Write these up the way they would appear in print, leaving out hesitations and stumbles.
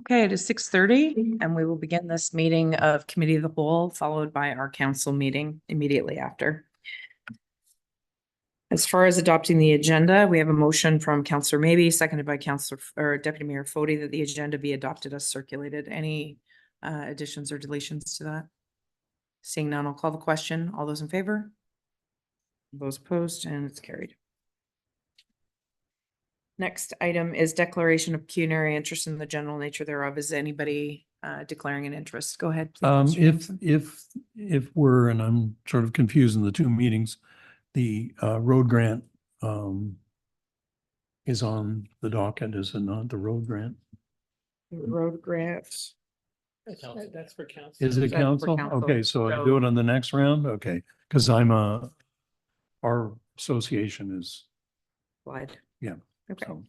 Okay, it is 6:30 and we will begin this meeting of Committee of the Whole, followed by our council meeting immediately after. As far as adopting the agenda, we have a motion from Councillor Maybe, seconded by Councillor or Deputy Mayor Fody, that the agenda be adopted as circulated. Any additions or deletions to that? Seeing none, I'll call the question. All those in favor? Those opposed, and it's carried. Next item is declaration of pecuniary interest in the general nature thereof. Is anybody declaring an interest? Go ahead, please. If we're, and I'm sort of confused in the two meetings, the road grant is on the docket, is it not, the road grant? Road grants. That's for council. Is it That's for council? council. Okay, so I do it on the next round? Okay, because our association is, Slide. yeah. Okay. So.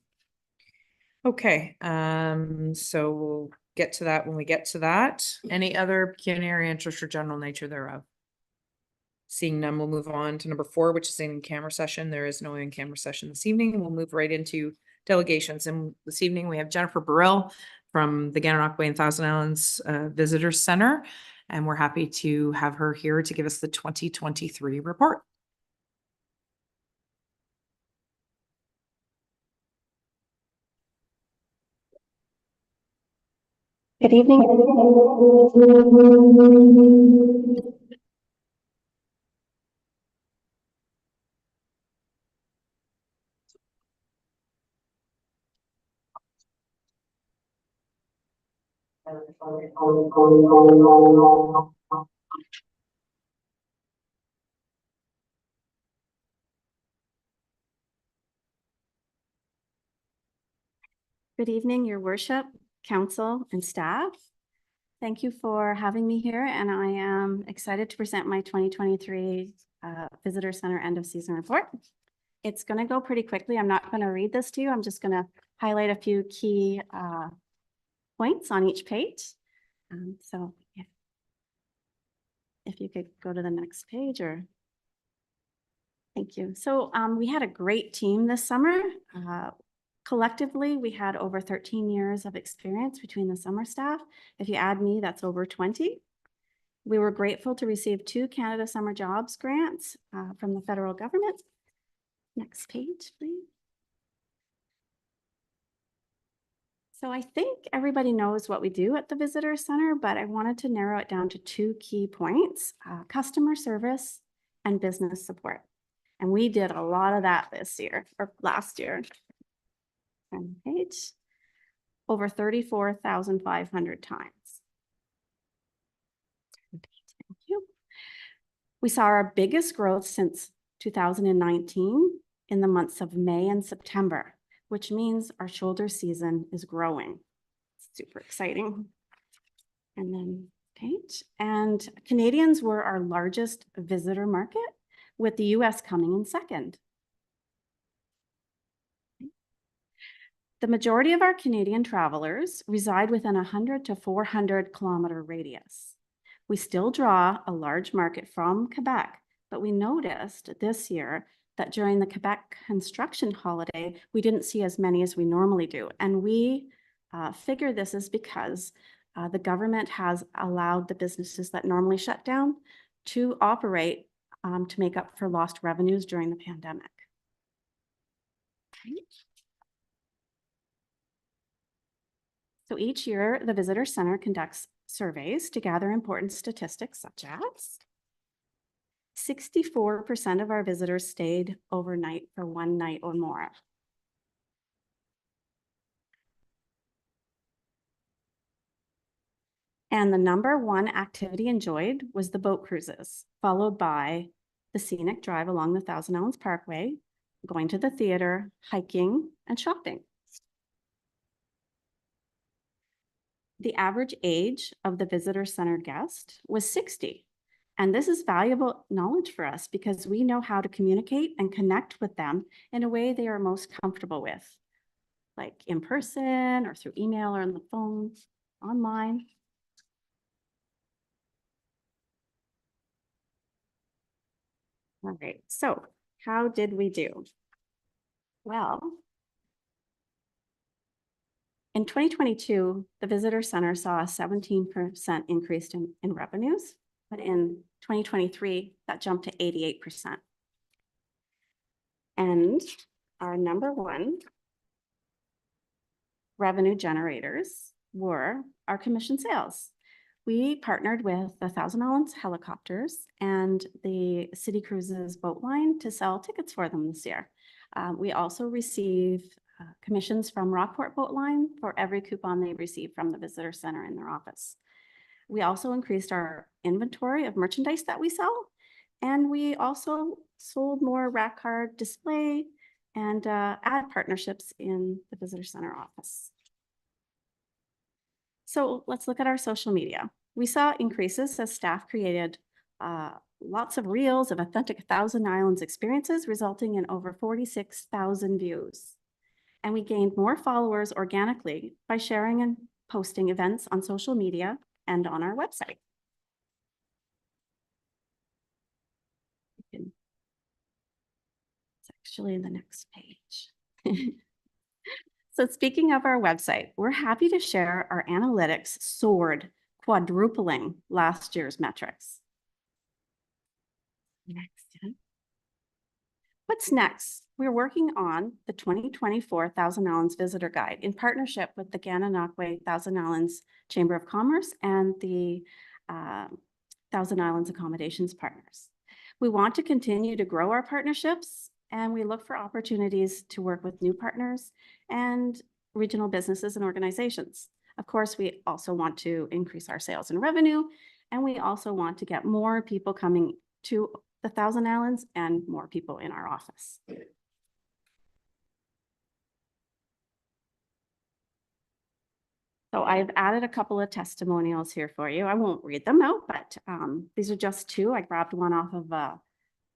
Okay, so we'll get to that when we get to that. Any other pecuniary interest or general nature thereof? Seeing none, we'll move on to number 4, which is in-camera session. There is no in-camera session this evening. We'll move right into delegations. And this evening we have Jennifer Baril from the Gananoque and Thousand Islands Visitor Center. And we're happy to have her here to give us the 2023 report. Good evening. Good evening, Your Worship, Council, and staff. Thank you for having me here, and I am excited to present my 2023 Visitor Center End of Season Report. It's going to go pretty quickly. I'm not going to read this to you. I'm just going to highlight a few key points on each page. So yeah. If you could go to the next page, or thank you. So we had a great team this summer. Collectively, we had over 13 years of experience between the summer staff. If you add me, that's over 20. We were grateful to receive 2 Canada Summer Jobs grants from the federal government. Next page, please. So I think everybody knows what we do at the Visitor Center, but I wanted to narrow it down to 2 key points, customer service and business support. And we did a lot of that this year, or last year. Page, over 34,500 times. Thank you. We saw our biggest growth since 2019 in the months of May and September, which means our shoulder season is growing. Super exciting. And then page. And Canadians were our largest visitor market, with the US coming in second. The majority of our Canadian travelers reside within a 100 to 400 kilometer radius. We still draw a large market from Quebec, but we noticed this year that during the Quebec construction holiday, we didn't see as many as we normally do. And we figure this is because the government has allowed the businesses that normally shut down to operate to make up for lost revenues during the pandemic. Okay. So each year, the Visitor Center conducts surveys to gather important statistics such as 64% of our visitors stayed overnight for 1 night or more. And the #1 activity enjoyed was the boat cruises, followed by the scenic drive along the Thousand Islands Parkway, going to the theater, hiking, and shopping. The average age of the Visitor Center guest was 60. And this is valuable knowledge for us because we know how to communicate and connect with them in a way they are most comfortable with, like in person or through email or on the phone, online. All right, so how did we do? Well, In 2022, the Visitor Center saw a 17% increase in revenues, but in 2023, that jumped to 88%. And our number one revenue generators were our commission sales. We partnered with the Thousand Islands Helicopters and the City Cruises Boat Line to sell tickets for them this year. We also receive commissions from Rockport Boat Line for every coupon they receive from the Visitor Center in their office. We also increased our inventory of merchandise that we sell, and we also sold more rack card display and ad partnerships in the Visitor Center office. So let's look at our social media. We saw increases as staff created lots of reels of authentic Thousand Islands experiences, resulting in over 46,000 views. And we gained more followers organically by sharing and posting events on social media and on our website. It's actually in the next page. So speaking of our website, we're happy to share our analytics soared, quadrupling last year's metrics. Next. What's next? We're working on the 2024 Thousand Islands Visitor Guide in partnership with the Gananoque Thousand Islands Chamber of Commerce and the Thousand Islands Accommodations Partners. We want to continue to grow our partnerships, and we look for opportunities to work with new partners and regional businesses and organizations. Of course, we also want to increase our sales and revenue, and we also want to get more people coming to the Thousand Islands and more people in our office. So I've added a couple of testimonials here for you. I won't read them out, but these are just two. I grabbed one off of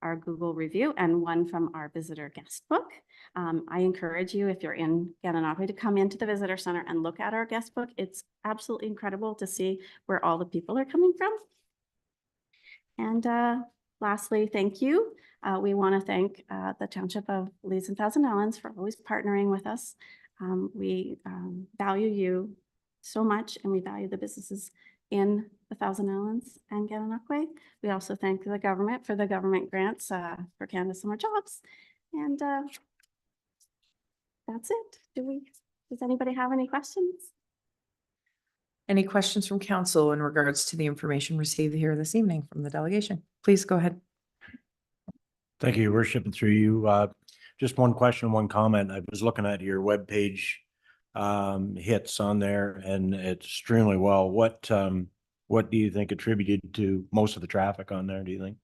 our Google review and one from our visitor guest book. I encourage you, if you're in Gananoque, to come into the Visitor Center and look at our guest book. It's absolutely incredible to see where all the people are coming from. And lastly, thank you. We want to thank the Township of Leeds and Thousand Islands for always partnering with us. We value you so much, and we value the businesses in the Thousand Islands and Gananoque. We also thank the government for the government grants for Canada Summer Jobs. And that's it. Does anybody have any questions? Any questions from council in regards to the information received here this evening from the delegation? Please go ahead. Thank you, Your Worship, and through you. Just one question, one comment. I was looking at your webpage hits on there, and it's extremely well. What do you think attributed to most of the traffic on there, do you think?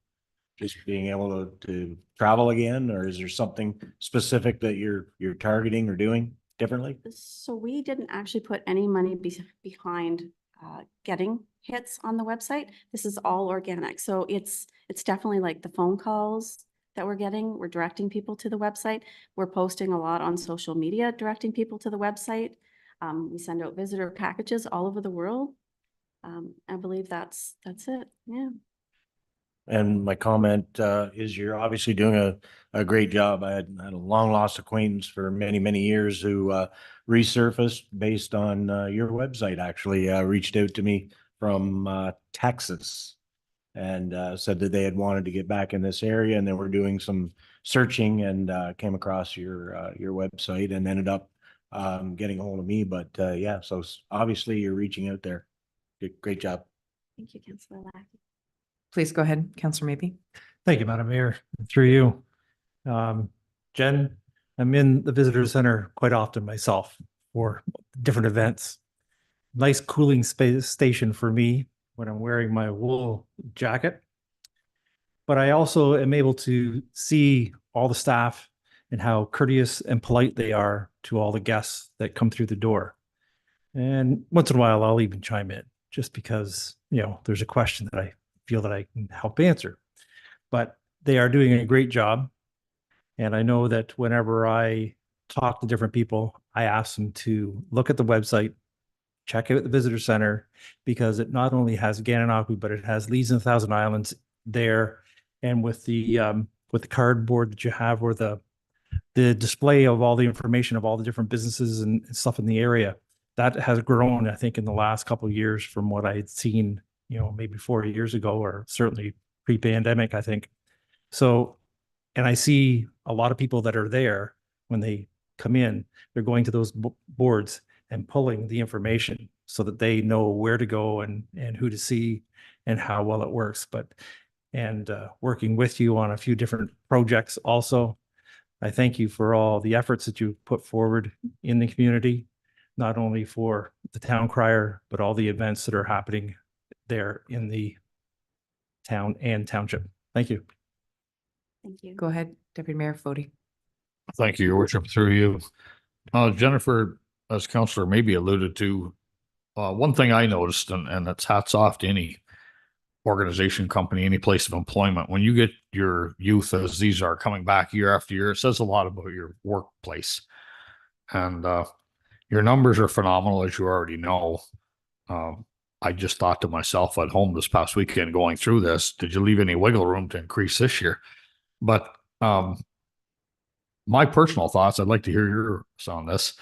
Just being able to travel again, or is there something specific that you're targeting or doing differently? So we didn't actually put any money behind getting hits on the website. This is all organic. So it's definitely like the phone calls that we're getting. We're directing people to the website. We're posting a lot on social media, directing people to the website. We send out visitor packages all over the world. I believe that's it. Yeah. And my comment is you're obviously doing a great job. I had a long lost acquaintance for many, many years who resurfaced based on your website, actually reached out to me from Texas and said that they had wanted to get back in this area, and they were doing some searching and came across your website and ended up getting a hold of me. But yeah, so obviously you're reaching out there. Great job. Thank you, Councillor Lackey. Please go ahead, Councillor Maybe. Thank you, Madam Mayor. Through you. Jen, I'm in the visitor center quite often myself for different events. Nice cooling space station for me when I'm wearing my wool jacket. But I also am able to see all the staff and how courteous and polite they are to all the guests that come through the door. And once in a while, I'll even chime in just because, there's a question that I feel that I can help answer. But they are doing a great job. And I know that whenever I talk to different people, I ask them to look at the website, check out the visitor center, because it not only has Gananoque, but it has Leeds and Thousand Islands there. And with the cardboard that you have, or the display of all the information of all the different businesses and stuff in the area, that has grown, I think, in the last couple of years from what I had seen, maybe 4 years ago, or certainly pre-pandemic, I think. So, and I see a lot of people that are there when they come in, they're going to those boards and pulling the information so that they know where to go and who to see and how well it works. And working with you on a few different projects also, I thank you for all the efforts that you put forward in the community, not only for the town crier, but all the events that are happening there in the town and township. Thank you. Thank you. Go ahead, Deputy Mayor Fode. Thank you, Your Worship, through you. Jennifer, as Counselor maybe alluded to, one thing I noticed, and it's hats off to any organization, company, any place of employment, when you get your youth, as these are, coming back year after year, it says a lot about your workplace. And your numbers are phenomenal, as you already know. I just thought to myself at home this past weekend going through this, did you leave any wiggle room to increase this year? But my personal thoughts, I'd like to hear yours on this.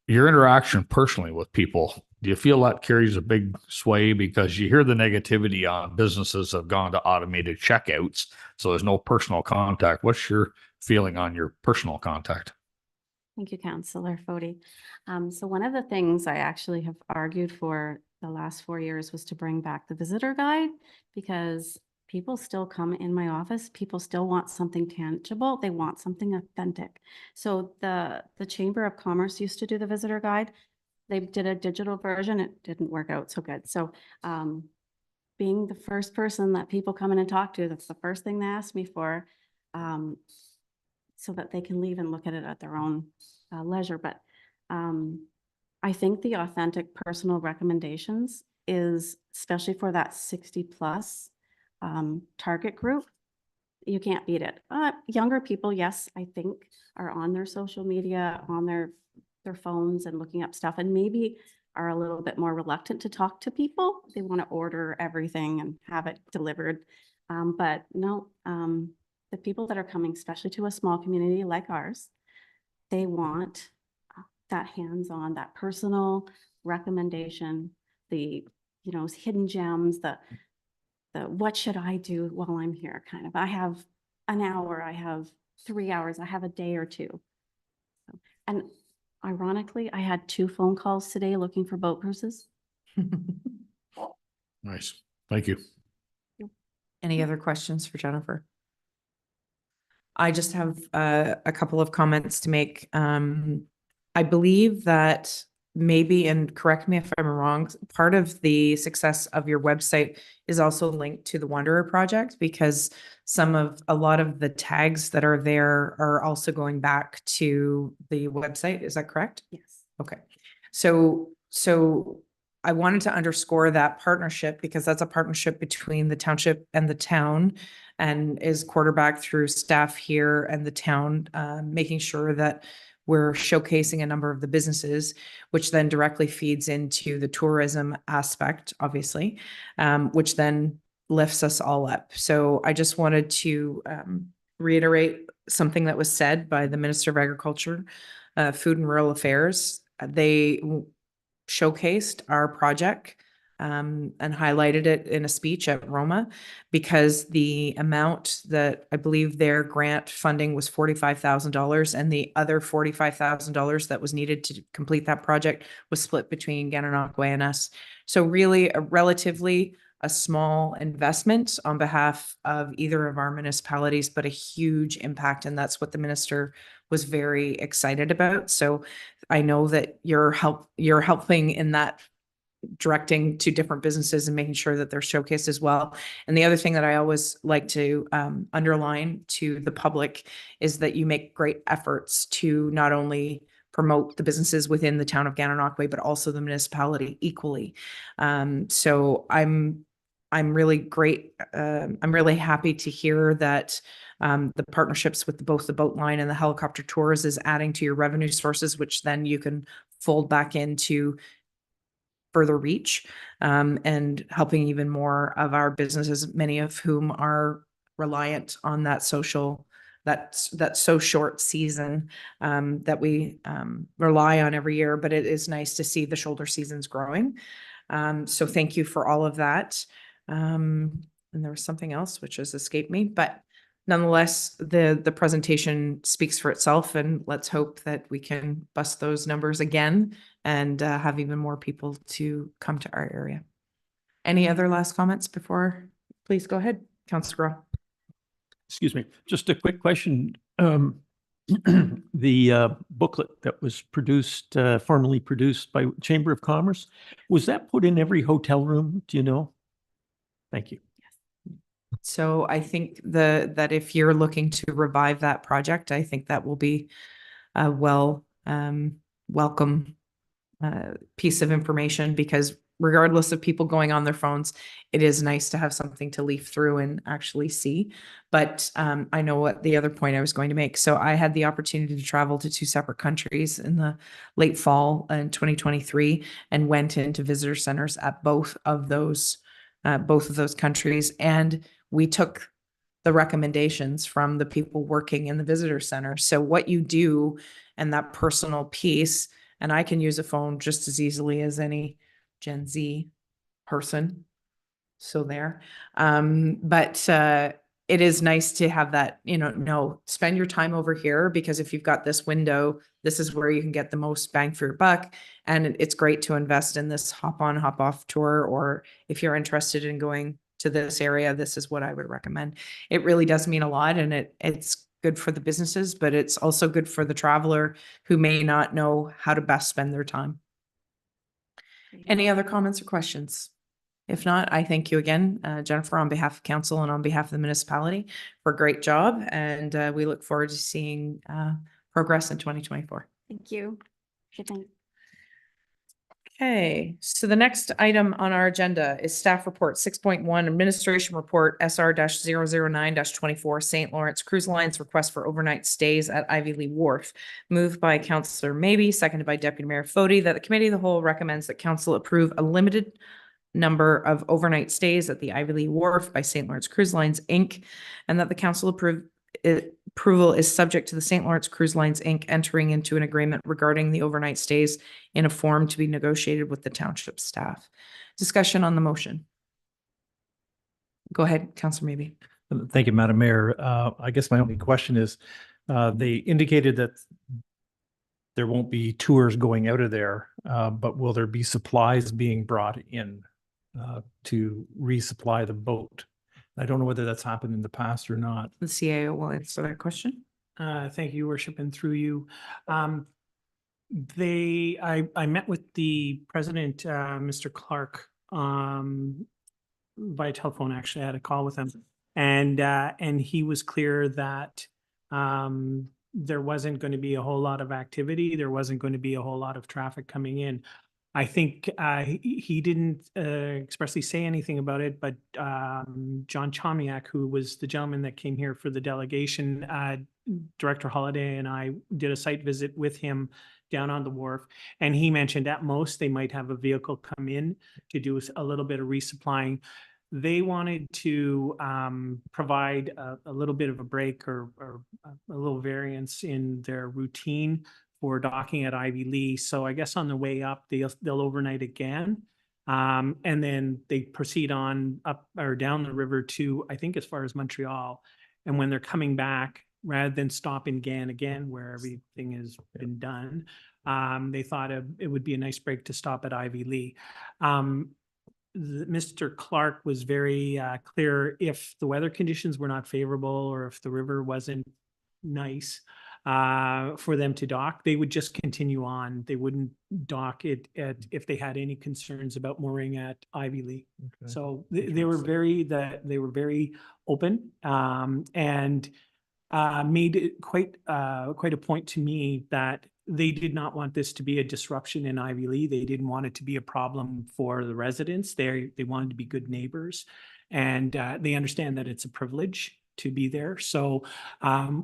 Your interaction personally with people, do you feel that carries a big sway? Because you hear the negativity on businesses that have gone to automated checkouts, so there's no personal contact. What's your feeling on your personal contact? Thank you, Councillor Fode. So one of the things I actually have argued for the last 4 years was to bring back the visitor guide, because people still come in my office. People still want something tangible. They want something authentic. So the Chamber of Commerce used to do the visitor guide. They did a digital version. It didn't work out so good. So being the first person that people come in and talk to, that's the first thing they ask me for, so that they can leave and look at it at their own leisure. But I think the authentic personal recommendations is, especially for that 60 plus target group, you can't beat it. Younger people, yes, I think are on their social media, on their phones and looking up stuff, and maybe are a little bit more reluctant to talk to people. They want to order everything and have it delivered. But no, the people that are coming, especially to a small community like ours, they want that hands-on, that personal recommendation, the hidden gems, the what should I do while I'm here kind of. I have an hour, I have 3 hours, I have a day or two. And ironically, I had 2 phone calls today looking for boat cruises. Nice. Thank you. Any other questions for Jennifer? I just have a couple of comments to make. I believe that maybe, and correct me if I'm wrong, part of the success of your website is also linked to the Wanderer project, because a lot of the tags that are there are also going back to the website. Is that correct? Yes. Okay. So I wanted to underscore that partnership, because that's a partnership between the township and the town, and is quarterbacked through staff here and the town, making sure that we're showcasing a number of the businesses, which then directly feeds into the tourism aspect, obviously, which then lifts us all up. So I just wanted to reiterate something that was said by the Minister of Agriculture, Food and Rural Affairs. They showcased our project and highlighted it in a speech at Roma, because the amount that I believe their grant funding was $45,000, and the other $45,000 that was needed to complete that project was split between Gananoque and us. So really a small investment on behalf of either of our municipalities, but a huge impact. And that's what the minister was very excited about. So I know that you're helping in that, directing to different businesses and making sure that they're showcased as well. And the other thing that I always like to underline to the public is that you make great efforts to not only promote the businesses within the town of Gananoque, but also the municipality equally. So I'm really great. I'm really happy to hear that the partnerships with both the boat line and the helicopter tours is adding to your revenue sources, which then you can fold back into further reach, and helping even more of our businesses, many of whom are reliant on that social that's so short season that we rely on every year, but it is nice to see the shoulder seasons growing. So thank you for all of that. And there was something else which has escaped me, but nonetheless, the presentation speaks for itself, and let's hope that we can bust those numbers again and have even more people to come to our area. Any other last comments before? Please go ahead, Councillor Groh. Excuse me, just a quick question. The booklet that was produced, formerly produced by Chamber of Commerce, was that put in every hotel room? Do you know? Thank you. So I think that if you're looking to revive that project, I think that will be a welcome piece of information, because regardless of people going on their phones, it is nice to have something to leaf through and actually see. But I know what the other point I was going to make. So I had the opportunity to travel to 2 separate countries in the late fall in 2023 and went into visitor centers at both of those countries. And we took the recommendations from the people working in the visitor center. So what you do and that personal piece, and I can use a phone just as easily as any Gen Z person. So there. But it is nice to have that, spend your time over here, because if you've got this window, this is where you can get the most bang for your buck. And it's great to invest in this hop on, hop off tour, or if you're interested in going to this area, this is what I would recommend. It really does mean a lot, and it's good for the businesses, but it's also good for the traveler who may not know how to best spend their time. Any other comments or questions? If not, I thank you again, Jennifer, on behalf of council and on behalf of the municipality, for a great job. And we look forward to seeing progress in 2024. Thank you. Good night. Okay, so the next item on our agenda is staff report 6.1, administration report SR-009-24, St. Lawrence Cruise Line's request for overnight stays at Ivy Lee Wharf. Moved by Councillor Maybe, seconded by Deputy Mayor Fody, that the committee of the whole recommends that council approve a limited number of overnight stays at the Ivy Lee Wharf by St. Lawrence Cruise Lines, Inc., and that the council approval is subject to the St. Lawrence Cruise Lines, Inc. entering into an agreement regarding the overnight stays in a form to be negotiated with the township staff. Discussion on the motion. Go ahead, Councillor Maybe. Thank you, Madam Mayor. I guess my only question is, they indicated that there won't be tours going out of there, but will there be supplies being brought in to resupply the boat? I don't know whether that's happened in the past or not. The CAO will answer that question. Thank you, Your Worship, and through you. I met with the president, Mr. Clark, via telephone. Actually, I had a call with him, and he was clear that there wasn't going to be a whole lot of activity. There wasn't going to be a whole lot of traffic coming in. I think he didn't expressly say anything about it, but John Chomiak, who was the gentleman that came here for the delegation, Director Holiday and I did a site visit with him down on the wharf, and he mentioned at most they might have a vehicle come in to do a little bit of resupplying. They wanted to provide a little bit of a break or a little variance in their routine for docking at Ivy Lee. So I guess on the way up, they'll overnight again. And then they proceed on up or down the river to, I think, as far as Montreal. And when they're coming back, rather than stop in Gan again, where everything has been done, they thought it would be a nice break to stop at Ivy Lee. Mr. Clark was very clear, if the weather conditions were not favorable or if the river wasn't nice for them to dock, they would just continue on. They wouldn't dock it if they had any concerns about mooring at Ivy Lee. Okay. So they were very open and made it quite a point to me that they did not want this to be a disruption in Ivy Lee. They didn't want it to be a problem for the residents. They wanted to be good neighbors, and they understand that it's a privilege to be there. So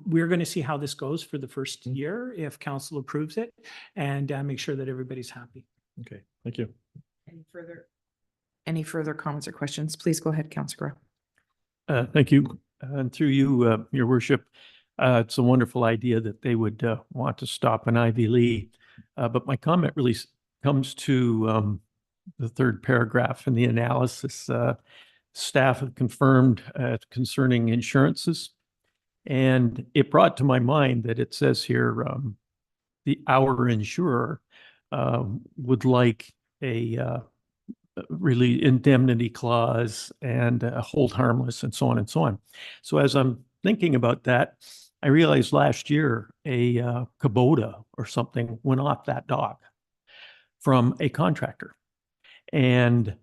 we're going to see how this goes for the first year if council approves it, and make sure that everybody's happy. Okay, thank you. Any further comments or questions? Please go ahead, Councillor Groh. Thank you. And through you, Your Worship, It's a wonderful idea that they would want to stop an Ivy Lee. But my comment really comes to the third paragraph in the analysis. Staff have confirmed concerning insurances. And it brought to my mind that it says here, our insurer would like a really indemnity clause and hold harmless and so on and so on. So as I'm thinking about that, I realized last year a Kubota or something went off that dock from a contractor. And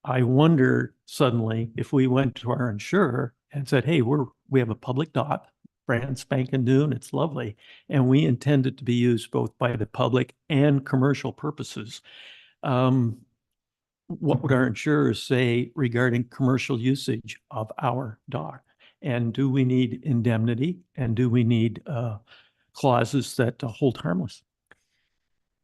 I wonder suddenly if we went to our insurer and said, hey, we have a public dock, brand spanking new, and it's lovely, and we intend it to be used both by the public and commercial purposes. What would our insurers say regarding commercial usage of our dock? And do we need indemnity? And do we need clauses that hold harmless?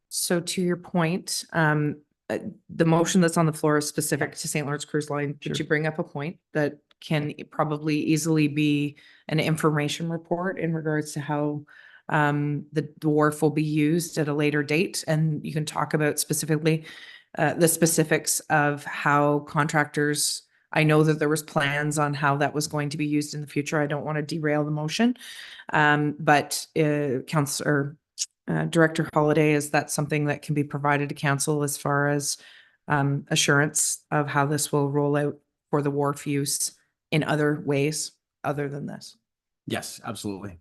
So to your point, the motion that's on the floor is specific to St. Lawrence Cruise Line. Did Sure. you bring up a point that can probably easily be an information report in regards to how the wharf will be used at a later date? And you can talk about specifically the specifics of how contractors, I know that there was plans on how that was going to be used in the future. I don't want to derail the motion. But Councillor Director Holiday, is that something that can be provided to council as far as assurance of how this will roll out for the wharf use in other ways other than this? Yes, absolutely.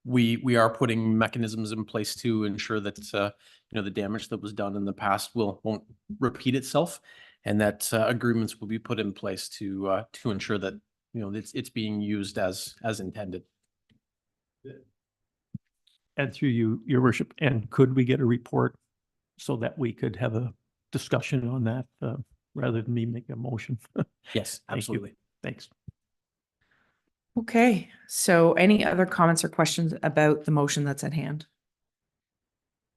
We are putting mechanisms in place to ensure that the damage that was done in the past won't repeat itself, and that agreements will be put in place to ensure that it's being used as intended. And through you, Your Worship, and could we get a report so that we could have a discussion on that rather than me make a motion? Yes, Thank you. absolutely. Thanks. Okay, so any other comments or questions about the motion that's at hand?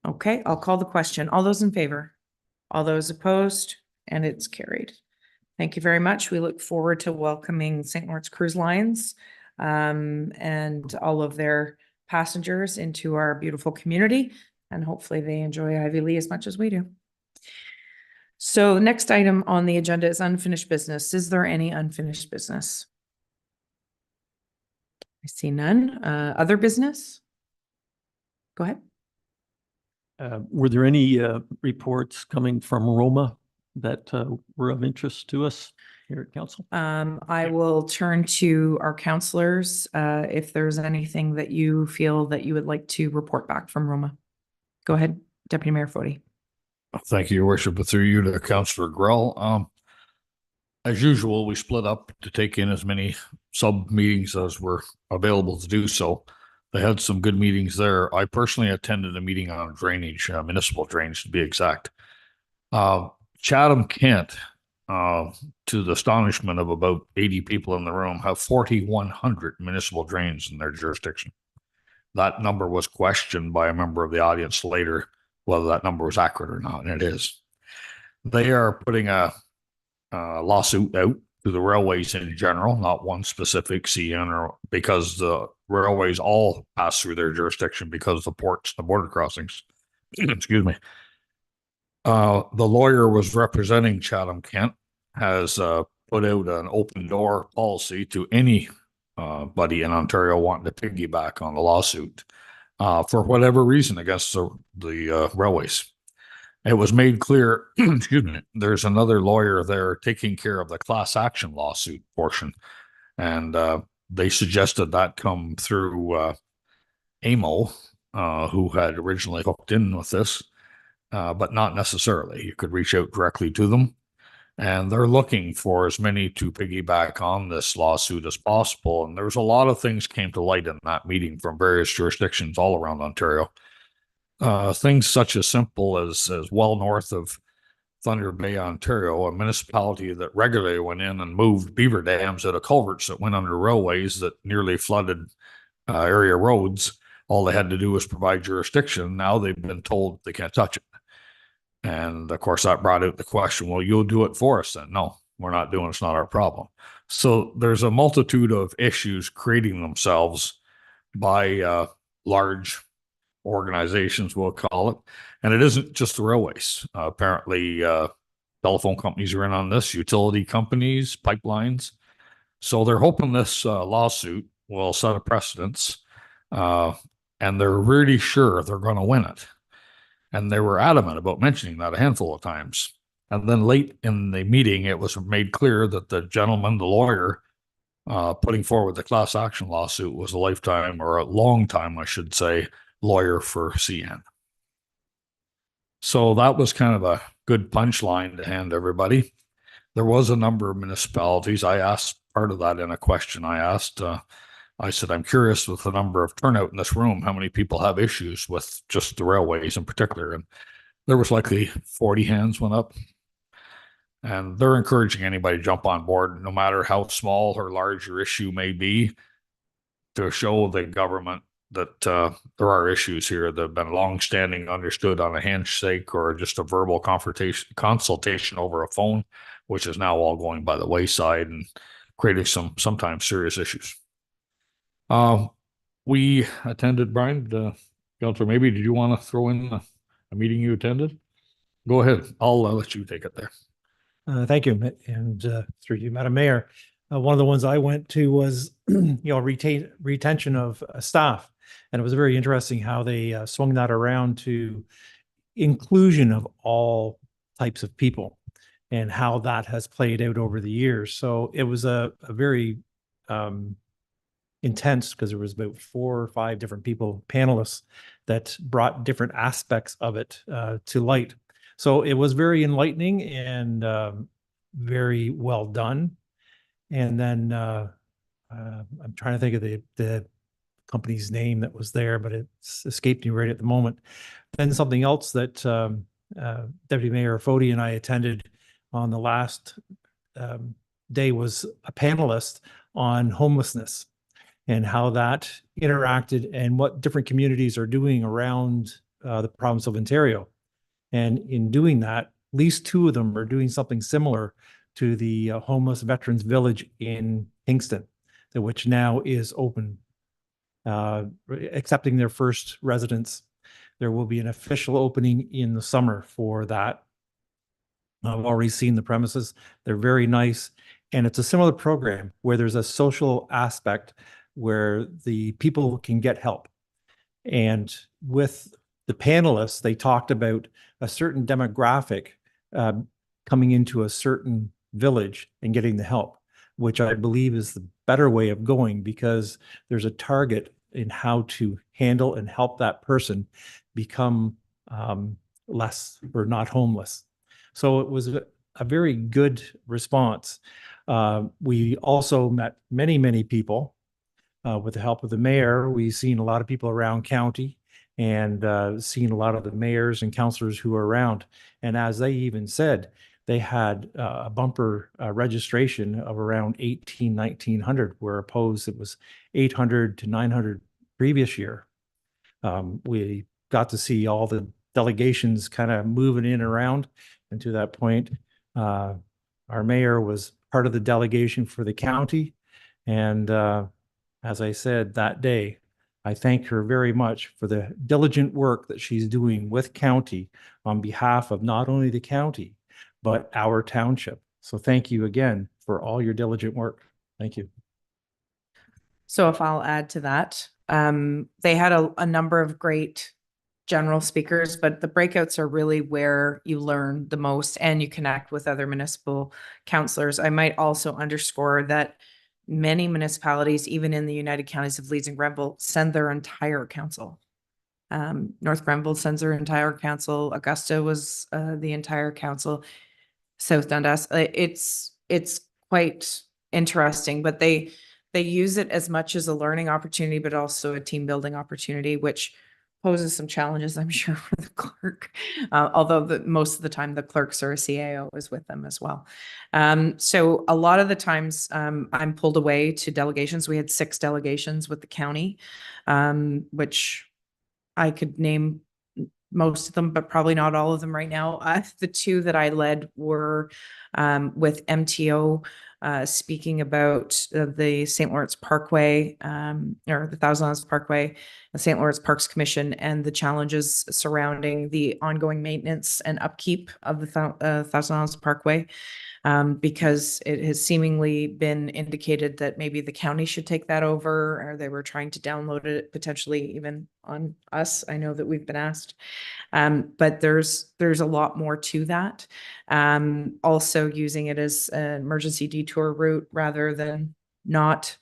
Okay, I'll call the question. All those in favor? All those opposed? And it's carried. Thank you very much. We look forward to welcoming St. Lawrence Cruise Lines and all of their passengers into our beautiful community, and hopefully they enjoy Ivy Lee as much as we do. So the next item on the agenda is unfinished business. Is there any unfinished business? I see none. Other business? Go ahead. Were there any reports coming from Roma that were of interest to us here at council? I will turn to our counselors if there's anything that you feel that you would like to report back from Roma. Go ahead, Deputy Mayor Fody. Thank you, Your Worship. Through you to Councillor Grell. As usual, we split up to take in as many sub meetings as were available to do so. They had some good meetings there. I personally attended a meeting on drainage, municipal drainage to be exact. Chatham, Kent, to the astonishment of about 80 people in the room, have 4,100 municipal drains in their jurisdiction. That number was questioned by a member of the audience later, whether that number was accurate or not, and it is. They are putting a lawsuit out to the railways in general, not one specific CN, or because the railways all pass through their jurisdiction because of the ports, the border crossings. Excuse me. The lawyer was representing Chatham Kent has put out an open door policy to any buddy in Ontario wanting to piggyback on the lawsuit for whatever reason against the railways. It was made clear, excuse me, there's another lawyer there taking care of the class action lawsuit portion. And they suggested that come through AMO, who had originally hooked in with this, but not necessarily. You could reach out directly to them. And they're looking for as many to piggyback on this lawsuit as possible. And there's a lot of things came to light in that meeting from various jurisdictions all around Ontario. Things such as simple as well north of Thunder Bay, Ontario, a municipality that regularly went in and moved beaver dams out of culverts that went under railways that nearly flooded area roads. All they had to do was provide jurisdiction. Now they've been told they can't touch it. And of course, that brought out the question, well, you'll do it for us then. No, we're not doing it. It's not our problem. So there's a multitude of issues creating themselves by large organizations, we'll call it. And it isn't just the railways. Apparently, telephone companies are in on this, utility companies, pipelines. So they're hoping this lawsuit will set a precedence, and they're really sure they're going to win it. And they were adamant about mentioning that a handful of times. And then late in the meeting, it was made clear that the gentleman, the lawyer, putting forward the class action lawsuit was a lifetime, or a long time, I should say, lawyer for CN. So that was kind of a good punchline to hand everybody. There was a number of municipalities. I asked part of that in a question I asked. I said, I'm curious with the number of turnout in this room, how many people have issues with just the railways in particular? And there was likely 40 hands went up. And they're encouraging anybody to jump on board, no matter how small or large your issue may be, to show the government that there are issues here that have been long-standing, understood on a handshake or just a verbal consultation over a phone, which is now all going by the wayside and creating some sometimes serious issues. We attended, Brian, Councillor, maybe did you want to throw in a meeting you attended? Go ahead. I'll let you take it there. Thank you. And through you, Madam Mayor, one of the ones I went to was, retention of staff. And it was very interesting how they swung that around to inclusion of all types of people and how that has played out over the years. So it was a very intense, because there was about 4 or 5 different people, panelists, that brought different aspects of it to light. So it was very enlightening and very well done. And then I'm trying to think of the company's name that was there, but it's escaped me right at the moment. Then something else that Deputy Mayor Fody and I attended on the last day was a panelist on homelessness and how that interacted and what different communities are doing around the province of Ontario. And in doing that, at least 2 of them are doing something similar to the homeless veterans village in Kingston, which now is open, accepting their first residents. There will be an official opening in the summer for that. I've already seen the premises. They're very nice. And it's a similar program where there's a social aspect where the people can get help. And with the panelists, they talked about a certain demographic coming into a certain village and getting the help, which I believe is the better way of going, because there's a target in how to handle and help that person become less or not homeless. So it was a very good response. We also met many people with the help of the mayor. We've seen a lot of people around county and seen a lot of the mayors and councillors who are around. And as they even said, they had a bumper registration of around 1900, where opposed it was 800 to 900 previous year. We got to see all the delegations kind of moving in and around. And to that point, our mayor was part of the delegation for the county. And as I said that day, I thank her very much for the diligent work that she's doing with county on behalf of not only the county, but our township. So thank you again for all your diligent work. Thank you. So if I'll add to that, they had a number of great general speakers, but the breakouts are really where you learn the most and you connect with other municipal councillors. I might also underscore that many municipalities, even in the United Counties of Leeds and Grenville, send their entire council. North Grenville sends their entire council. Augusta was the entire council. South Dundas. It's quite interesting, but they use it as much as a learning opportunity, but also a team building opportunity, which poses some challenges, I'm sure, for the clerk. Although most of the time the clerks or a CAO is with them as well. So a lot of the times I'm pulled away to delegations. We had 6 delegations with the county, which I could name most of them, but probably not all of them right now. The two that I led were with MTO speaking about the St. Lawrence Parkway or the Thousand Islands Parkway, the St. Lawrence Parks Commission, and the challenges surrounding the ongoing maintenance and upkeep of the Thousand Islands Parkway. Because it has seemingly been indicated that maybe the county should take that over, or they were trying to download it potentially even on us. I know that we've been asked. But there's a lot more to that. Also using it as an emergency detour route rather than not.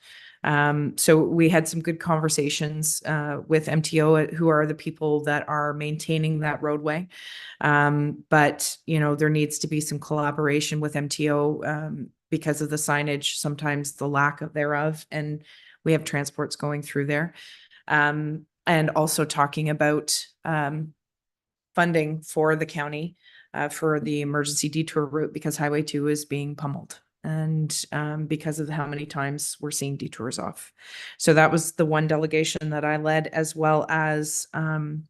So we had some good conversations with MTO, who are the people that are maintaining that roadway. But, you know, there needs to be some collaboration with MTO because of the signage, sometimes the lack of thereof, and we have transports going through there. And also talking about funding for the county for the emergency detour route, because Highway 2 is being pummeled. And because of how many times we're seeing detours off. So that was the one delegation that I led, as well as, well,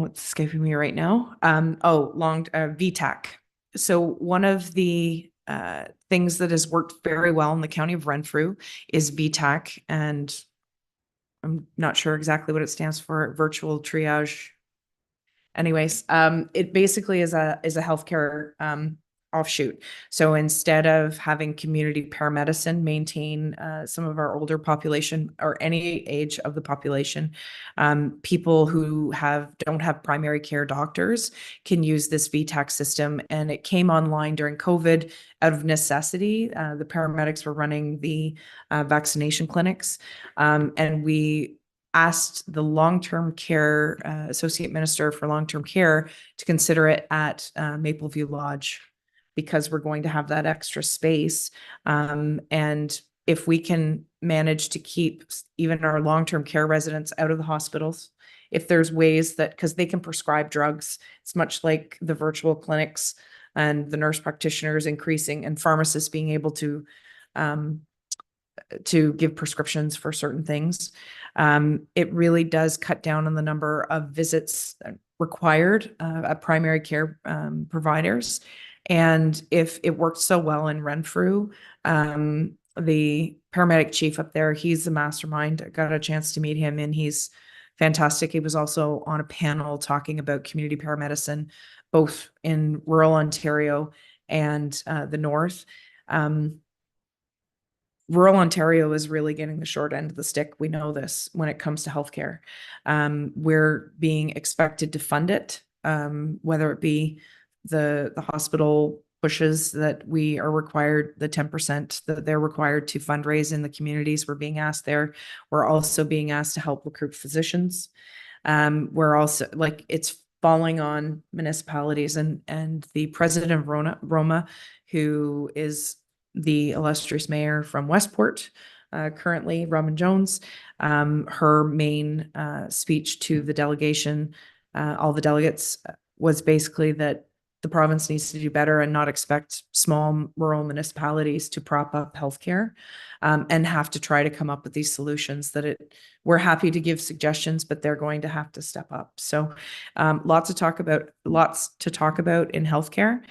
it's escaping me right now. VTAC. So one of the things that has worked very well in the county of Renfrew is VTAC, and I'm not sure exactly what it stands for, virtual triage. Anyways, it basically is a healthcare offshoot. So instead of having community paramedicine maintain some of our older population or any age of the population, people who don't have primary care doctors can use this VTAC system. And it came online during COVID out of necessity. The paramedics were running the vaccination clinics, and we asked the long-term care associate minister for long-term care to consider it at Mapleview Lodge, because we're going to have that extra space. And if we can manage to keep even our long-term care residents out of the hospitals, if there's ways that, because they can prescribe drugs, it's much like the virtual clinics and the nurse practitioners increasing and pharmacists being able to give prescriptions for certain things. It really does cut down on the number of visits required at primary care providers. And if it worked so well in Renfrew, the paramedic chief up there, he's the mastermind. I got a chance to meet him, and he's fantastic. He was also on a panel talking about community paramedicine, both in rural Ontario and the north. Rural Ontario is really getting the short end of the stick. We know this when it comes to healthcare. We're being expected to fund it, whether it be the hospital pushes that we are required, the 10% that they're required to fundraise in the communities. We're being asked there. We're also being asked to help recruit physicians. We're also, like, it's falling on municipalities, and the president of Roma, who is the illustrious mayor from Westport, currently, Robin Jones, her main speech to the delegation, all the delegates, was basically that the province needs to do better and not expect small rural municipalities to prop up healthcare, and have to try to come up with these solutions we're happy to give suggestions, but they're going to have to step up. So lots to talk about in healthcare.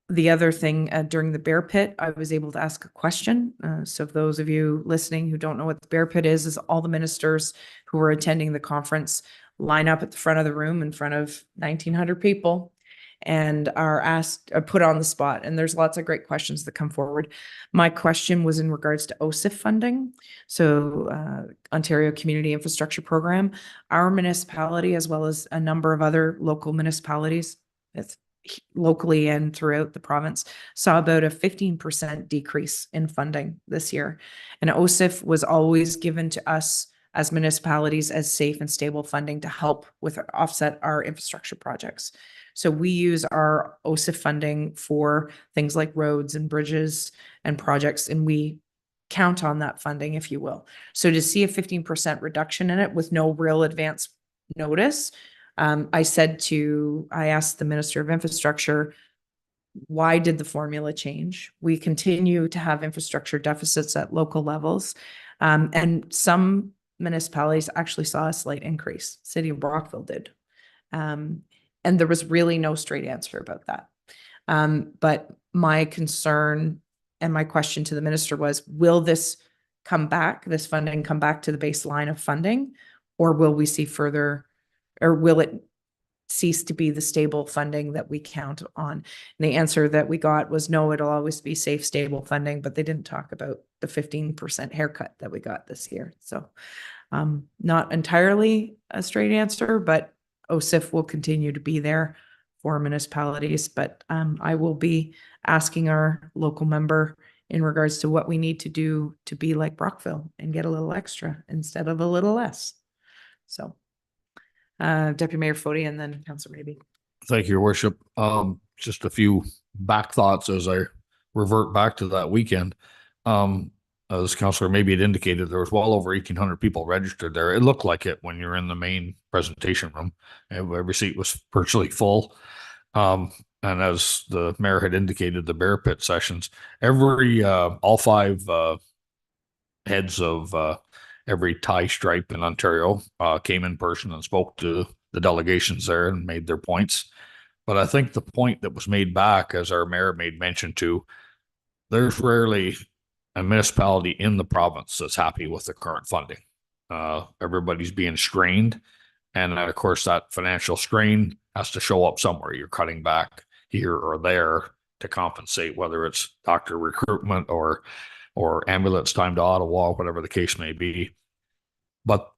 The other thing, during the bear pit, I was able to ask a question. So if those of you listening who don't know what the bear pit is all the ministers who were attending the conference line up at the front of the room in front of 1,900 people and are put on the spot. And there's lots of great questions that come forward. My question was in regards to OSIF funding. So Ontario Community Infrastructure Program, our municipality, as well as a number of other local municipalities, locally and throughout the province, saw about a 15% decrease in funding this year. And OSIF was always given to us as municipalities as safe and stable funding to help with offset our infrastructure projects. So we use our OSIF funding for things like roads and bridges and projects, and we count on that funding, if you will. So to see a 15% reduction in it with no real advance notice, I asked the Minister of Infrastructure, why did the formula change? We continue to have infrastructure deficits at local levels, and some municipalities actually saw a slight increase. City of Brockville did. And there was really no straight answer about that. But my concern and my question to the minister was, will this come back, this funding come back to the baseline of funding? Or will we see further, or will it cease to be the stable funding that we count on? And the answer that we got was no, it'll always be safe, stable funding, but they didn't talk about the 15% haircut that we got this year. So not entirely a straight answer, but OSIF will continue to be there for municipalities. But I will be asking our local member in regards to what we need to do to be like Brockville and get a little extra instead of a little less. So Deputy Mayor Foti and then Councillor Maybe. Thank you, Your Worship. Just a few back thoughts as I revert back to that weekend. As Councillor Maybe had indicated, there was well over 1,800 people registered there. It looked like it when you're in the main presentation room. Every seat was virtually full. And as the mayor had indicated, the bear pit sessions, all five heads of every tie stripe in Ontario came in person and spoke to the delegations there and made their points. But I think the point that was made back, as our mayor made mention to, there's rarely a municipality in the province that's happy with the current funding. Everybody's being strained. And of course, that financial strain has to show up somewhere. You're cutting back here or there to compensate, whether it's doctor recruitment or ambulance time to Ottawa, whatever the case may be. But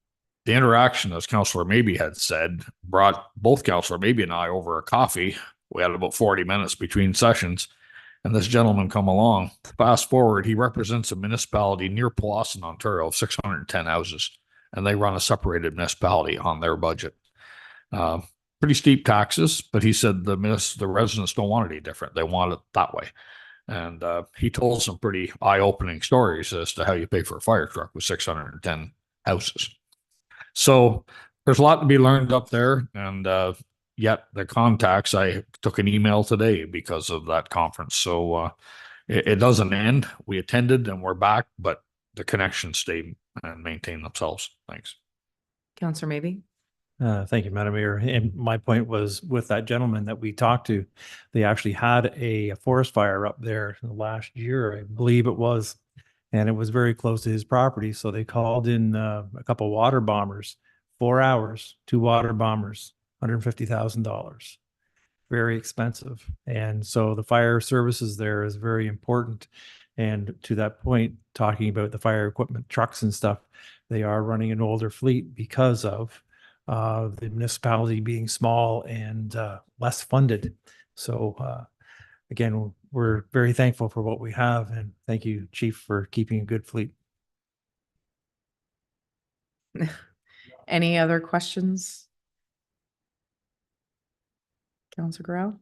the interaction, as Councillor Maybe had said, brought both Councillor Maybe and I over a coffee. We had about 40 minutes between sessions. And this gentleman come along. Fast forward, he represents a municipality near Pawson, Ontario, of 610 houses. And they run a separated municipality on their budget. Pretty steep taxes, but he said the residents don't want it any different. They want it that way. And he told some pretty eye-opening stories as to how you pay for a fire truck with 610 houses. So there's a lot to be learned up there. And yet the contacts, I took an email today because of that conference. So it doesn't end. We attended and we're back, but the connections stay and maintain themselves. Thanks. Councillor Maybe. Thank you, Madam Mayor. And my point was with that gentleman that we talked to, they actually had a forest fire up there last year, I believe it was, and it was very close to his property. So they called in a couple water bombers, 4 hours, 2 water bombers, $150,000. Very expensive. And so the fire services there is very important. And to that point, talking about the fire equipment, trucks and stuff, they are running an older fleet because of the municipality being small and less funded. So again, we're very thankful for what we have, and thank you, Chief, for keeping a good fleet. Any other questions? Councillor Grau?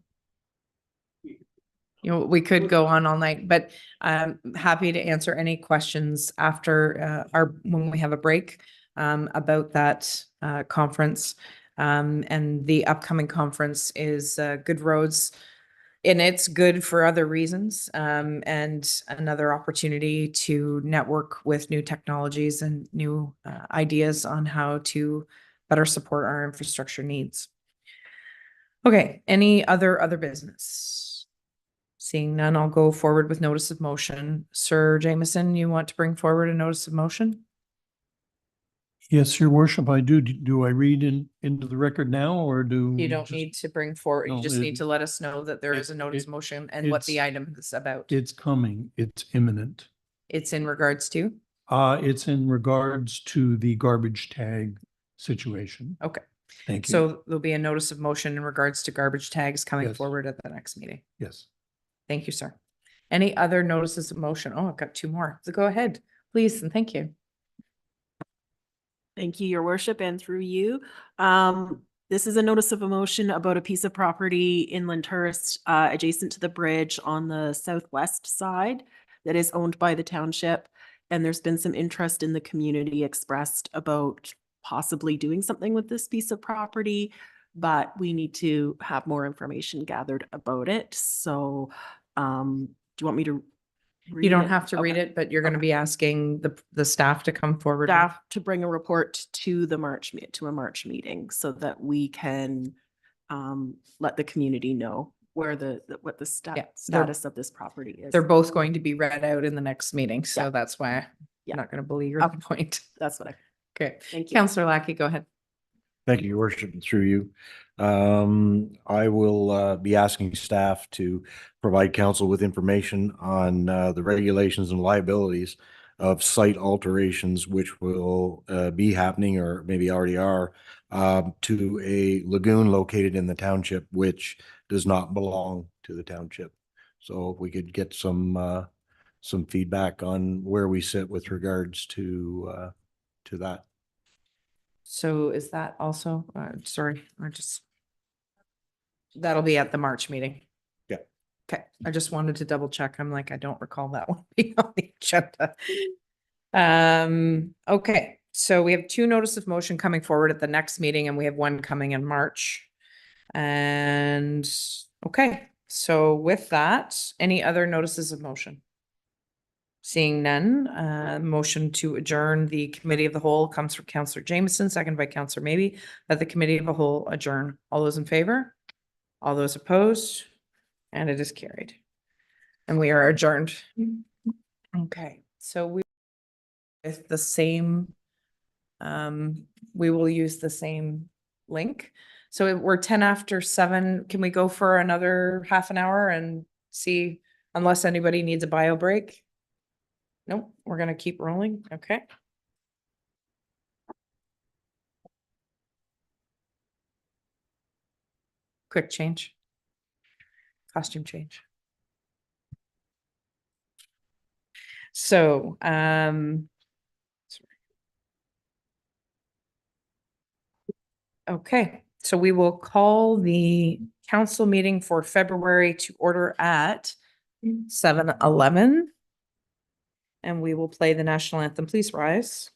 You know, we could go on all night, but I'm happy to answer any questions after when we have a break about that conference. And the upcoming conference is Good Roads, and it's good for other reasons, and another opportunity to network with new technologies and new ideas on how to better support our infrastructure needs. Okay, any other business? Seeing none, I'll go forward with notice of motion. Sir Jameson, you want to bring forward a notice of motion? Yes, Your Worship, I do. Do I read into the record now, or do? You don't need to bring forward, you No, just it- need to let us know that there is a notice of motion and what the it's- item is about. It's coming. It's imminent. It's in regards to? It's in regards to the garbage tag situation. Okay, Thank you. so there'll be a notice of motion in regards to garbage tags coming Yes. forward at the next meeting. Yes. Thank you, sir. Any other notices of motion? Oh, I've got 2 more. So go ahead, please, and thank you. Thank you, Your Worship, and through you. This is a notice of a motion about a piece of property inland tourist adjacent to the bridge on the southwest side that is owned by the township. And there's been some interest in the community expressed about possibly doing something with this piece of property, but we need to have more information gathered about it. So do you want me to You don't it? have to read Okay. it, but you're gonna Okay. be asking the staff to come forward. with- Staff to bring a report to the to a March meeting so that we can let the community know where what the Yeah, they're- status of this property is. They're both going to be read out in the next meeting, so Yeah. that's why I'm Yeah. not gonna beleaguer the Okay. point. That's what I, Okay, thank you. Counselor Lackey, go ahead. Thank you, Your Worship, and through you. I will be asking staff to provide council with information on the regulations and liabilities of site alterations which will be happening or maybe already are to a lagoon located in the township which does not belong to the township. So if we could get some feedback on where we sit with regards to that. So is that also, sorry, that'll be at the March meeting. Yeah. Okay, I just wanted to double check. I'm like, I don't recall that one being on the agenda. Okay, so we have 2 notice of motion coming forward at the next meeting and we have 1 coming in March. And, okay, so with that, any other notices of motion? Seeing none, motion to adjourn the committee of the whole comes from Counselor Jameson, seconded by Counselor Maybe, that the committee of the whole adjourn. All those in favor? All those opposed? And it is carried. And we are adjourned. Okay, so with the same, we will use the same link. So we're 10 after 7. Can we go for another half an hour and see, unless anybody needs a bio break? Nope, we're gonna keep rolling. Okay. Quick change. Costume change. So, okay, so we will call the council meeting for February to order at 7:11. And we will play the national anthem. Please rise.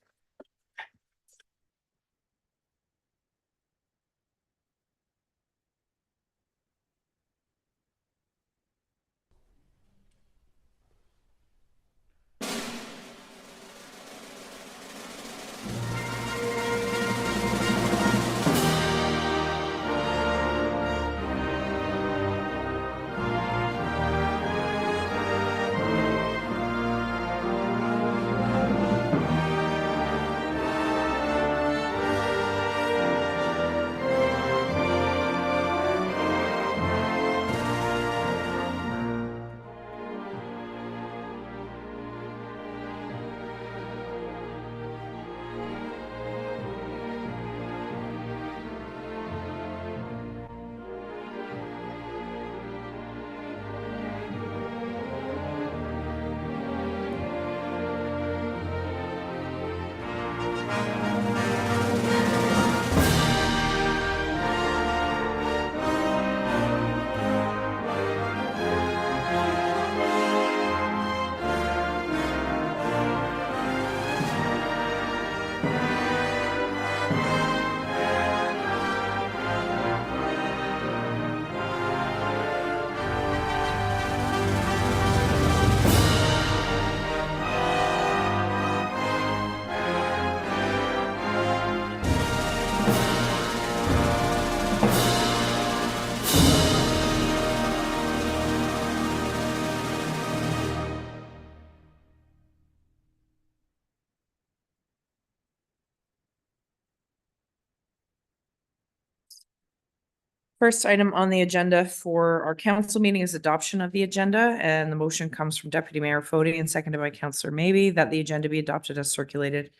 First item on the agenda for our council meeting is adoption of the agenda, and the motion comes from Deputy Mayor Fody and seconded by Councillor Maybe that the agenda be adopted as circulated.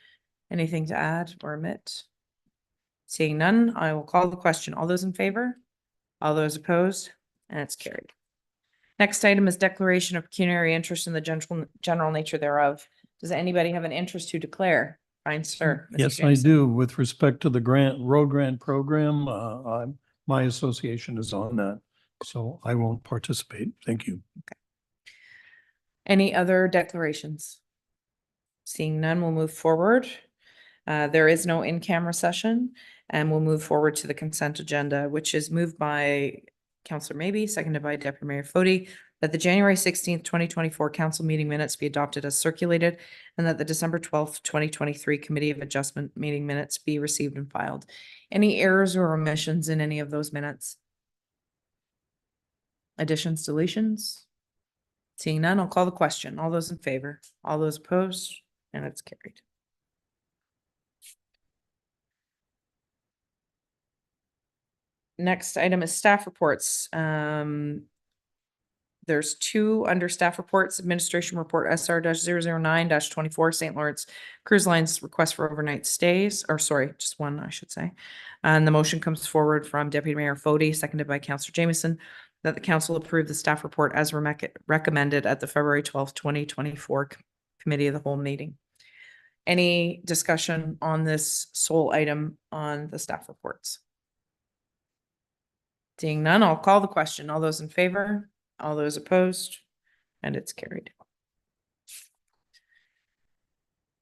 Anything to add or omit? Seeing none, I will call the question. All those in favor? All those opposed? And it's carried. Next item is declaration of pecuniary interest in the general nature thereof. Does anybody have an interest to declare? Fine, sir. Mr. Yes, I Jameson. do. With respect to the road grant program, my association is on that, so I won't participate. Thank you. Any other declarations? Seeing none, we'll move forward. There is no in-camera session, and we'll move forward to the consent agenda, which is moved by Councillor Maybe, seconded by Deputy Mayor Fody, that the January 16th, 2024 council meeting minutes be adopted as circulated, and that the December 12th, 2023 Committee of Adjustment meeting minutes be received and filed. Any errors or omissions in any of those minutes? Additions, deletions? Seeing none, I'll call the question. All those in favor, all those opposed, and it's carried. Next item is staff reports. There's two under staff reports, administration report SR-009-24, St. Lawrence Cruise Lines request for overnight stays, or sorry, just one, I should say. And the motion comes forward from Deputy Mayor Fody, seconded by Councillor Jameson, that the council approve the staff report as recommended at the February 12th, 2024 Committee of the Whole meeting. Any discussion on this sole item on the staff reports? Seeing none, I'll call the question. All those in favor? All those opposed? And it's carried.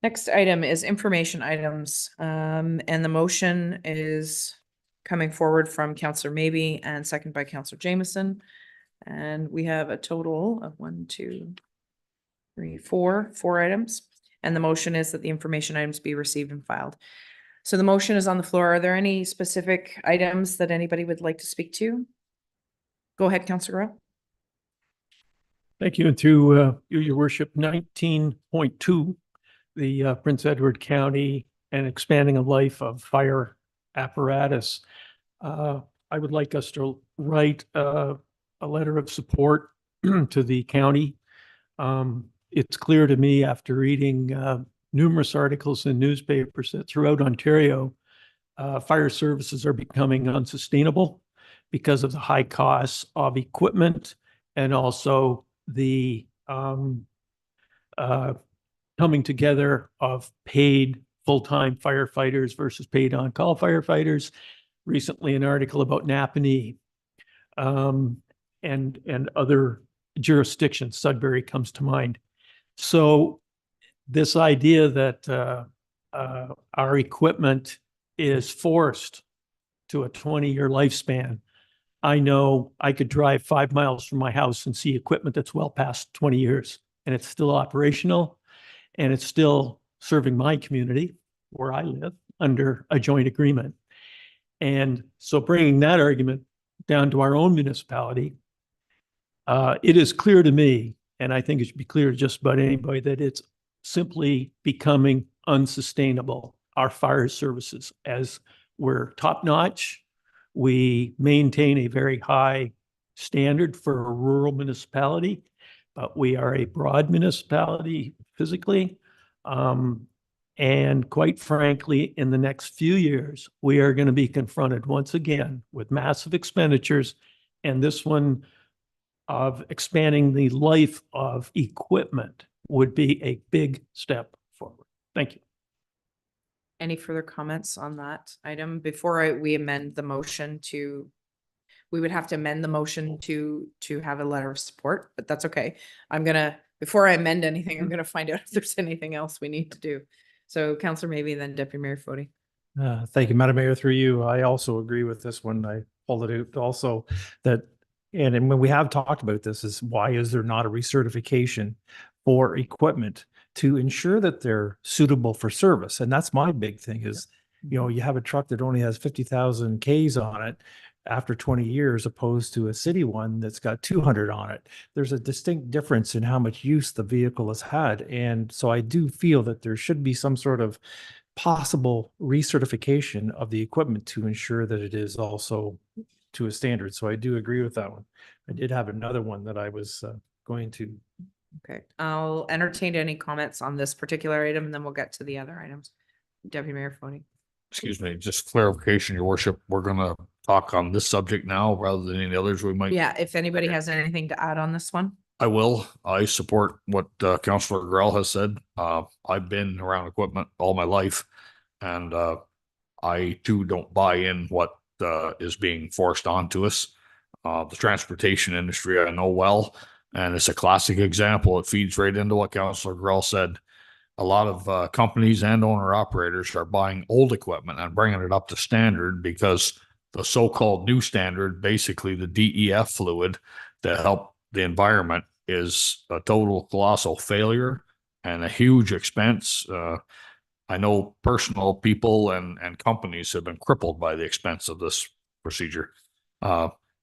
Next item is information items. And the motion is coming forward from Councillor Maybe and second by Councillor Jameson. And we have a total of 4 items. And the motion is that the information items be received and filed. So the motion is on the floor. Are there any specific items that anybody would like to speak to? Go ahead, Councillor Rowe. Thank you. And through you, Your Worship, 19.2, the Prince Edward County and expanding a life of fire apparatus. I would like us to write a letter of support to the county. It's clear to me after reading numerous articles in newspapers that throughout Ontario, fire services are becoming unsustainable because of the high costs of equipment and also the coming together of paid full-time firefighters versus paid on-call firefighters. Recently, an article about Napanee and other jurisdictions, Sudbury comes to mind. So this idea that our equipment is forced to a 20-year lifespan. I know I could drive 5 miles from my house and see equipment that's well past 20 years, and it's still operational, and it's still serving my community where I live under a joint agreement. And so bringing that argument down to our own municipality, it is clear to me, and I think it should be clear to just about anybody, that it's simply becoming unsustainable, our fire services, as we're top-notch. We maintain a very high standard for a rural municipality, but we are a broad municipality physically. And quite frankly, in the next few years, we are going to be confronted once again with massive expenditures, and this one of expanding the life of equipment would be a big step forward. Thank you. Any further comments on that item? Before we amend the motion to, we would have to amend the motion to have a letter of support, but that's okay. Before I amend anything, I'm gonna find out if there's anything else we need to do. So Councillor Maybe, then Deputy Mayor Fody. Thank you, Madam Mayor, through you. I also agree with this one. I pulled it out also that, and when we have talked about this, is why is there not a recertification for equipment to ensure that they're suitable for service? And that's my big thing is, you have a truck that only has 50,000 Ks on it after 20 years, opposed to a city one that's got 200 on it. There's a distinct difference in how much use the vehicle has had. And so I do feel that there should be some sort of possible recertification of the equipment to ensure that it is also to a standard. So I do agree with that one. I did have another one that I was going to. Okay, I'll entertain any comments on this particular item, and then we'll get to the other items. Deputy Mayor Fody. Excuse me, just clarification, Your Worship, we're gonna talk on this subject now rather than any others we might. Yeah, if anybody has anything to add on this one. I will. I support what Councillor Grell has said. I've been around equipment all my life, and I too don't buy in what is being forced onto us. The transportation industry I know well, and it's a classic example. It feeds right into what Councillor Grell said. A lot of companies and owner-operators are buying old equipment and bringing it up to standard because the so-called new standard, basically the DEF fluid that help the environment is a total colossal failure and a huge expense. I know personal people and companies have been crippled by the expense of this procedure.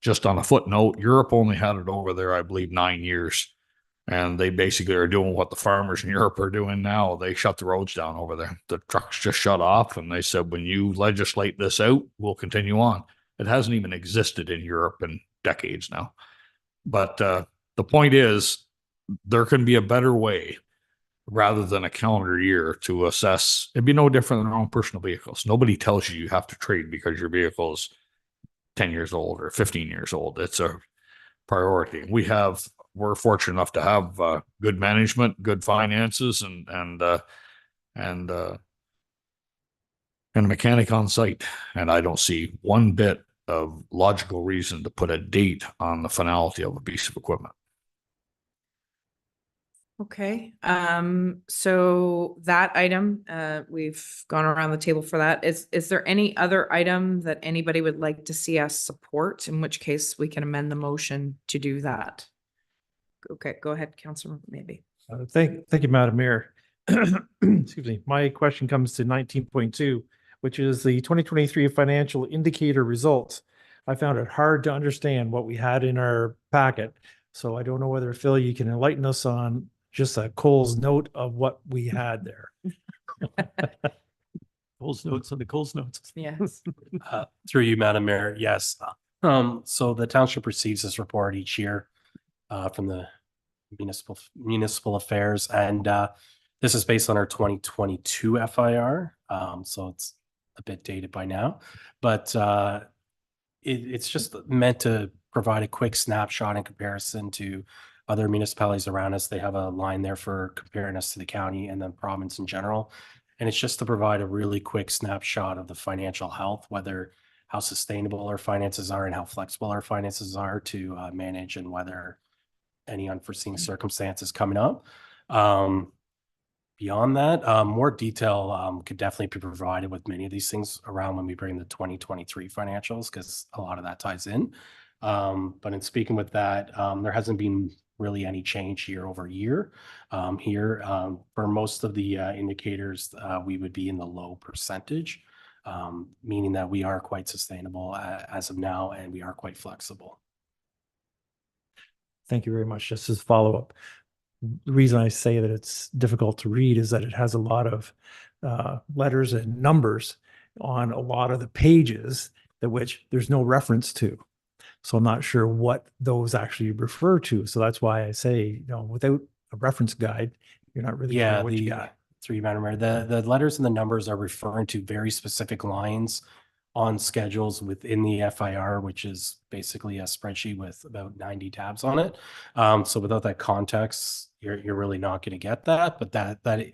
Just on a footnote, Europe only had it over there, I believe, 9 years. And they basically are doing what the farmers in Europe are doing now. They shut the roads down over there. The trucks just shut off. And they said, when you legislate this out, we'll continue on. It hasn't even existed in Europe in decades now. But the point is, there can be a better way rather than a calendar year to assess. It'd be no different than our own personal vehicles. Nobody tells you have to trade because your vehicle is 10 years old or 15 years old. It's a priority. We're fortunate enough to have good management, good finances, and a mechanic on site. And I don't see one bit of logical reason to put a date on the finality of a piece of equipment. Okay, so that item, we've gone around the table for that. Is there any other item that anybody would like to see us support? In which case we can amend the motion to do that. Okay, go ahead, Councilor, maybe. Thank you, Madam Mayor. Excuse me. My question comes to 19.2, which is the 2023 financial indicator results. I found it hard to understand what we had in our packet. So I don't know whether, Phil, you can enlighten us on just a Cole's note of what we had there. Cole's notes on the Cole's notes. Yes. Through you, Madam Mayor, yes. So the township receives this report each year from the municipal affairs, and this is based on our 2022 FIR. So it's a bit dated by now, but it's just meant to provide a quick snapshot in comparison to other municipalities around us. They have a line there for comparing us to the county and then province in general. And it's just to provide a really quick snapshot of the financial health, whether how sustainable our finances are and how flexible our finances are to manage, and whether any unforeseen circumstances coming up. Beyond that, more detail could definitely be provided with many of these things around when we bring the 2023 financials, because a lot of that ties in. But in speaking with that, there hasn't been really any change year over year. Here, for most of the indicators, we would be in the low percentage, meaning that we are quite sustainable as of now, and we are quite flexible. Thank you very much. Just as follow-up, the reason I say that it's difficult to read is that it has a lot of letters and numbers on a lot of the pages that which there's no reference to. So I'm not sure what those actually refer to. So that's why I say, without a reference guide, you're not really sure what you got. Through you, Madam Mayor, the letters and the numbers are referring to very specific lines on schedules within the FIR, which is basically a spreadsheet with about 90 tabs on it. So without that context, you're really not going to get that. But that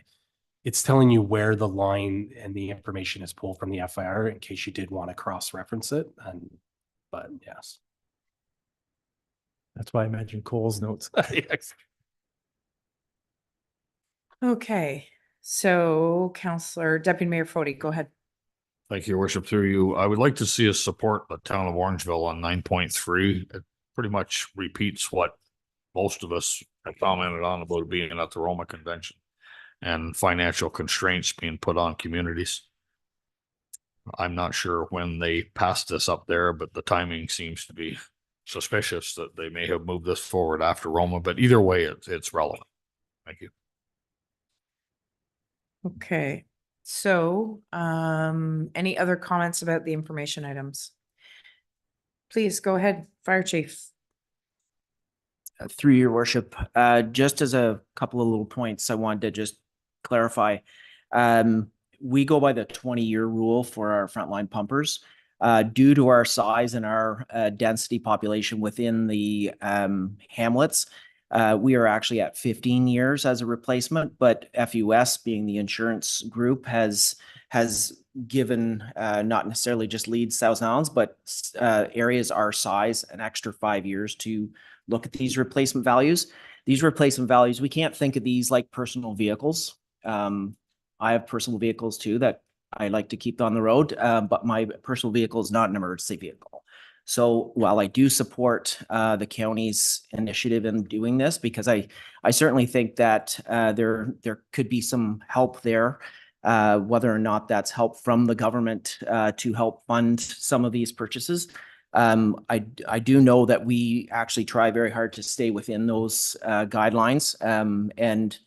it's telling you where the line and the information is pulled from the FIR in case you did want to cross-reference it. But yes. That's why I mentioned Cole's notes. Yes. Okay, so Councillor Deputy Mayor Fody, go ahead. Thank you, Your Worship. Through you, I would like to see us support the town of Orangeville on 9.3. It pretty much repeats what most of us have commented on about being at the Roma Convention and financial constraints being put on communities. I'm not sure when they passed this up there, but the timing seems to be suspicious that they may have moved this forward after Roma, but either way, it's relevant. Thank you. Okay, so any other comments about the information items? Please go ahead, Fire Chief. Through your worship, just as a couple of little points I wanted to just clarify. We go by the 20-year rule for our frontline pumpers. Due to our size and our density population within the hamlets, we are actually at 15 years as a replacement, but FUS, being the insurance group, has given not necessarily just Leeds, South Islands, but areas our size an extra 5 years to look at these replacement values. These replacement values, we can't think of these like personal vehicles. I have personal vehicles too that I like to keep on the road, but my personal vehicle is not an emergency vehicle. So while I do support the county's initiative in doing this, because I certainly think that there could be some help there, whether or not that's help from the government to help fund some of these purchases. I do know that we actually try very hard to stay within those guidelines, and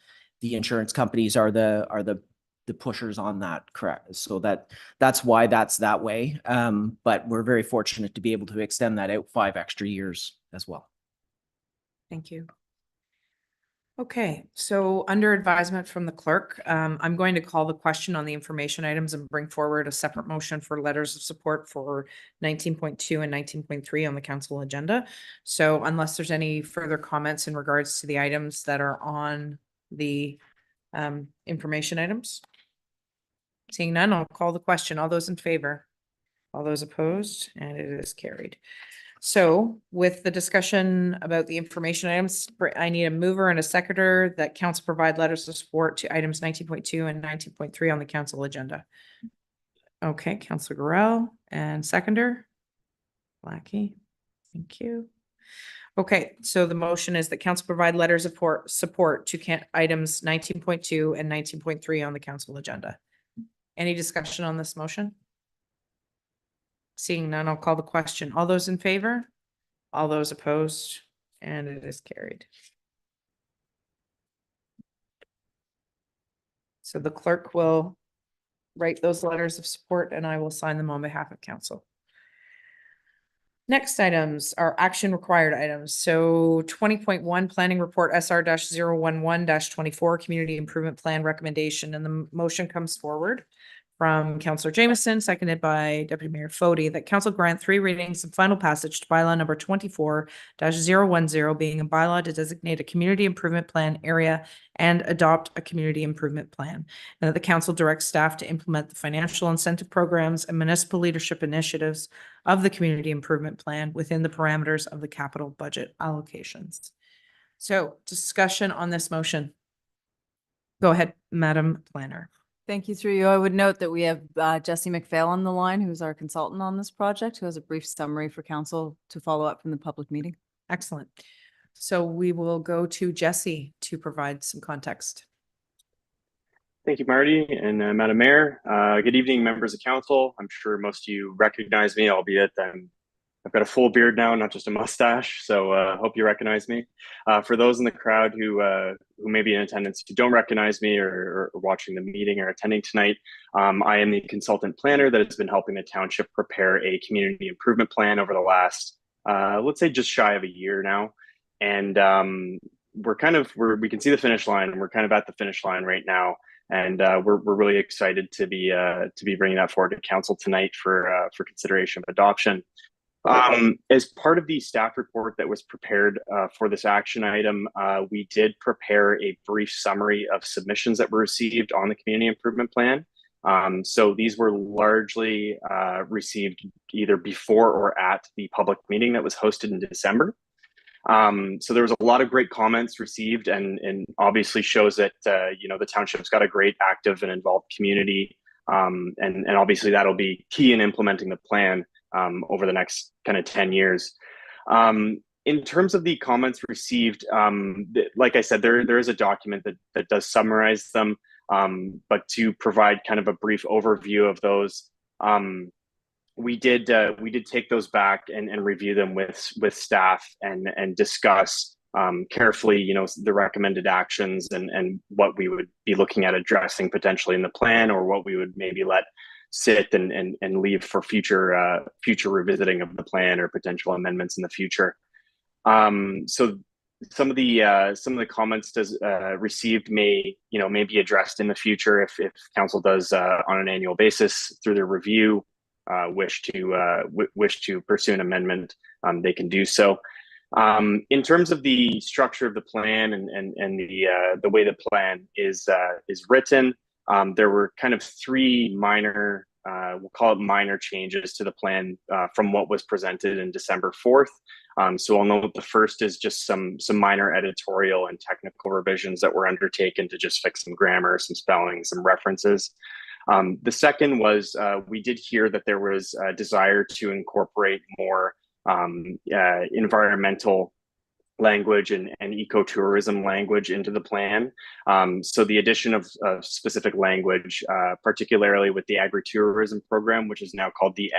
the insurance companies are the pushers on that, correct? So that's why that's that way. But we're very fortunate to be able to extend that out 5 extra years as well. Thank you. Okay, so under advisement from the clerk, I'm going to call the question on the information items and bring forward a separate motion for letters of support for 19.2 and 19.3 on the council agenda. So unless there's any further comments in regards to the items that are on the information items. Seeing none, I'll call the question. All those in favor? All those opposed? And it is carried. So with the discussion about the information items, I need a mover and a seconder that council provide letters of support to items 19.2 and 19.3 on the council agenda. Okay, Councillor Gorell and seconder. Blackie, thank you. Okay, so the motion is that council provide letters of support to items 19.2 and 19.3 on the council agenda. Any discussion on this motion? Seeing none, I'll call the question. All those in favor? All those opposed? And it is carried. So the clerk will write those letters of support and I will sign them on behalf of council. Next items are action required items. So 20.1 planning report SR-011-24 community improvement plan recommendation, and the motion comes forward from Councillor Jameson, seconded by Deputy Mayor Fody, that council grant 3 readings and final passage to bylaw number 24-010, being a bylaw to designate a community improvement plan area and adopt a community improvement plan, and that the council directs staff to implement the financial incentive programs and municipal leadership initiatives of the community improvement plan within the parameters of the capital budget allocations. So discussion on this motion. Go ahead, Madam Planner. Thank you, through you. I would note that we have Jesse McPhail on the line, who's our consultant on this project, who has a brief summary for council to follow up from the public meeting. Excellent. So we will go to Jesse to provide some context. Thank you, Marty and Madam Mayor. Good evening, members of council. I'm sure most of you recognize me, albeit I've got a full beard now, not just a mustache. So hope you recognize me. For those in the crowd who may be in attendance, who don't recognize me or watching the meeting or attending tonight, I am the consultant planner that has been helping the township prepare a community improvement plan over the last, let's say, just shy of a year now. And we can see the finish line, and we're kind of at the finish line right now. And we're really excited to be bringing that forward to council tonight for consideration of adoption. As part of the staff report that was prepared for this action item, we did prepare a brief summary of submissions that were received on the community improvement plan. So these were largely received either before or at the public meeting that was hosted in December. So there was a lot of great comments received, and obviously shows that the township's got a great, active, and involved community, and obviously that'll be key in implementing the plan over the next kind of 10 years. In terms of the comments received, like I said, there is a document that does summarize them, but to provide kind of a brief overview of those, we did take those back and review them with staff and discuss carefully, the recommended actions and what we would be looking at addressing potentially in the plan, or what we would maybe let sit and leave for future revisiting of the plan or potential amendments in the future. So some of the comments received may be addressed in the future if council does on an annual basis through their review wish to pursue an amendment, they can do so. In terms of the structure of the plan and the way the plan is written, there were kind of 3 minor, we'll call it minor changes to the plan from what was presented in December 4th. So I'll note the first is just some minor editorial and technical revisions that were undertaken to just fix some grammar, some spelling, some references. The second was we did hear that there was a desire to incorporate more environmental language and ecotourism language into the plan. So the addition of specific language, particularly with the agritourism program, which is now called the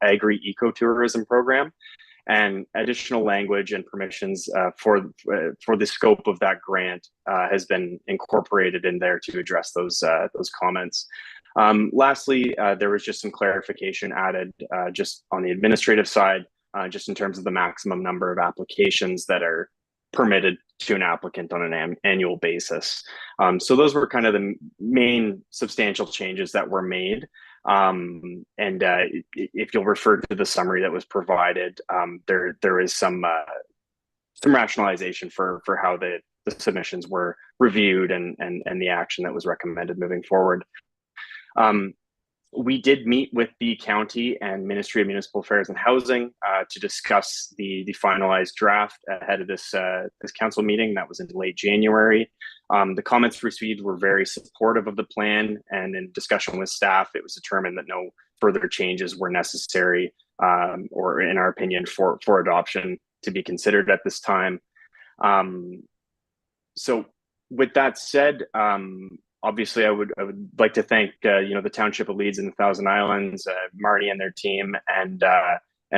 agri-ecotourism program, and additional language and permissions for the scope of that grant has been incorporated in there to address those comments. Lastly, there was just some clarification added just on the administrative side, just in terms of the maximum number of applications that are permitted to an applicant on an annual basis. So those were kind of the main substantial changes that were made. If you'll refer to the summary that was provided, there is some rationalization for how the submissions were reviewed and the action that was recommended moving forward. We did meet with the county and Ministry of Municipal Affairs and Housing to discuss the finalized draft ahead of this council meeting. That was in late January. The comments received were very supportive of the plan, and in discussion with staff, it was determined that no further changes were necessary, or in our opinion, for adoption to be considered at this time. So with that said, obviously, I would like to thank the Township of Leeds and the Thousand Islands, Marty and their team, and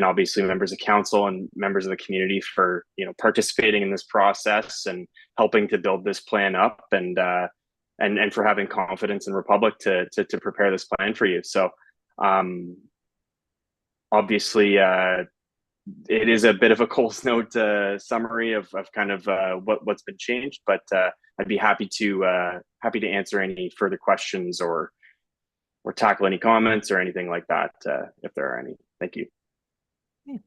obviously members of council and members of the community for participating in this process and helping to build this plan up, and for having confidence in Republic to prepare this plan for you. So obviously, it is a bit of a Coles Note summary of kind of what's been changed, but I'd be happy to answer any further questions or tackle any comments or anything like that if there are any. Thank you. Okay.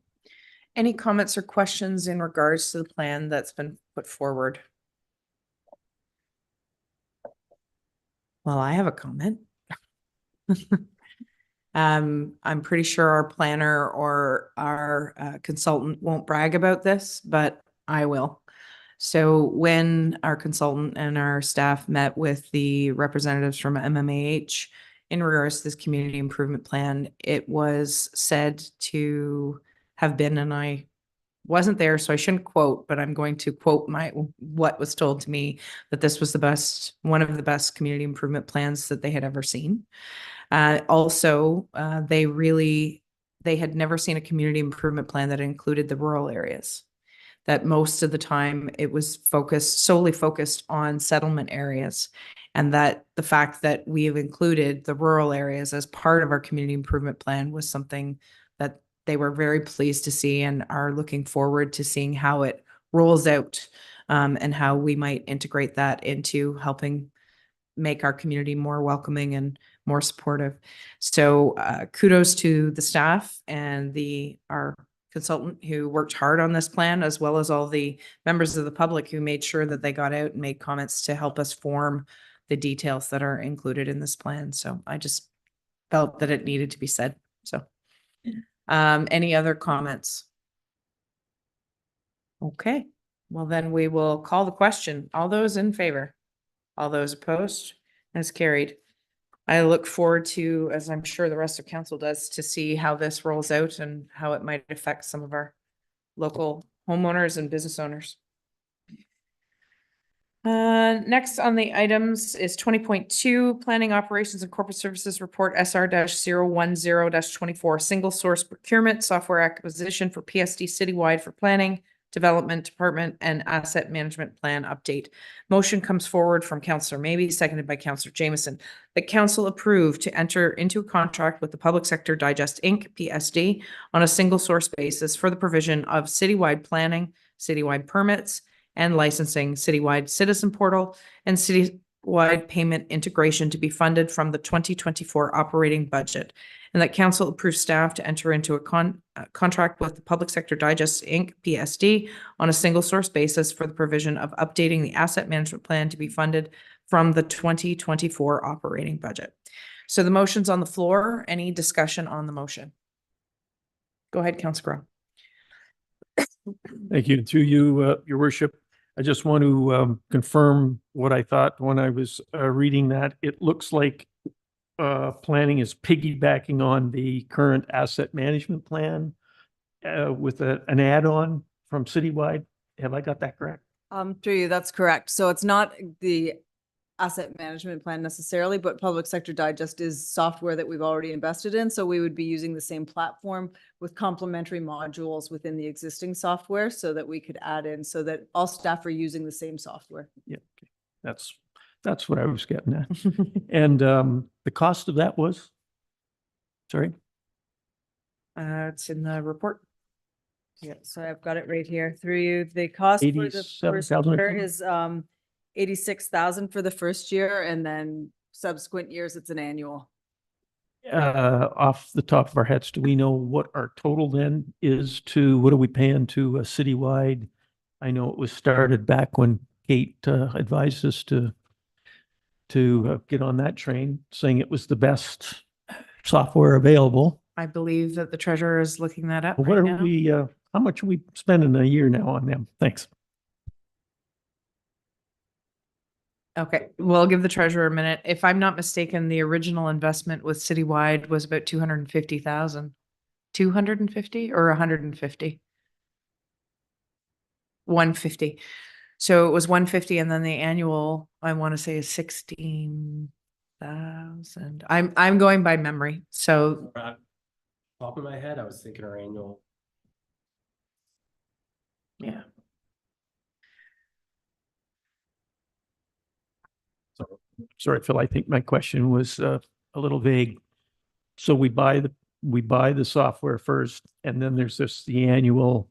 Any comments or questions in regards to the plan that's been put forward? Well, I have a comment. I'm pretty sure our planner or our consultant won't brag about this, but I will. So when our consultant and our staff met with the representatives from MMAH in regards to this community improvement plan, it was said to have been, and I wasn't there, so I shouldn't quote, but I'm going to quote what was told to me, that this was one of the best community improvement plans that they had ever seen. Also, they had never seen a community improvement plan that included the rural areas. That most of the time it was solely focused on settlement areas, and that the fact that we have included the rural areas as part of our community improvement plan was something that they were very pleased to see, and are looking forward to seeing how it rolls out, and how we might integrate that into helping make our community more welcoming and more supportive. So kudos to the staff and our consultant who worked hard on this plan, as well as all the members of the public who made sure that they got out and made comments to help us form the details that are included in this plan. So I just felt that it needed to be said. So any other comments? Okay, well then we will call the question. All those in favor? All those opposed? As carried. I look forward to, as I'm sure the rest of council does, to see how this rolls out and how it might affect some of our local homeowners and business owners. Next on the items is 20.2 Planning Operations and Corporate Services Report SR-010-24 Single Source Procurement Software Acquisition for PSD Citywide for Planning Development Department and Asset Management Plan Update. Motion comes forward from Councillor Maybe, seconded by Councillor Jameson, that council approve to enter into a contract with the Public Sector Digest Inc., PSD, on a single source basis for the provision of citywide planning, citywide permits and licensing, citywide citizen portal, and citywide payment integration to be funded from the 2024 operating budget, and that council approves staff to enter into a contract with the Public Sector Digest Inc., PSD, on a single source basis for the provision of updating the asset management plan to be funded from the 2024 operating budget. So the motion's on the floor. Any discussion on the motion? Go ahead, Councillor Groh. Thank you. To you, Your Worship. I just want to confirm what I thought when I was reading that. It looks like planning is piggybacking on the current asset management plan with an add-on from Citywide. Have I got that correct? Through you, that's correct. So it's not the asset management plan necessarily, but Public Sector Digest is software that we've already invested in. So we would be using the same platform with complementary modules within the existing software so that we could add in so that all staff are using the same software. Yeah, okay. That's what I was getting at. And the cost of that was? Sorry? It's in the report. Yeah, so I've got it right here through you. The cost for the first 87,000, I year think? is 86,000 for the first year, and then subsequent years it's an annual. Off the top of our heads, do we know what our total then is to, what are we paying to Citywide? I know it was started back when Kate advised us to get on that train, saying it was the best software available. I believe that the treasurer is looking that up What right are now. we, how much are we spending a year now on them? Thanks. Okay, we'll give the treasurer a minute. If I'm not mistaken, the original investment with Citywide was about 250,000. 250 or 150? 150. So it was 150 and then the annual, I want to say is 16,000. I'm going by memory. So Top of my head, I was thinking our annual. yeah. Sorry, Phil, I think my question was a little vague. So we buy the software first, and then there's the annual.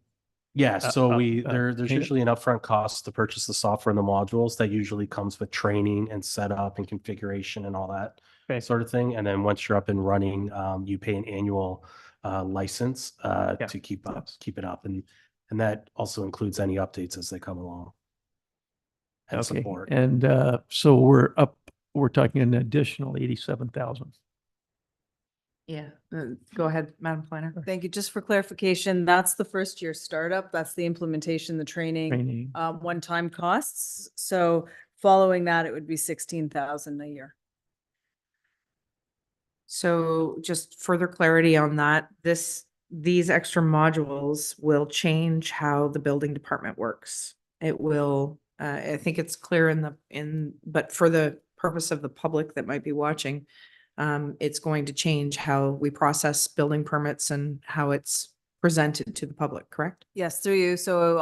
Yeah, so there's payment? usually an upfront cost to purchase the software and the modules that usually comes with training and setup and configuration and all that Okay. sort of thing. And then once you're up and running, you pay an annual license Yeah. to keep it up. And that also includes any updates as they come along. And Okay, support. and so we're talking an additional 87,000. Yeah. Go ahead, Madam Planner. Thank you. Just for clarification, that's the first year startup. That's the implementation, the training, Training. one-time costs. So following that, it would be 16,000 a year. So just further clarity on that, these extra modules will change how the building department works. It will, I think it's clear but for the purpose of the public that might be watching, it's going to change how we process building permits and how it's presented to the public, correct? Yes, through you. So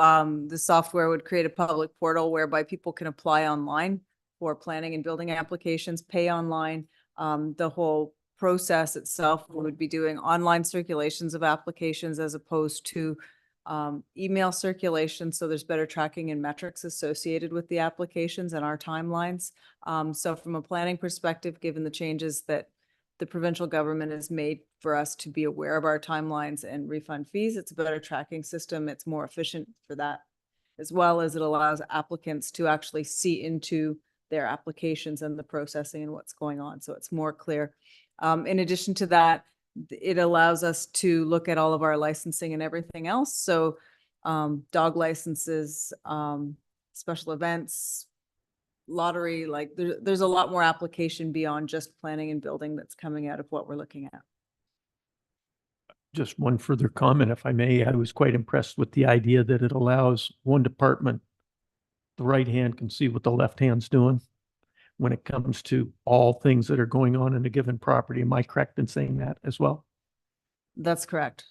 the software would create a public portal whereby people can apply online for planning and building applications, pay online. The whole process itself, we would be doing online circulations of applications as opposed to email circulation. So there's better tracking and metrics associated with the applications and our timelines. So from a planning perspective, given the changes that the provincial government has made for us to be aware of our timelines and refund fees, it's a better tracking system. It's more efficient for that, as well as it allows applicants to actually see into their applications and the processing and what's going on. So it's more clear. In addition to that, it allows us to look at all of our licensing and everything else. So dog licenses, special events, lottery, like there's a lot more application beyond just planning and building that's coming out of what we're looking at. Just one further comment, if I may. I was quite impressed with the idea that it allows one department, the right hand can see what the left hand's doing when it comes to all things that are going on in a given property. Am I correct in saying that as well? That's correct.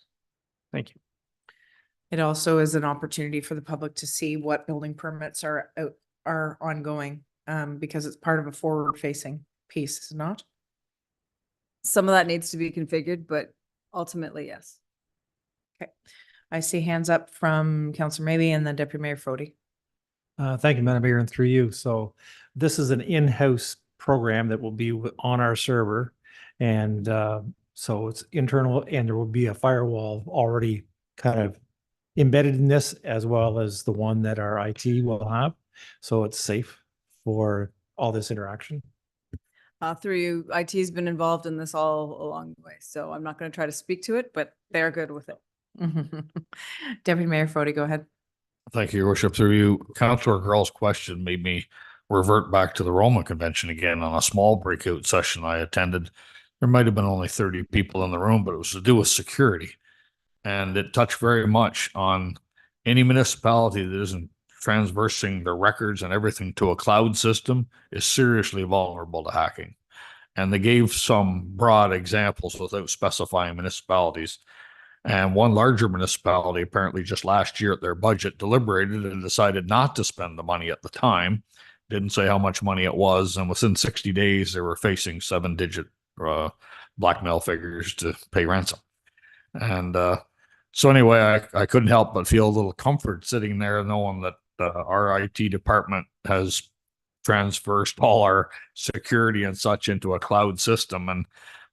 Thank you. It also is an opportunity for the public to see what building permits are ongoing, because it's part of a forward-facing piece, is it not? Some of that needs to be configured, but ultimately, yes. Okay. I see hands up from Councillor Maybe and then Deputy Mayor Fody. Thank you, Madam Mayor, and through you. So this is an in-house program that will be on our server. And so it's internal, and there will be a firewall already kind of embedded in this, as well as the one that our IT will have. So it's safe for all this interaction. Through you, IT has been involved in this all along the way. So I'm not going to try to speak to it, but they're good with it. Deputy Mayor Fody, go ahead. Thank you, Your Worship. Through you, Councillor Grell's question made me revert back to the Roma Convention again on a small breakout session I attended. There might have been only 30 people in the room, but it was to do with security. And it touched very much on any municipality that isn't transversing their records and everything to a cloud system is seriously vulnerable to hacking. And they gave some broad examples without specifying municipalities. And one larger municipality apparently just last year at their budget deliberated and decided not to spend the money at the time. Didn't say how much money it was. And within 60 days, they were facing 7-digit blackmail figures to pay ransom. And so anyway, I couldn't help but feel a little comfort sitting there knowing that our IT department has transversed all our security and such into a cloud system. And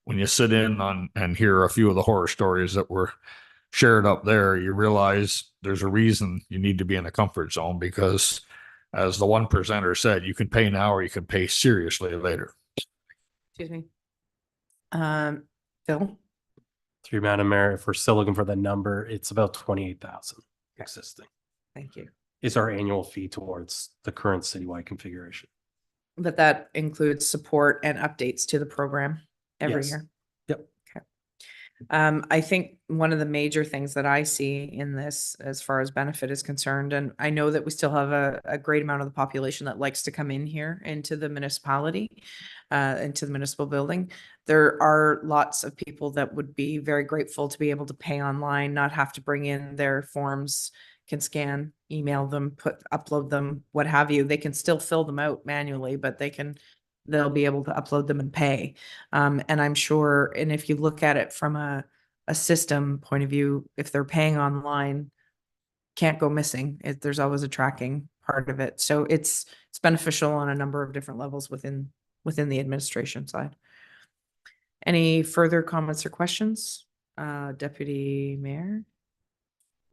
when you sit in on and hear a few of the horror stories that were shared up there, you realize there's a reason you need to be in a comfort zone, because as the one presenter said, you can pay now or you can pay seriously later. Excuse me. Phil? Through Madam Mayor, if we're still looking for the number, it's about 28,000 existing. Thank you. Is our annual fee towards the current citywide configuration. But that includes support and updates to the program every Yes. year. Yep. Okay. I think one of the major things that I see in this, as far as benefit is concerned, and I know that we still have a great amount of the population that likes to come in here into the municipality, into the municipal building. There are lots of people that would be very grateful to be able to pay online, not have to bring in their forms, can scan, email them, upload them, what have you. They can still fill them out manually, but they'll be able to upload them and pay. And I'm sure, and if you look at it from a system point of view, if they're paying online, can't go missing. There's always a tracking part of it. So it's beneficial on a number of different levels within the administration side. Any further comments or questions? Deputy Mayor?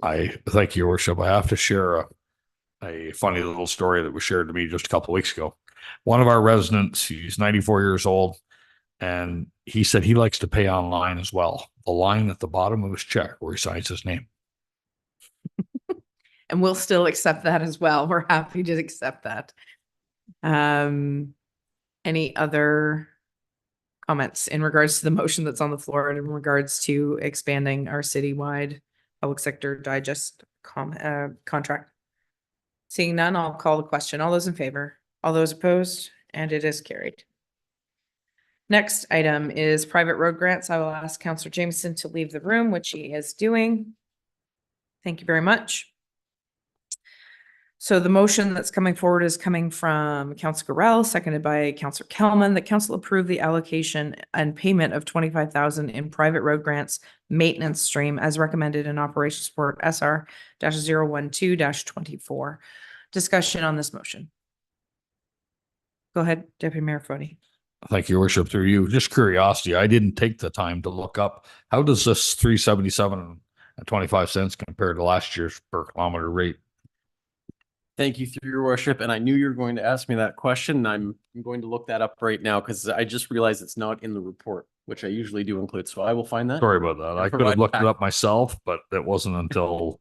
I thank you, Your Worship. I have to share a funny little story that was shared to me just a couple of weeks ago. One of our residents, he's 94 years old, and he said he likes to pay online as well. The line at the bottom of his check where he signs his name. And we'll still accept that as well. We're happy to accept that. Any other comments in regards to the motion that's on the floor and in regards to expanding our citywide public sector digest contract? Seeing none, I'll call the question. All those in favor? All those opposed? And it is carried. Next item is private road grants. I will ask Councillor Jameson to leave the room, which he is doing. Thank you very much. So the motion that's coming forward is coming from Councillor Garrell, seconded by Councillor Kelman, that council approve the allocation and payment of 25,000 in private road grants maintenance stream as recommended in Operation Support SR-012-24. Discussion on this motion. Go ahead, Deputy Mayor Fody. Thank you, Your Worship, through you. Just curiosity, I didn't take the time to look up, how does this 377.25 compare to last year's per kilometer rate? Thank you, through your worship. And I knew you were going to ask me that question. I'm going to look that up right now because I just realized it's not in the report, which I usually do include. So I will find that. Sorry about that. and I could provide have looked it back. up myself, but it wasn't until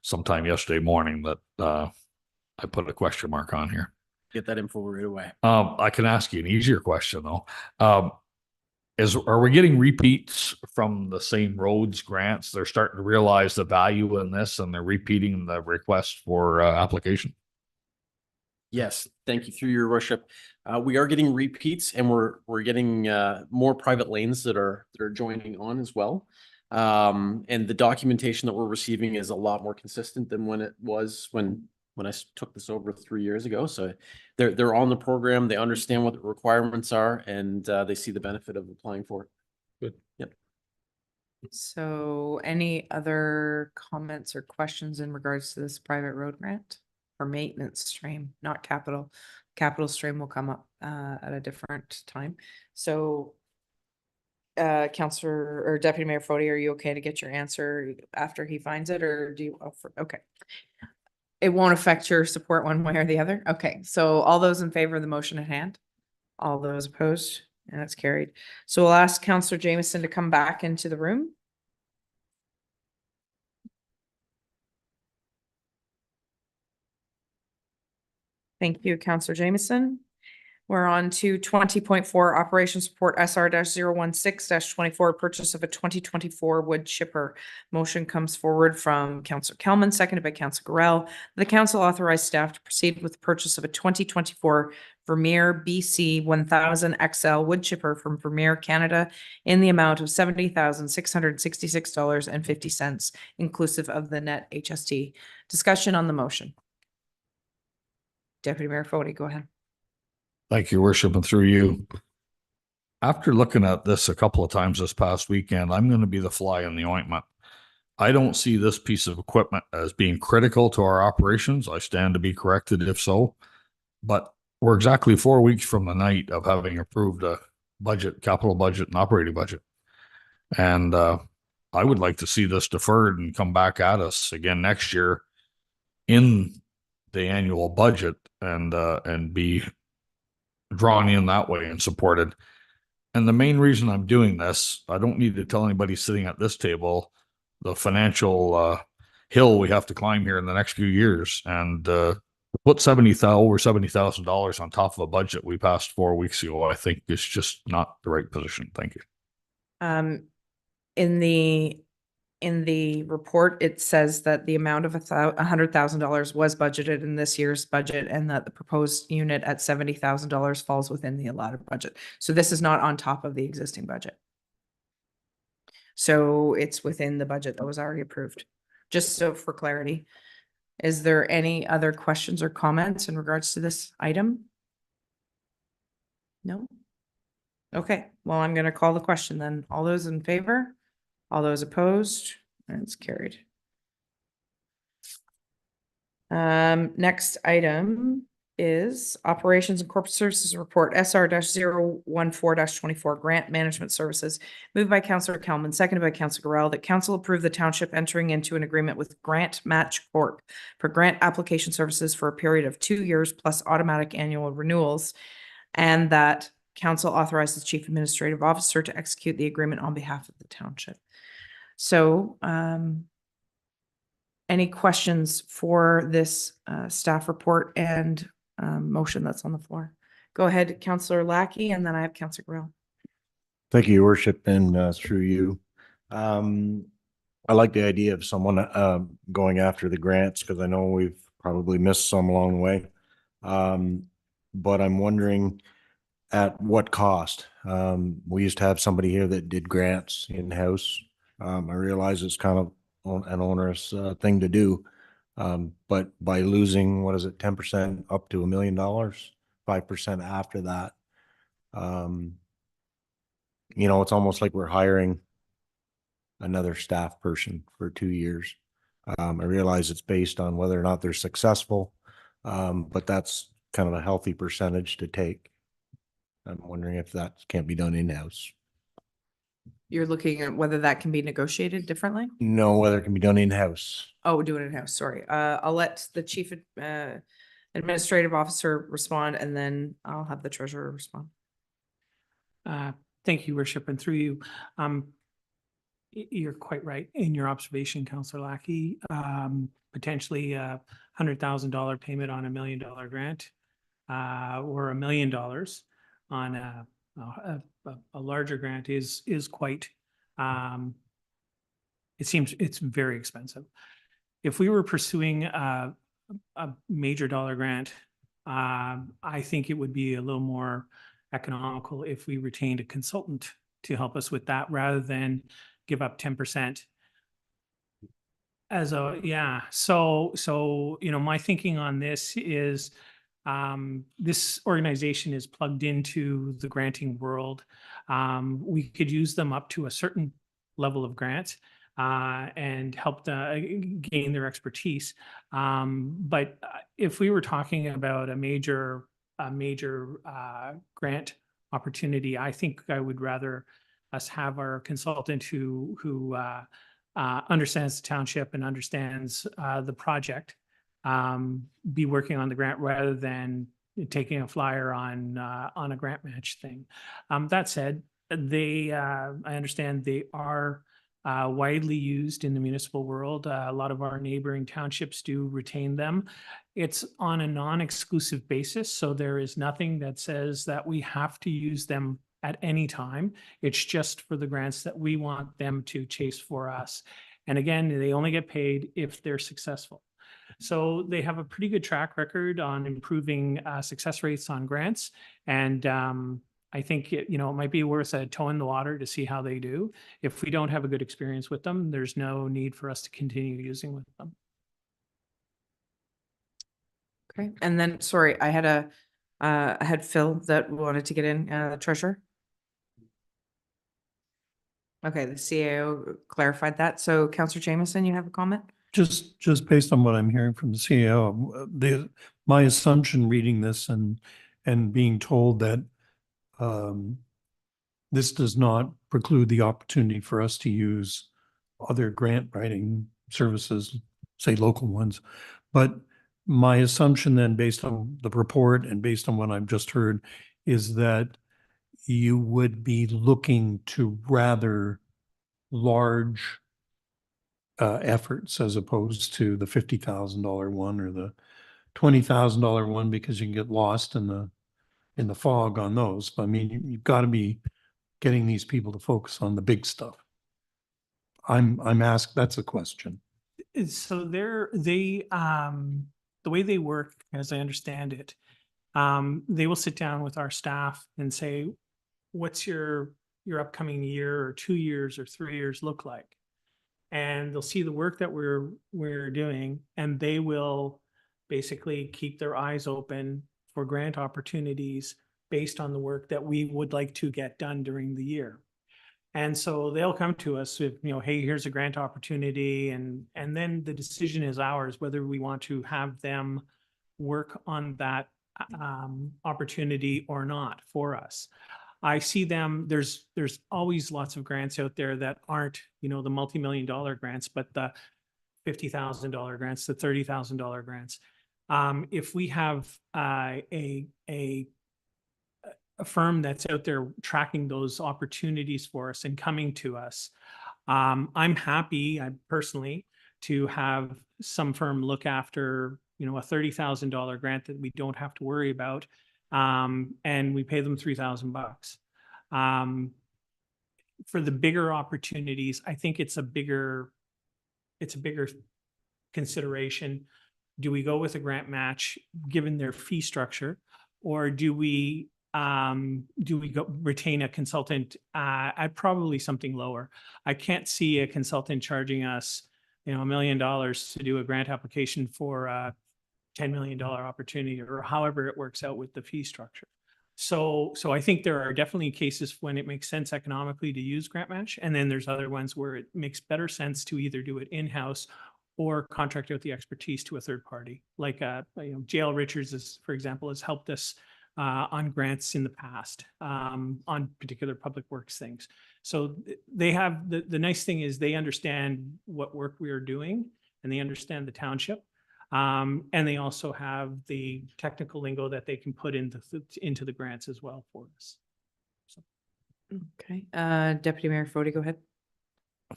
sometime yesterday morning that I put a question mark on here. Get that info right away. I can ask you an easier question though. Are we getting repeats from the same roads grants? They're starting to realize the value in this and they're repeating the request for application. Yes, thank you, through your worship. We are getting repeats and we're getting more private lanes that are joining on as well. And the documentation that we're receiving is a lot more consistent than when it was when I took this over 3 years ago. So they're on the program, they understand what the requirements are, and they see the benefit of applying for it. Good. Yep. So any other comments or questions in regards to this private road grant or maintenance stream, not capital? Capital stream will come up at a different time. So Councillor or Deputy Mayor Fody, are you okay to get your answer after he finds it, or do you offer? Okay. It won't affect your support one way or the other? Okay, so all those in favor of the motion at hand? All those opposed? And it's carried. So we'll ask Councillor Jameson to come back into the room. Thank you, Councillor Jameson. We're on to 20.4 Operations Report SR-016-24, purchase of a 2024 wood chipper. Motion comes forward from Councillor Kelman, seconded by Councillor Gorell. The council authorized staff to proceed with the purchase of a 2024 Vermeer BC 1000 XL wood chipper from Vermeer Canada in the amount of $70,666.50, inclusive of the net HST. Discussion on the motion. Deputy Mayor Fody, go ahead. Thank you, Worship, and through you. After looking at this a couple of times this past weekend, I'm going to be the fly in the ointment. I don't see this piece of equipment as being critical to our operations. I stand to be corrected if so, but we're exactly 4 weeks from the night of having approved a budget, capital budget and operating budget. And I would like to see this deferred and come back at us again next year in the annual budget and be drawn in that way and supported. And the main reason I'm doing this, I don't need to tell anybody sitting at this table the financial hill we have to climb here in the next few years. And put over $70,000 on top of a budget we passed 4 weeks ago, I think is just not the right position. Thank you. In the report, it says that the amount of $100,000 was budgeted in this year's budget, and that the proposed unit at $70,000 falls within the allotted budget. So this is not on top of the existing budget. So it's within the budget that was already approved. Just so for clarity, is there any other questions or comments in regards to this item? No? Okay, well, I'm going to call the question then. All those in favor? All those opposed? And it's carried. Next item is Operations and Corporate Services Report SR-014-24 Grant Management Services. Moved by Councillor Kelman, seconded by Councillor Gorell, that council approve the township entering into an agreement with Grant Match Corp for grant application services for a period of 2 years plus automatic annual renewals, and that council authorizes Chief Administrative Officer to execute the agreement on behalf of the township. So, any questions for this staff report and motion that's on the floor? Go ahead, Councillor Lackey, and then I have Councillor Gorell. Thank you, Your Worship, and through you. I like the idea of someone going after the grants, because I know we've probably missed some along the way. But I'm wondering at what cost? We used to have somebody here that did grants in-house. I realize it's kind of an onerous thing to do. But by losing, 10% up to $1 million, 5% after that, it's almost like we're hiring another staff person for 2 years. I realize it's based on whether or not they're successful, but that's kind of a healthy percentage to take. I'm wondering if that can't be done in-house. You're looking at whether that can be negotiated differently? No, whether it can be done in-house. Oh, do it in-house, sorry. I'll let the Chief Administrative Officer respond, and then I'll have the Treasurer respond. Thank you, Worship, and through you. You're quite right in your observation, Councillor Lackey. Potentially $100,000 payment on $1 million grant, or $1 million on a larger grant is quite, it seems it's very expensive. If we were pursuing a major dollar grant, I think it would be a little more economical if we retained a consultant to help us with that rather than give up 10%. So my thinking on this is, this organization is plugged into the granting world. We could use them up to a certain level of grants and help gain their expertise. But if we were talking about a major grant opportunity, I think I would rather us have our consultant who understands the township and understands the project be working on the grant rather than taking a flyer on a grant match thing. That said, I understand they are widely used in the municipal world. A lot of our neighboring townships do retain them. It's on a non-exclusive basis, so there is nothing that says that we have to use them at any time. It's just for the grants that we want them to chase for us. And again, they only get paid if they're successful. So they have a pretty good track record on improving success rates on grants. And I think it might be worth a toe in the water to see how they do. If we don't have a good experience with them, there's no need for us to continue using with them. Okay, and then, sorry, I had Phil that wanted to get in, treasurer. Okay, the CAO clarified that. So Councillor Jameson, you have a comment? Just based on what I'm hearing from the CEO, my assumption reading this and being told that this does not preclude the opportunity for us to use other grant writing services, say local ones. But my assumption then, based on the report and based on what I've just heard, is that you would be looking to rather large efforts as opposed to the $50,000 one or the $20,000 one, because you can get lost in the fog on those. But I mean, you've got to be getting these people to focus on the big stuff. I'm asked, that's a question. So the way they work, as I understand it, they will sit down with our staff and say, what's your upcoming year or 2 years or 3 years look like? And they'll see the work that we're doing, and they will basically keep their eyes open for grant opportunities based on the work that we would like to get done during the year. And so they'll come to us with, hey, here's a grant opportunity. And then the decision is ours, whether we want to have them work on that opportunity or not for us. I see them, there's always lots of grants out there that aren't, the multi-million-dollar grants, but the $50,000 grants, the $30,000 grants. If we have a firm that's out there tracking those opportunities for us and coming to us, I'm happy, personally, to have some firm look after, a $30,000 grant that we don't have to worry about. And we pay them $3,000. For the bigger opportunities, I think it's a bigger consideration. Do we go with a grant match given their fee structure, or do we retain a consultant at probably something lower? I can't see a consultant charging us, $1 million to do a grant application for a $10 million opportunity, or however it works out with the fee structure. So I think there are definitely cases when it makes sense economically to use grant match. And then there's other ones where it makes better sense to either do it in-house or contract out the expertise to a third party. Like JL Richards, for example, has helped us on grants in the past on particular public works things. So they have, the nice thing is they understand what work we are doing, and they understand the township. And they also have the technical lingo that they can put into the grants as well for us. So. Okay, Deputy Mayor Fody, go ahead.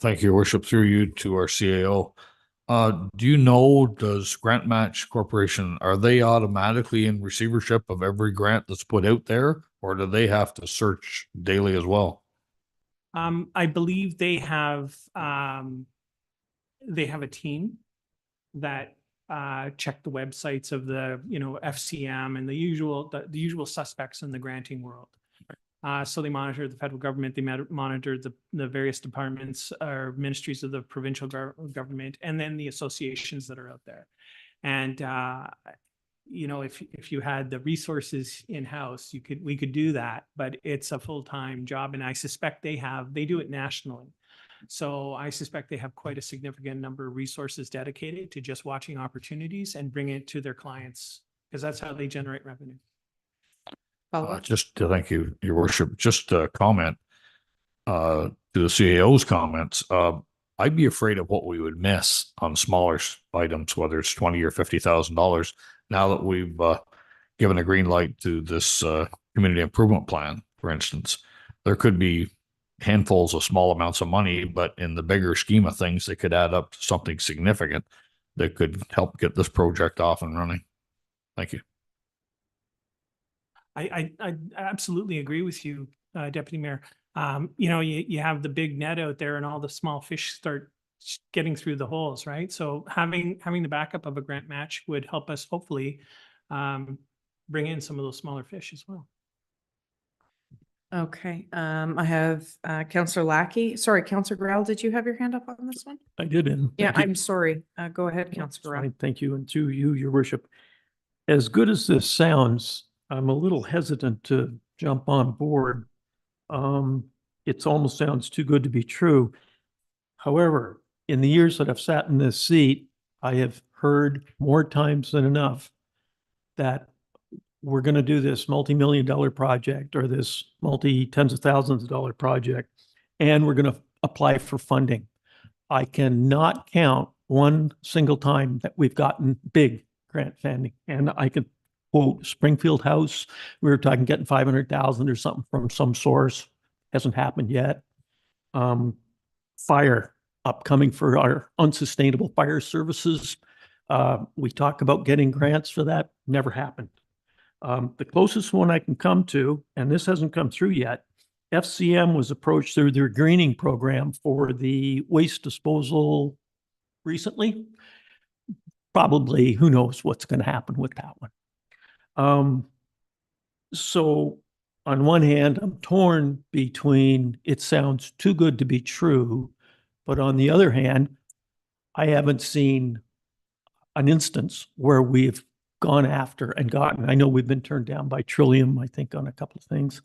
Thank you, Your Worship. Through you to our CAO. Do you know, does Grant Match Corporation, are they automatically in receivership of every grant that's put out there, or do they have to search daily as well? I believe they have a team that check the websites of the FCM and the usual suspects in the granting world. So they monitor the federal government, they monitor the various departments or ministries of the provincial government, and then the associations that are out there. And if you had the resources in-house, we could do that, but it's a full-time job, and I suspect they do it nationally. So I suspect they have quite a significant number of resources dedicated to just watching opportunities and bringing it to their clients, because that's how they generate revenue. Just to thank you, Your Worship, just a comment to the CAO's comments. I'd be afraid of what we would miss on smaller items, whether it's $20,000 or $50,000. Now that we've given a green light to this community improvement plan, for instance, there could be handfuls of small amounts of money, but in the bigger scheme of things, they could add up to something significant that could help get this project off and running. Thank you. I absolutely agree with you, Deputy Mayor. You know, you have the big net out there and all the small fish start getting through the holes, right? So having the backup of a grant match would help us hopefully bring in some of those smaller fish as well. Okay, I have Councillor Lackey. Sorry, Councillor Grell, did you have your hand up on this one? I did. And Yeah, thank you. I'm sorry. Go ahead, No, it's Councillor Grell. fine. Thank you. And to you, your worship, as good as this sounds, I'm a little hesitant to jump on board. It almost sounds too good to be true. However, in the years that I've sat in this seat, I have heard more times than enough that we're going to do this multi-million-dollar project or this multi-tens of thousands of dollar project, and we're going to apply for funding. I cannot count one single time that we've gotten big grant funding. And I could quote Springfield House. We were talking getting 500,000 or something from some source. Hasn't happened yet. Fire upcoming for our unsustainable fire services. We talk about getting grants for that. Never happened. The closest one I can come to, and this hasn't come through yet, FCM was approached through their greening program for the waste disposal recently. Probably, who knows what's going to happen with that one. So on one hand, I'm torn between it sounds too good to be true, but on the other hand, I haven't seen an instance where we've gone after and gotten. I know we've been turned down by Trillium, I think, on a couple of things.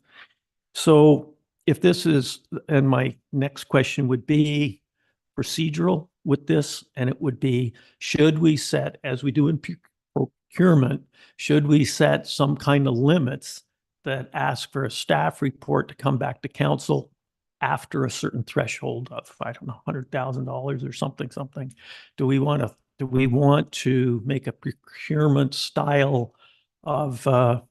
So if this is, and my next question would be procedural with this, and it would be, should we set, as we do in procurement, should we set some kind of limits that ask for a staff report to come back to council after a certain threshold of, I don't know, $100,000 or something? Do we want to make a procurement style of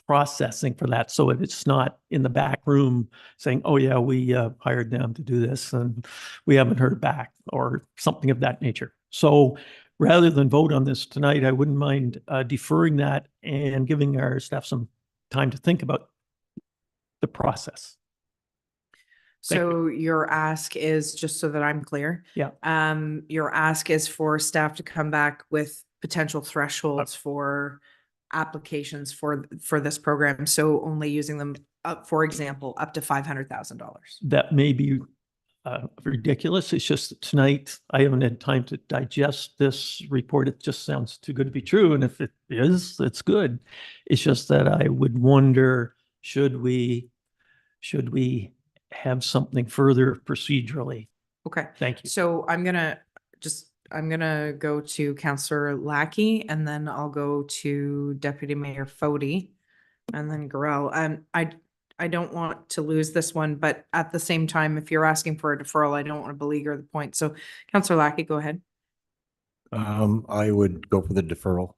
processing for that, so it's not in the back room saying, oh yeah, we hired them to do this and we haven't heard back, or something of that nature? So rather than vote on this tonight, I wouldn't mind deferring that and giving our staff some time to think about the process. So your ask is, just so that I'm clear. Yeah. Your ask is for staff to come back with potential thresholds for applications for this program. So only using them up, for example, up to $500,000. That may be ridiculous. It's just that tonight I haven't had time to digest this report. It just sounds too good to be true. And if it is, it's good. It's just that I would wonder, should we have something further procedurally? Okay. Thank you. So I'm gonna go to Councillor Lackey, and then I'll go to Deputy Mayor Fody, and then Garel. I don't want to lose this one, but at the same time, if you're asking for a deferral, I don't want to beleaguer the point. So Councillor Lackey, go ahead. I would go for the deferral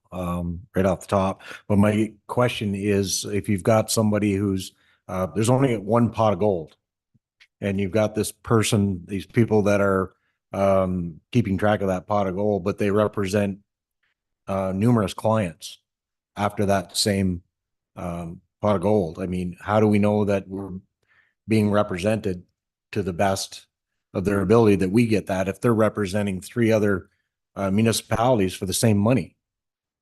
right off the top. But my question is, if you've got somebody who's there's only one pot of gold, and you've got this person, these people that are keeping track of that pot of gold, but they represent numerous clients after that same pot of gold. I mean, how do we know that we're being represented to the best of their ability, that we get that if they're representing 3 other municipalities for the same money?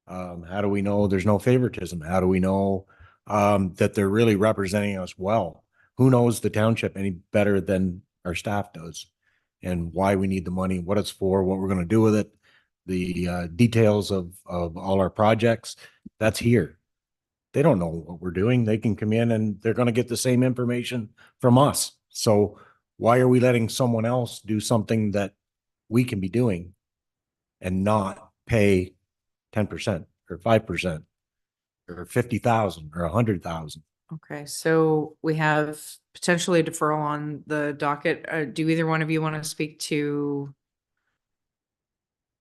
How do we know there's no favoritism? How do we know that they're really representing us well? Who knows the township any better than our staff does, and why we need the money, what it's for, what we're going to do with it, the details of all our projects? That's here. They don't know what we're doing. They can come in and they're going to get the same information from us. So why are we letting someone else do something that we can be doing and not pay 10% or 5% or 50,000 or 100,000? Okay, so we have potentially a deferral on the docket. Do either one of you want to speak to,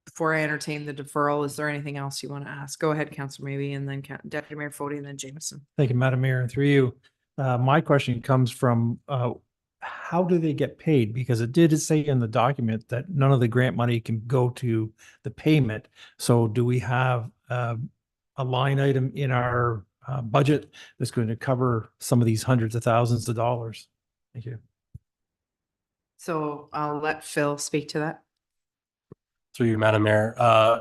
before I entertain the deferral, is there anything else you want to ask? Go ahead, Councillor Maybe, and then Deputy Mayor Fody, and then Jameson. Thank you, Madam Mayor. And through you, my question comes from how do they get paid? Because it did say in the document that none of the grant money can go to the payment. So do we have a line item in our budget that's going to cover some of these hundreds of thousands of dollars? Thank you. So I'll let Phil speak to that. Through you, Madam Mayor.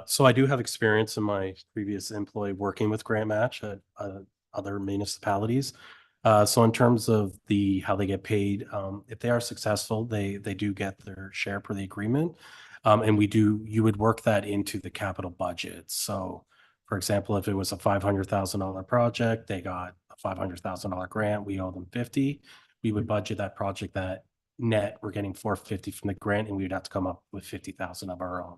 So I do have experience in my previous employ working with grant match at other municipalities. So in terms of how they get paid, if they are successful, they do get their share per the agreement. And you would work that into the capital budget. So for example, if it was a $500,000 project, they got a $500,000 grant, we owe them 50. We would budget that project that net, we're getting 450 from the grant, and we would have to come up with 50,000 of our own.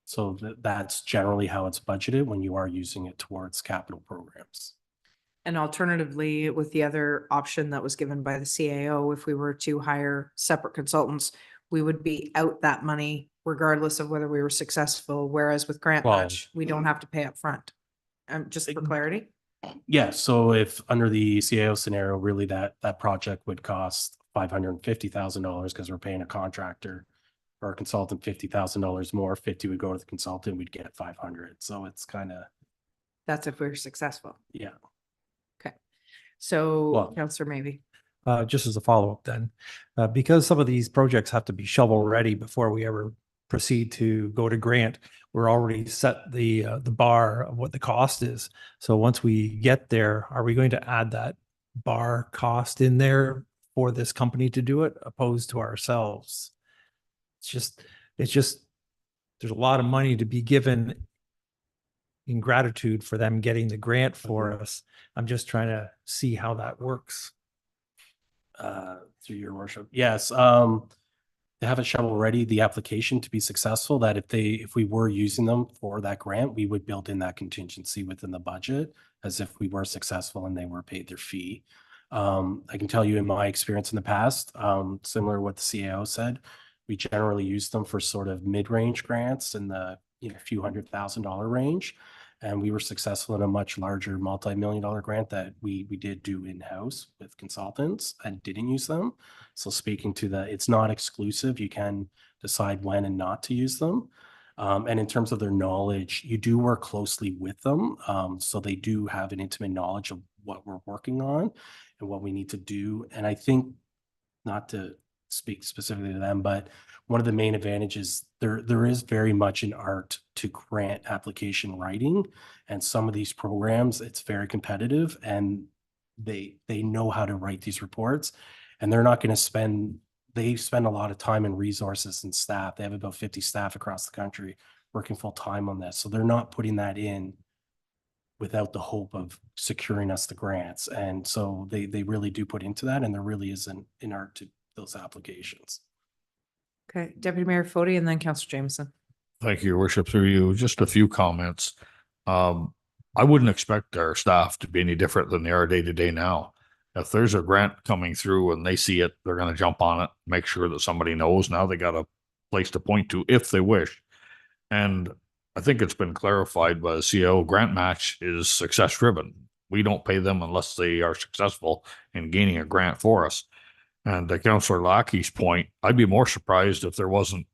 So that's generally how it's budgeted when you are using it towards capital programs. And alternatively, with the other option that was given by the CAO, if we were to hire separate consultants, we would be out that money regardless of whether we were successful, whereas with grant Well- match, we don't have to pay up front. Just for clarity. Yeah, so if under the CAO scenario, really that project would cost $550,000 because we're paying a contractor or a consultant $50,000 more, 50 would go to the consultant, we'd get 500. So it's kind of, That's if we're successful. yeah. Okay. So Well- Counselor Maybe. Just as a follow-up then, because some of these projects have to be shovel ready before we ever proceed to go to grant, we're already set the bar of what the cost is. So once we get there, are we going to add that bar cost in there for this company to do it opposed to ourselves? It's just, there's a lot of money to be given in gratitude for them getting the grant for us. I'm just trying to see how that works. Through your worship. Yes. They have a shovel ready, the application to be successful, that if we were using them for that grant, we would build in that contingency within the budget as if we were successful and they were paid their fee. I can tell you in my experience in the past, similar to what the CAO said, we generally use them for sort of mid-range grants in the few $100,000 range. And we were successful in a much larger multi-million-dollar grant that we did do in-house with consultants and didn't use them. So speaking to it's not exclusive. You can decide when and not to use them. And in terms of their knowledge, you do work closely with them. So they do have an intimate knowledge of what we're working on and what we need to do. And I think, not to speak specifically to them, but one of the main advantages, there is very much an art to grant application writing, and some of these programs, it's very competitive, and they know how to write these reports, and they're not going to they spend a lot of time and resources and staff. They have about 50 staff across the country working full time on this. So they're not putting that in without the hope of securing us the grants. And so they really do put into that, and there really is an art to those applications. Okay, Deputy Mayor Fody and then Counselor Jameson. Thank you, Your Worship, through you. Just a few comments. I wouldn't expect our staff to be any different than they are day to day now. If there's a grant coming through and they see it, they're going to jump on it, make sure that somebody knows. Now they got a place to point to if they wish. And I think it's been clarified by the CEO, grant match is success driven. We don't pay them unless they are successful in gaining a grant for us. And to Councillor Lackey's point, I'd be more surprised if they're working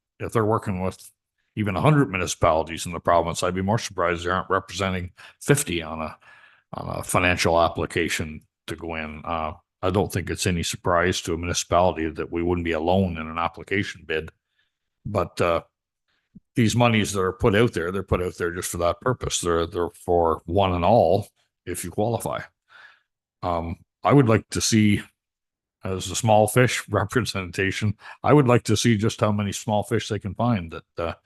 with even 100 municipalities in the province. I'd be more surprised they aren't representing 50 on a financial application to go in. I don't think it's any surprise to a municipality that we wouldn't be alone in an application bid. But these monies that are put out there, they're put out there just for that purpose. They're for one and all if you qualify. I would like to see, as a small fish representation, I would like to see just how many small fish they can find. That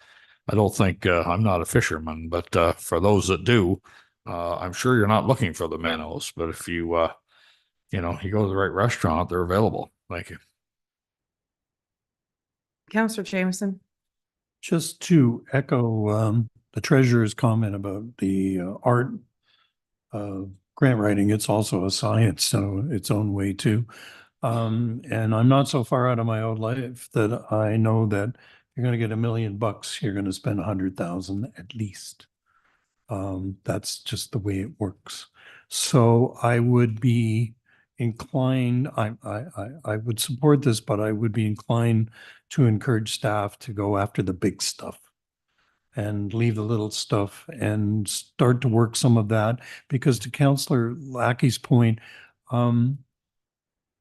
I don't think, I'm not a fisherman, but for those that do, I'm sure you're not looking for the minnows, but if you go to the right restaurant, they're available. Thank you. Counselor Jameson. Just to echo the treasurer's comment about the art of grant writing, it's also a science, so its own way too. And I'm not so far out of my old life that I know that you're going to get $1 million, you're going to spend 100,000 at least. That's just the way it works. So I would be inclined, I would support this, but I would be inclined to encourage staff to go after the big stuff and leave the little stuff and start to work some of that. Because to Councillor Lackey's point,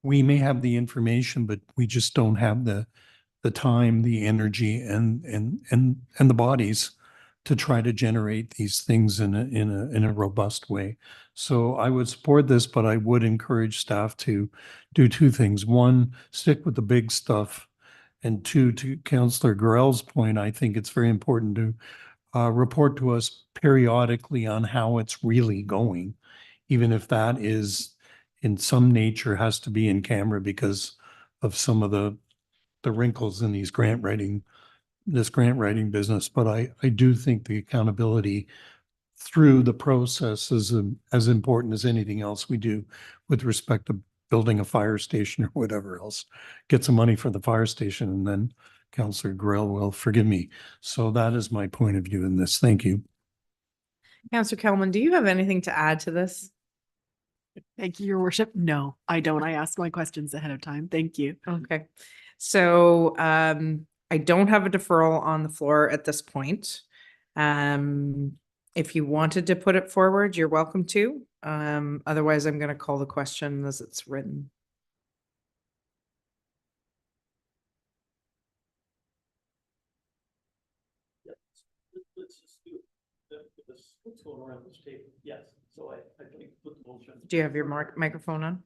we may have the information, but we just don't have the time, the energy, and the bodies to try to generate these things in a robust way. So I would support this, but I would encourage staff to do two things. One, stick with the big stuff. And two, to Councillor Gorell's point, I think it's very important to report to us periodically on how it's really going, even if that is in some nature has to be in camera because of some of the wrinkles in these this grant writing business. But I do think the accountability through the process is as important as anything else we do with respect to building a fire station or whatever else. Get some money for the fire station and then Councillor Gorell will forgive me. So that is my point of view in this. Thank you. Councillor Kelman, do you have anything to add to this? Thank you, Your Worship. No, I don't. I asked my questions ahead of time. Thank you. Okay. So I don't have a deferral on the floor at this point. If you wanted to put it forward, you're welcome to. Otherwise, I'm going to call the question as it's written. Let's just do it. What's going around this table? Yes. So I think put the motion. Do you have your microphone on?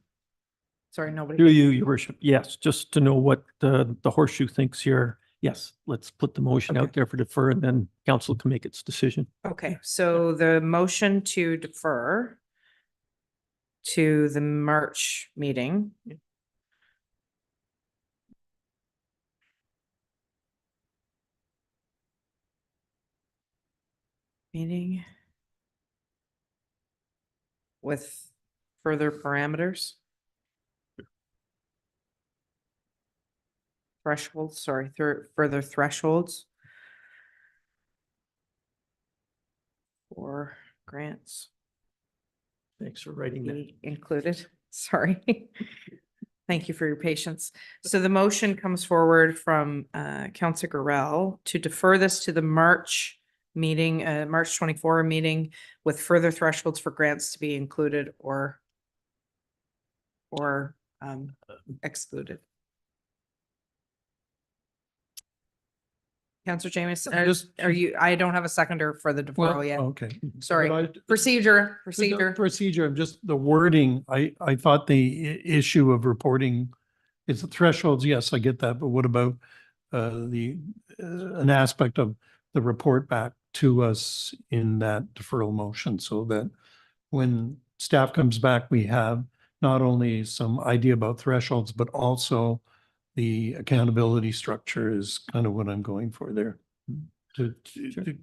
Sorry, nobody. Do you, Your Worship? Yes, just to know what the horseshoe thinks here. Yes, let's put the motion out there for defer and then council can make its decision. Okay, so the motion to defer to the March meeting. Meeting with further parameters. Thresholds, sorry, further thresholds for grants. Thanks for writing that. Be included, sorry. Thank you for your patience. So the motion comes forward from Councillor Gorell to defer this to the March meeting, March 24 meeting with further thresholds for grants to be included or excluded. Councillor James, I don't have a seconder for the deferral yet. Okay. Sorry. Procedure. Procedure, I'm just the wording. I thought the issue of reporting is the thresholds. Yes, I get that. But what about an aspect of the report back to us in that deferral motion so that when staff comes back, we have not only some idea about thresholds, but also the accountability structure is kind of what I'm going for there to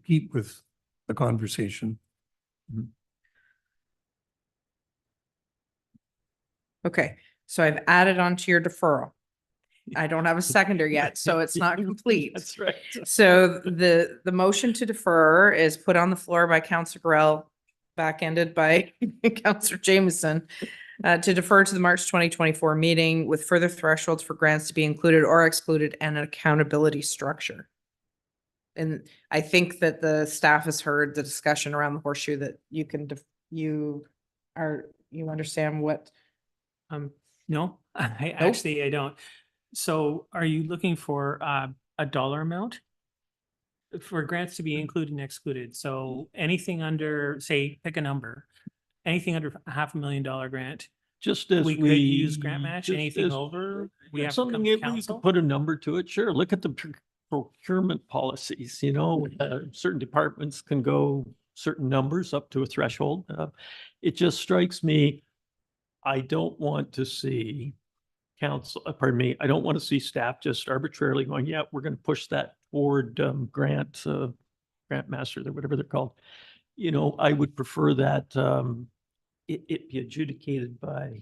keep with the conversation. Okay, so I've added onto your deferral. I don't have a seconder yet, so it's not complete. That's right. So the motion to defer is put on the floor by Councillor Gorell, back-ended by Councillor Jameson. To defer to the March 2024 meeting with further thresholds for grants to be included or excluded and an accountability structure. And I think that the staff has heard the discussion around the horseshoe that you can, you understand what? No, I don't. So are you looking for a dollar amount for grants to be included and excluded? So anything under, say, pick a number. Anything under $500,000 grant, just as we could use grant match. Anything over, we have to come something to we council. could put a number to it. Sure, look at the procurement policies. You know, certain departments can go certain numbers up to a threshold. It just strikes me. I don't want to see council. Pardon me. I don't want to see staff just arbitrarily going, "Yeah, we're going to push that forward." Grant masters or whatever they're called. You know, I would prefer that it be adjudicated by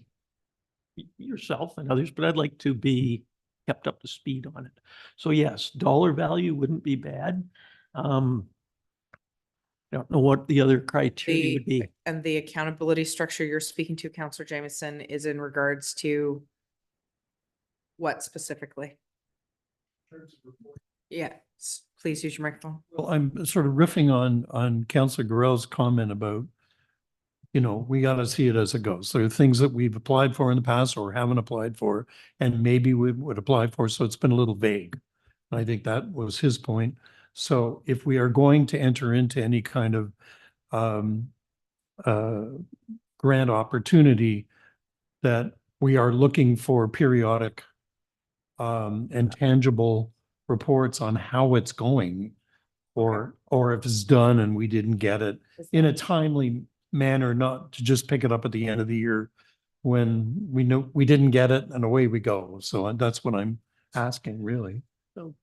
yourself and others, but I'd like to be kept up to speed on it. So yes, dollar value wouldn't be bad. I don't know what the other criteria would be. And the accountability structure you're speaking to, Counselor Jameson, is in regards to what specifically? Yeah, please use your microphone. Well, I'm sort of riffing on Councillor Gorell's comment about, you know, we got to see it as it goes. There are things that we've applied for in the past or haven't applied for, and maybe we would apply for, so it's been a little vague. I think that was his point. So if we are going to enter into any kind of grant opportunity, that we are looking for periodic and tangible reports on how it's going, or if it's done and we didn't get it in a timely manner, not to just pick it up at the end of the year when we know we didn't get it and away we go. So that's what I'm asking, really. So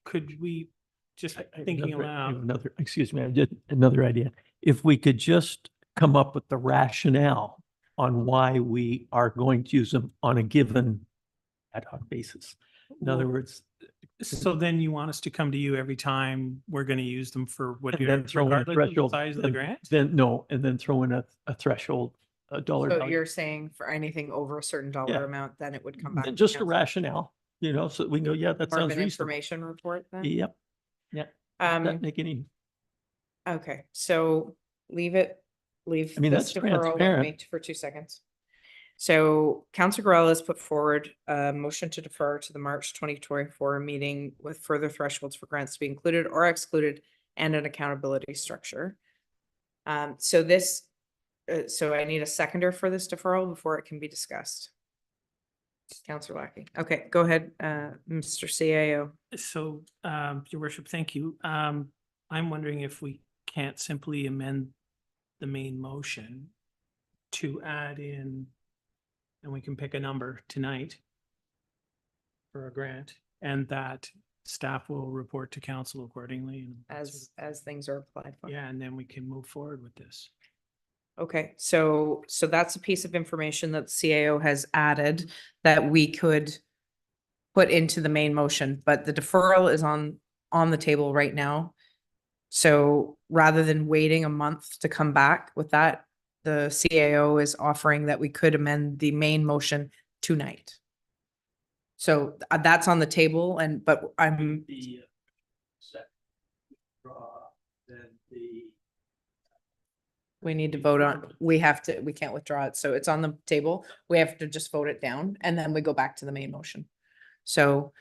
could we, just thinking aloud, Another, excuse me, I did another idea. If we could just come up with the rationale on why we are going to use them on a given ad hoc basis. In other words, so then you want us to come to you every time we're going to use them for what and you're, then throw in a regardless of the threshold. size of the and grant? Then no, and then throw in a threshold, a dollar So value. you're saying for anything over a certain dollar Yeah. amount, then it would come back. And to just a council. rationale, you know, so we can go, yeah, that More of sounds an reasonable. information report then? Yep. Yeah. Does that Um, make any, okay, so leave I mean, this that's deferral with transparent. me for 2 seconds. So Councillor Gorell has put forward a motion to defer to the March 2024 meeting with further thresholds for grants to be included or excluded and an accountability structure. So I need a seconder for this deferral before it can be discussed. Councillor Lackey. Okay, go ahead, Mr. CAO. So, Your Worship, thank you. I'm wondering if we can't simply amend the main motion to add in, and we can pick a number tonight for a grant, and that staff will report to council accordingly. And As things are applied for. yeah, and then we can move forward with this. Okay, so that's a piece of information that the CAO has added that we could put into the main motion, but the deferral is on the table right now. So rather than waiting a month to come back with that, the CAO is offering that we could amend the main motion tonight. So that's on the table, but I'm. We need to vote on, we can't withdraw it, so it's on the table. We have to just vote it down and then we go back to the main motion. So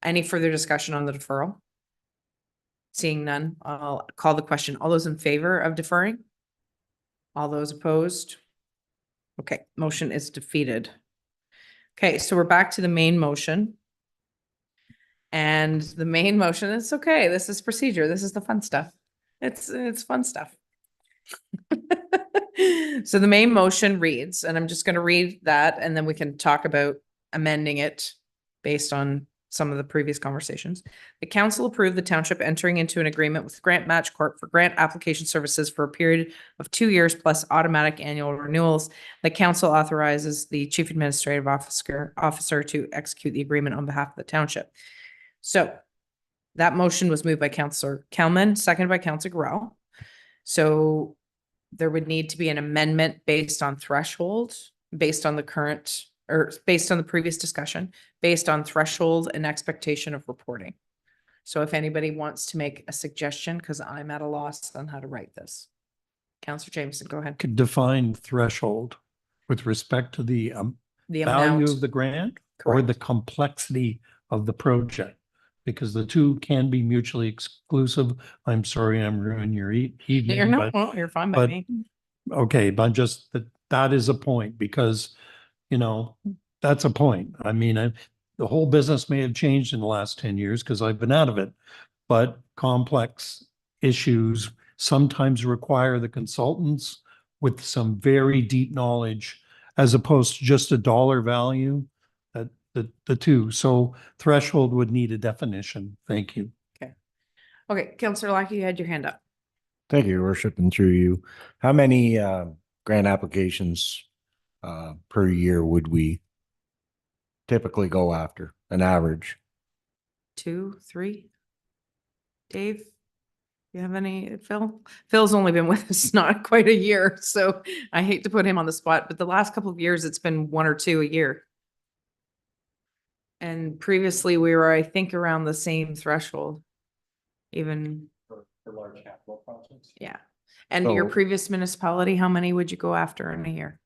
any further discussion on the deferral? Seeing none, I'll call the question. All those in favor of deferring? All those opposed? Okay, motion is defeated. Okay, so we're back to the main motion. And the main motion, it's okay. This is procedure. This is the fun stuff. It's fun stuff. So the main motion reads, and I'm just going to read that and then we can talk about amending it based on some of the previous conversations. The council approved the township entering into an agreement with Grant Match Corp for grant application services for a period of 2 years plus automatic annual renewals. The council authorizes the chief administrative officer to execute the agreement on behalf of the township. So that motion was moved by Councillor Kelman, seconded by Councillor Gorell. So there would need to be an amendment based on threshold, based on the current, or based on the previous discussion, based on threshold and expectation of reporting. So if anybody wants to make a suggestion, because I'm at a loss on how to write this. Councillor Jameson, go ahead. could define threshold with respect to the The value amount. of the grant or Correct. the complexity of the project, because the two can be mutually exclusive. I'm sorry, I'm ruining your evening. You're no, but- well, you're fine by but- me. Okay, but just that is a point, because, you know, that's a point. I mean, the whole business may have changed in the last 10 years because I've been out of it, but complex issues sometimes require the consultants with some very deep knowledge as opposed to just a dollar value, the two. So threshold would need a definition. Thank you. Okay, Councillor Lackey, you had your hand up. Thank you, Your Worship, and through you. How many grant applications per year would we typically go after, an average? 2, 3. Dave? you have any, Phil? Phil's only been with us not quite a year, so I hate to put him on the spot, but the last couple of years, it's been 1 or 2 a year. And previously, we were, I think, around the same threshold. Even, For large capital projects. yeah. And your So- previous municipality, how many would you go after in a year?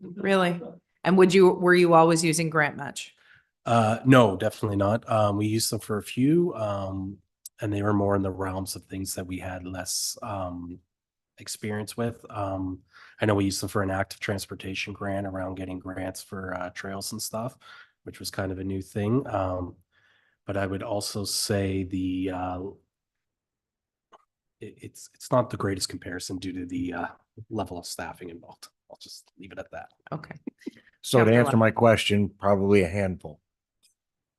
Really? And were you always using grant match? No, definitely not. We used them for a few, and they were more in the realms of things that we had less experience with. I know we used them for an active transportation grant around getting grants for trails and stuff, which was kind of a new thing. But I would also say it's not the greatest comparison due to the level of staffing involved. I'll just leave it at that. Okay, So to Counselor answer my question, probably a handful,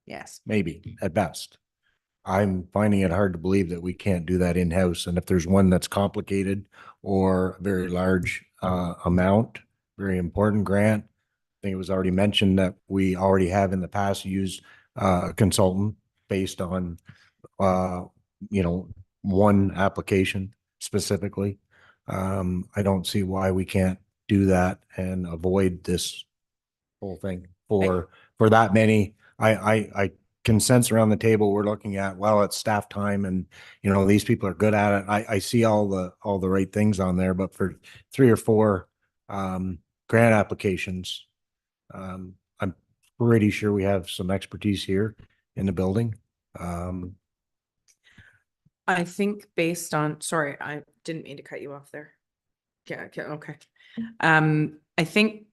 yes. maybe at best. I'm finding it hard to believe that we can't do that in-house. And if there's one that's complicated or very large amount, very important grant, I think it was already mentioned that we already have in the past used a consultant based on one application specifically. I don't see why we can't do that and avoid this whole thing for that many. I can sense around the table we're looking at, well, it's staff time and these people are good at it. I see all the right things on there, but for 3 or 4 grant applications, I'm pretty sure we have some expertise here in the building. I think based on, sorry, I didn't mean to cut you off there. Yeah, okay. I think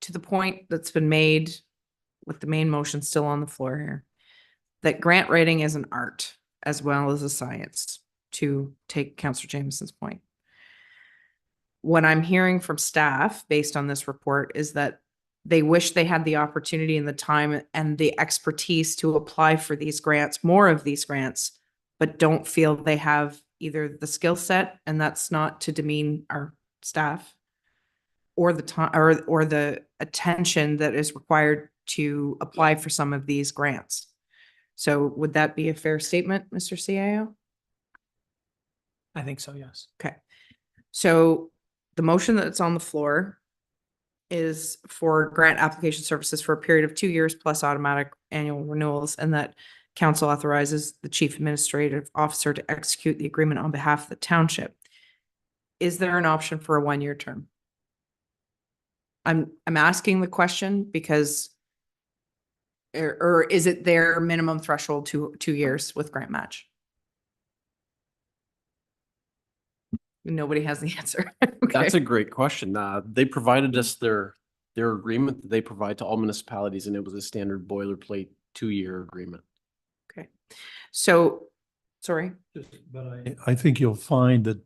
to the point that's been made with the main motion still on the floor here, that grant writing is an art as well as a science, to take Councillor Jameson's point. What I'm hearing from staff based on this report is that they wish they had the opportunity and the time and the expertise to apply for these grants, more of these grants, but don't feel they have either the skill set, and that's not to demean our staff, or the time or the attention that is required to apply for some of these grants. So would that be a fair statement, Mr. CAO? I think so, yes. Okay. So the motion that's on the floor is for grant application services for a period of 2 years plus automatic annual renewals, and that council authorizes the chief administrative officer to execute the agreement on behalf of the township. Is there an option for a 1-year term? I'm asking the question because, or is it their minimum threshold 2 years with grant match? Nobody has the answer. Okay. That's a great question. They provided us their agreement that they provide to all municipalities, and it was a standard boilerplate 2-year agreement. Okay. So, sorry. But I think you'll find that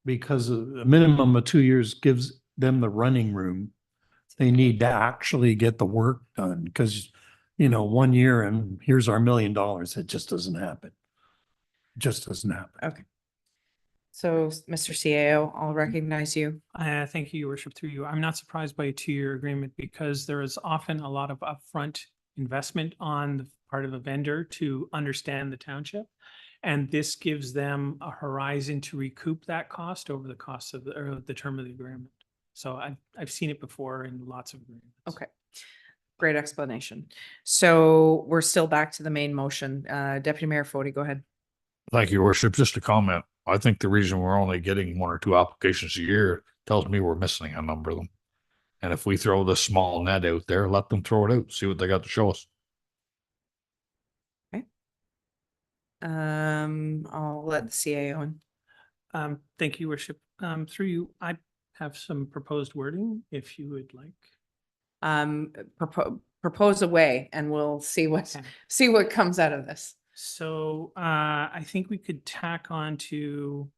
because a minimum of 2 years gives them the running room, they need to actually get the work done, because 1 year and here's our $1 million. It just doesn't happen. Just doesn't happen. Okay. So, Mr. CAO, I'll recognize you. Thank you, Your Worship, through you. I'm not surprised by a 2-year agreement because there is often a lot of upfront investment on the part of a vendor to understand the township. And this gives them a horizon to recoup that cost over the cost of the term of the agreement. So I've seen it before in lots of agreements. Okay. Great explanation. So we're still back to the main motion. Deputy Mayor Fody, go ahead. Thank you, Your Worship. Just a comment. I think the reason we're only getting 1 or 2 applications a year tells me we're missing a number of them. And if we throw this small net out there, let them throw it out, see what they got to show us. Okay. I'll let the CAO in. Thank you, Worship. Through you, I have some proposed wording if you would like. Propose a way and we'll see what comes out of this. So I think we could tack on to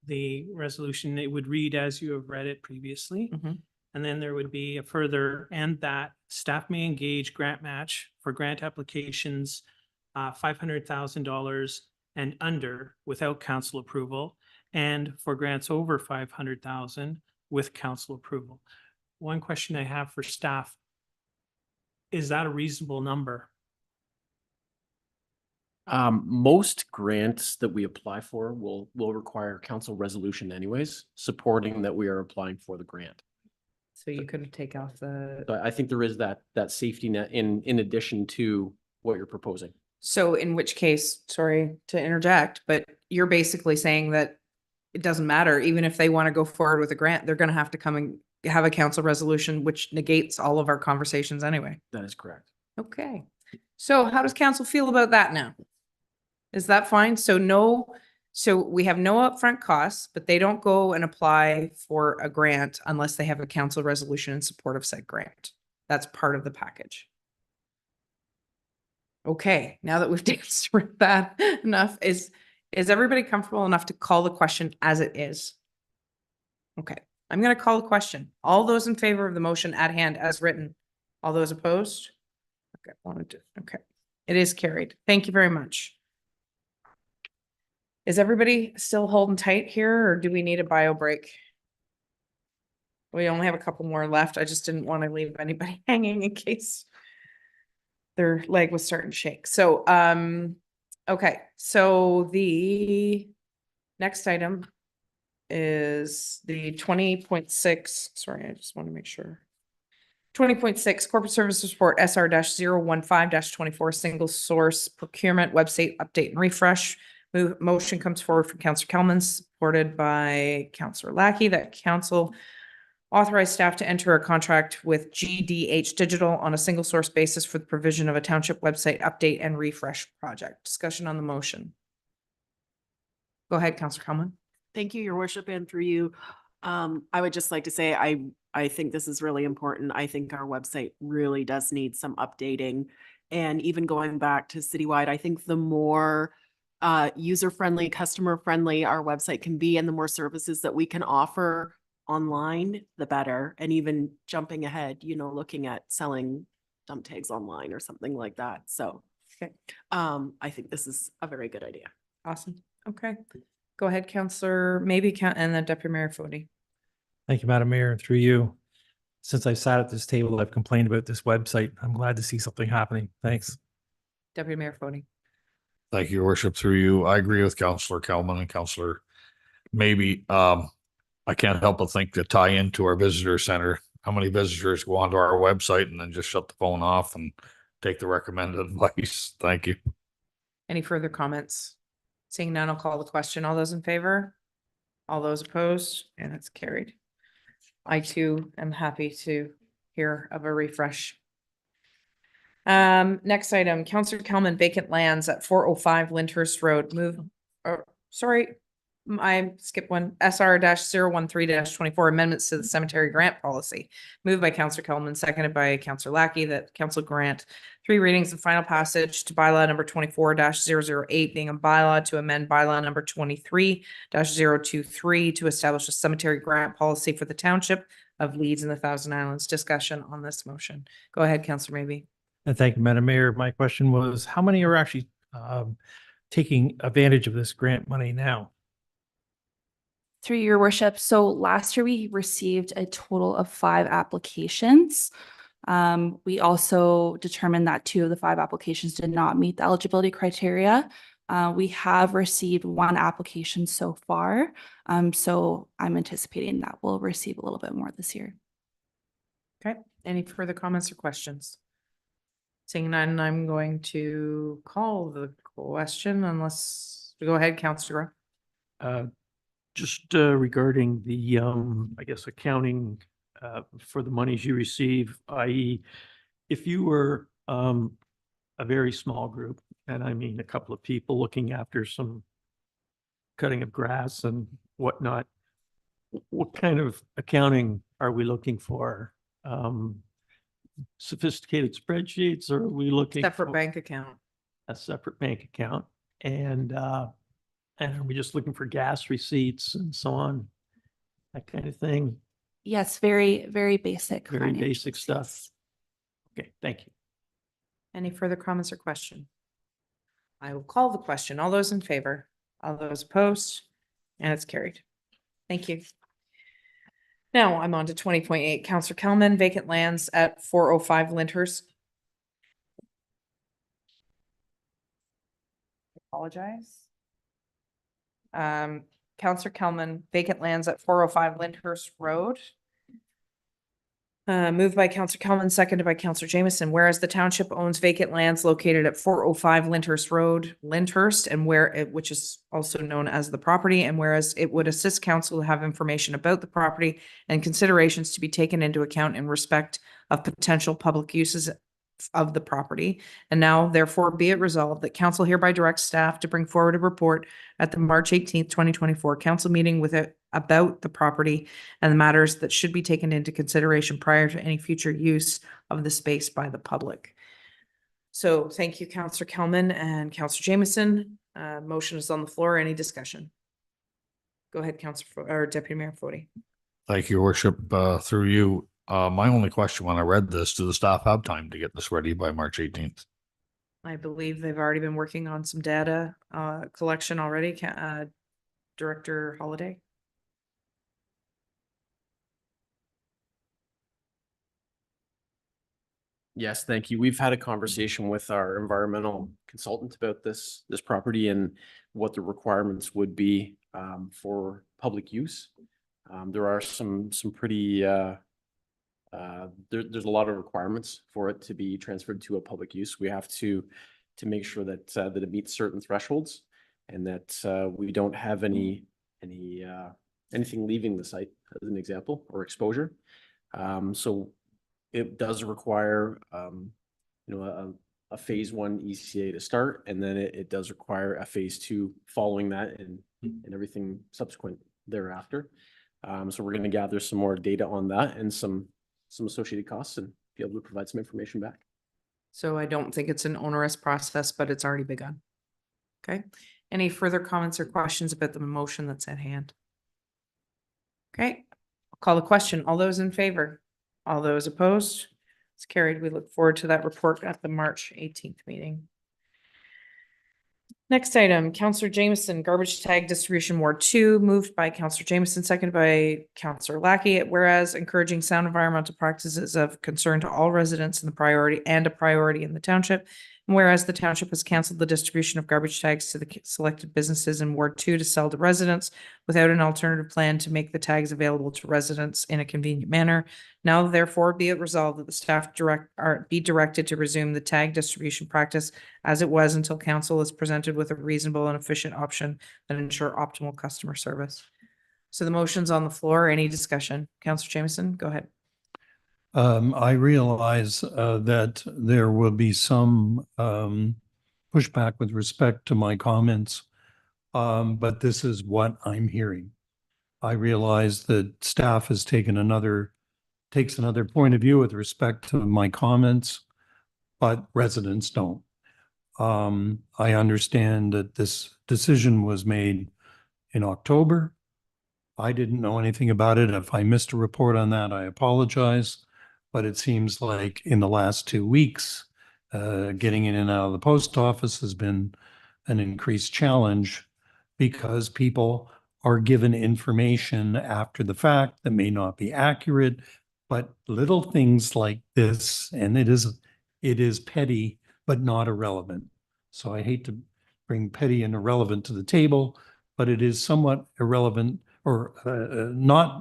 the resolution. It would read as you have read it previously. Mhm. And then there would be a further, and that staff may engage grant match for grant applications $500,000 and under without council approval, and for grants over 500,000 with council approval. One question I have for staff, is that a reasonable number? Most grants that we apply for will require council resolution anyways, supporting that we are applying for the grant. So you could take off the, So I think there is that safety net in addition to what you're proposing. so in which case, sorry to interject, but you're basically saying that it doesn't matter, even if they want to go forward with a grant, they're going to have to come and have a council resolution, which negates all of our conversations anyway. That is correct. Okay. So how does council feel about that now? Is that fine? So we have no upfront costs, but they don't go and apply for a grant unless they have a council resolution in support of said grant. That's part of the package. Okay, now that we've danced through that enough, is everybody comfortable enough to call the question as it is? Okay, I'm gonna call the question. All those in favor of the motion at hand as written, all those opposed? Okay, okay, it is carried. Thank you very much. Is everybody still holding tight here, or do we need a bio break? We only have a couple more left. I just didn't want to leave anybody hanging in case their leg was starting to shake. So, okay. So the next item is the 20.6. Sorry, I just want to make sure. 20.6 Corporate Services Report SR-015-24 Single Source Procurement Website Update and Refresh. Motion comes forward from Councillor Kelman, supported by Councillor Lackey, that council authorize staff to enter a contract with GDH Digital on a single source basis for the provision of a township website update and refresh project. Discussion on the motion. Go ahead, Councillor Kelman. Thank you, Your Worship, and through you. I would just like to say I think this is really important. I think our website really does need some updating. And even going back to citywide, I think the more user-friendly, customer-friendly our website can be, and the more services that we can offer online, the better. And even jumping ahead, looking at selling dump tags online or something like that. So okay. I think this is a very good idea. Awesome. Okay. Go ahead, Councillor, and then Deputy Mayor Fody. Thank you, Madam Mayor, and through you. Since I've sat at this table, I've complained about this website. I'm glad to see something happening. Thanks. Deputy Mayor Fody. Thank you, Your Worship, through you. I agree with Councillor Kelman and Councillor Maybe. I can't help but think to tie into our visitor center. How many visitors go onto our website and then just shut the phone off and take the recommended advice? Thank you. Any further comments? Seeing none, I'll call the question. All those in favor? All those opposed? And it's carried. I too am happy to hear of a refresh. Next item, Councillor Kelman, vacant lands at 405 Lyndhurst Road. I skipped one. SR-013-24 amendments to the cemetery grant policy. Moved by Councillor Kelman, seconded by Councillor Lackey, that council grant 3 readings and final passage to bylaw number 24-008, being a bylaw to amend bylaw number 23-023 to establish a cemetery grant policy for the township of Leeds and the Thousand Islands. Discussion on this motion. Go ahead, Councillor Maybe. And thank you, Madam Mayor. My question was, how many are actually taking advantage of this grant money now? Through your worship. So last year we received a total of 5 applications. We also determined that 2 of the 5 applications did not meet the eligibility criteria. We have received 1 application so far. So I'm anticipating that we'll receive a little bit more this year. Okay. Any further comments or questions? Seeing none, I'm going to call the question unless we go ahead, Councillor. Just regarding the, I guess, accounting for the monies you receive, i.e. if you were a very small group, and I mean a couple of people looking after some cutting of grass and whatnot, what kind of accounting are we looking for? Sophisticated spreadsheets, or are we looking Separate for bank account. a separate bank account? And are we just looking for gas receipts and so on, that kind of thing? Yes, very, very basic. Very financial basic stuff. receipts. Okay, thank you. Any further comments or question? I will call the question. All those in favor? All those opposed? And it's carried. Thank you. Now I'm on to 20.8. Councillor Kelman, vacant lands at 405 Lyndhurst. apologize. Counselor Kelman, vacant lands at 405 Lyndhurst Road. Moved by Counselor Kelman, seconded by Counselor Jameson. Whereas the township owns vacant lands located at 405 Lyndhurst Road, Lyndhurst, and which is also known as the property, and whereas it would assist council to have information about the property and considerations to be taken into account in respect of potential public uses of the property. And now therefore be it resolved that council hereby directs staff to bring forward a report at the March 18th, 2024 council meeting about the property and the matters that should be taken into consideration prior to any future use of the space by the public. So thank you, Councillor Kelman and Councillor Jameson. Motion is on the floor. Any discussion? Go ahead, Councillor or Deputy Mayor Fody. Thank you, Your Worship. Through you, my only question when I read this, do the staff have time to get this ready by March 18th? I believe they've already been working on some data collection already. Director Holiday. Yes, thank you. We've had a conversation with our environmental consultant about this property and what the requirements would be for public use. There are some pretty there's a lot of requirements for it to be transferred to a public use. We have to make sure that that it meets certain thresholds and that we don't have anything leaving the site, as an example, or exposure. So it does require, a phase 1 ECA to start, and then it does require a phase 2 following that and everything subsequent thereafter. So we're going to gather some more data on that and some associated costs and be able to provide some information back. So I don't think it's an onerous process, but it's already begun. Okay. Any further comments or questions about the motion that's at hand? Okay. I'll call the question. All those in favor? All those opposed? It's carried. We look forward to that report at the March 18th meeting. Next item, Councillor Jameson, garbage tag distribution Ward 2, moved by Councillor Jameson, seconded by Councillor Lackey. Whereas encouraging sound environmental practices of concern to all residents in the priority in the township. And whereas the township has canceled the distribution of garbage tags to the selected businesses in Ward 2 to sell to residents without an alternative plan to make the tags available to residents in a convenient manner. Now therefore be it resolved that the staff be directed to resume the tag distribution practice as it was until council is presented with a reasonable and efficient option that ensure optimal customer service. So the motion's on the floor. Any discussion? Councillor Jameson, go ahead. I realize that there will be some pushback with respect to my comments, but this is what I'm hearing. I realize that staff has takes another point of view with respect to my comments, but residents don't. I understand that this decision was made in October. I didn't know anything about it. If I missed a report on that, I apologize. But it seems like in the last 2 weeks, getting in and out of the post office has been an increased challenge because people are given information after the fact that may not be accurate, but little things like this, and it is petty, but not irrelevant. So I hate to bring petty and irrelevant to the table, but it is somewhat irrelevant or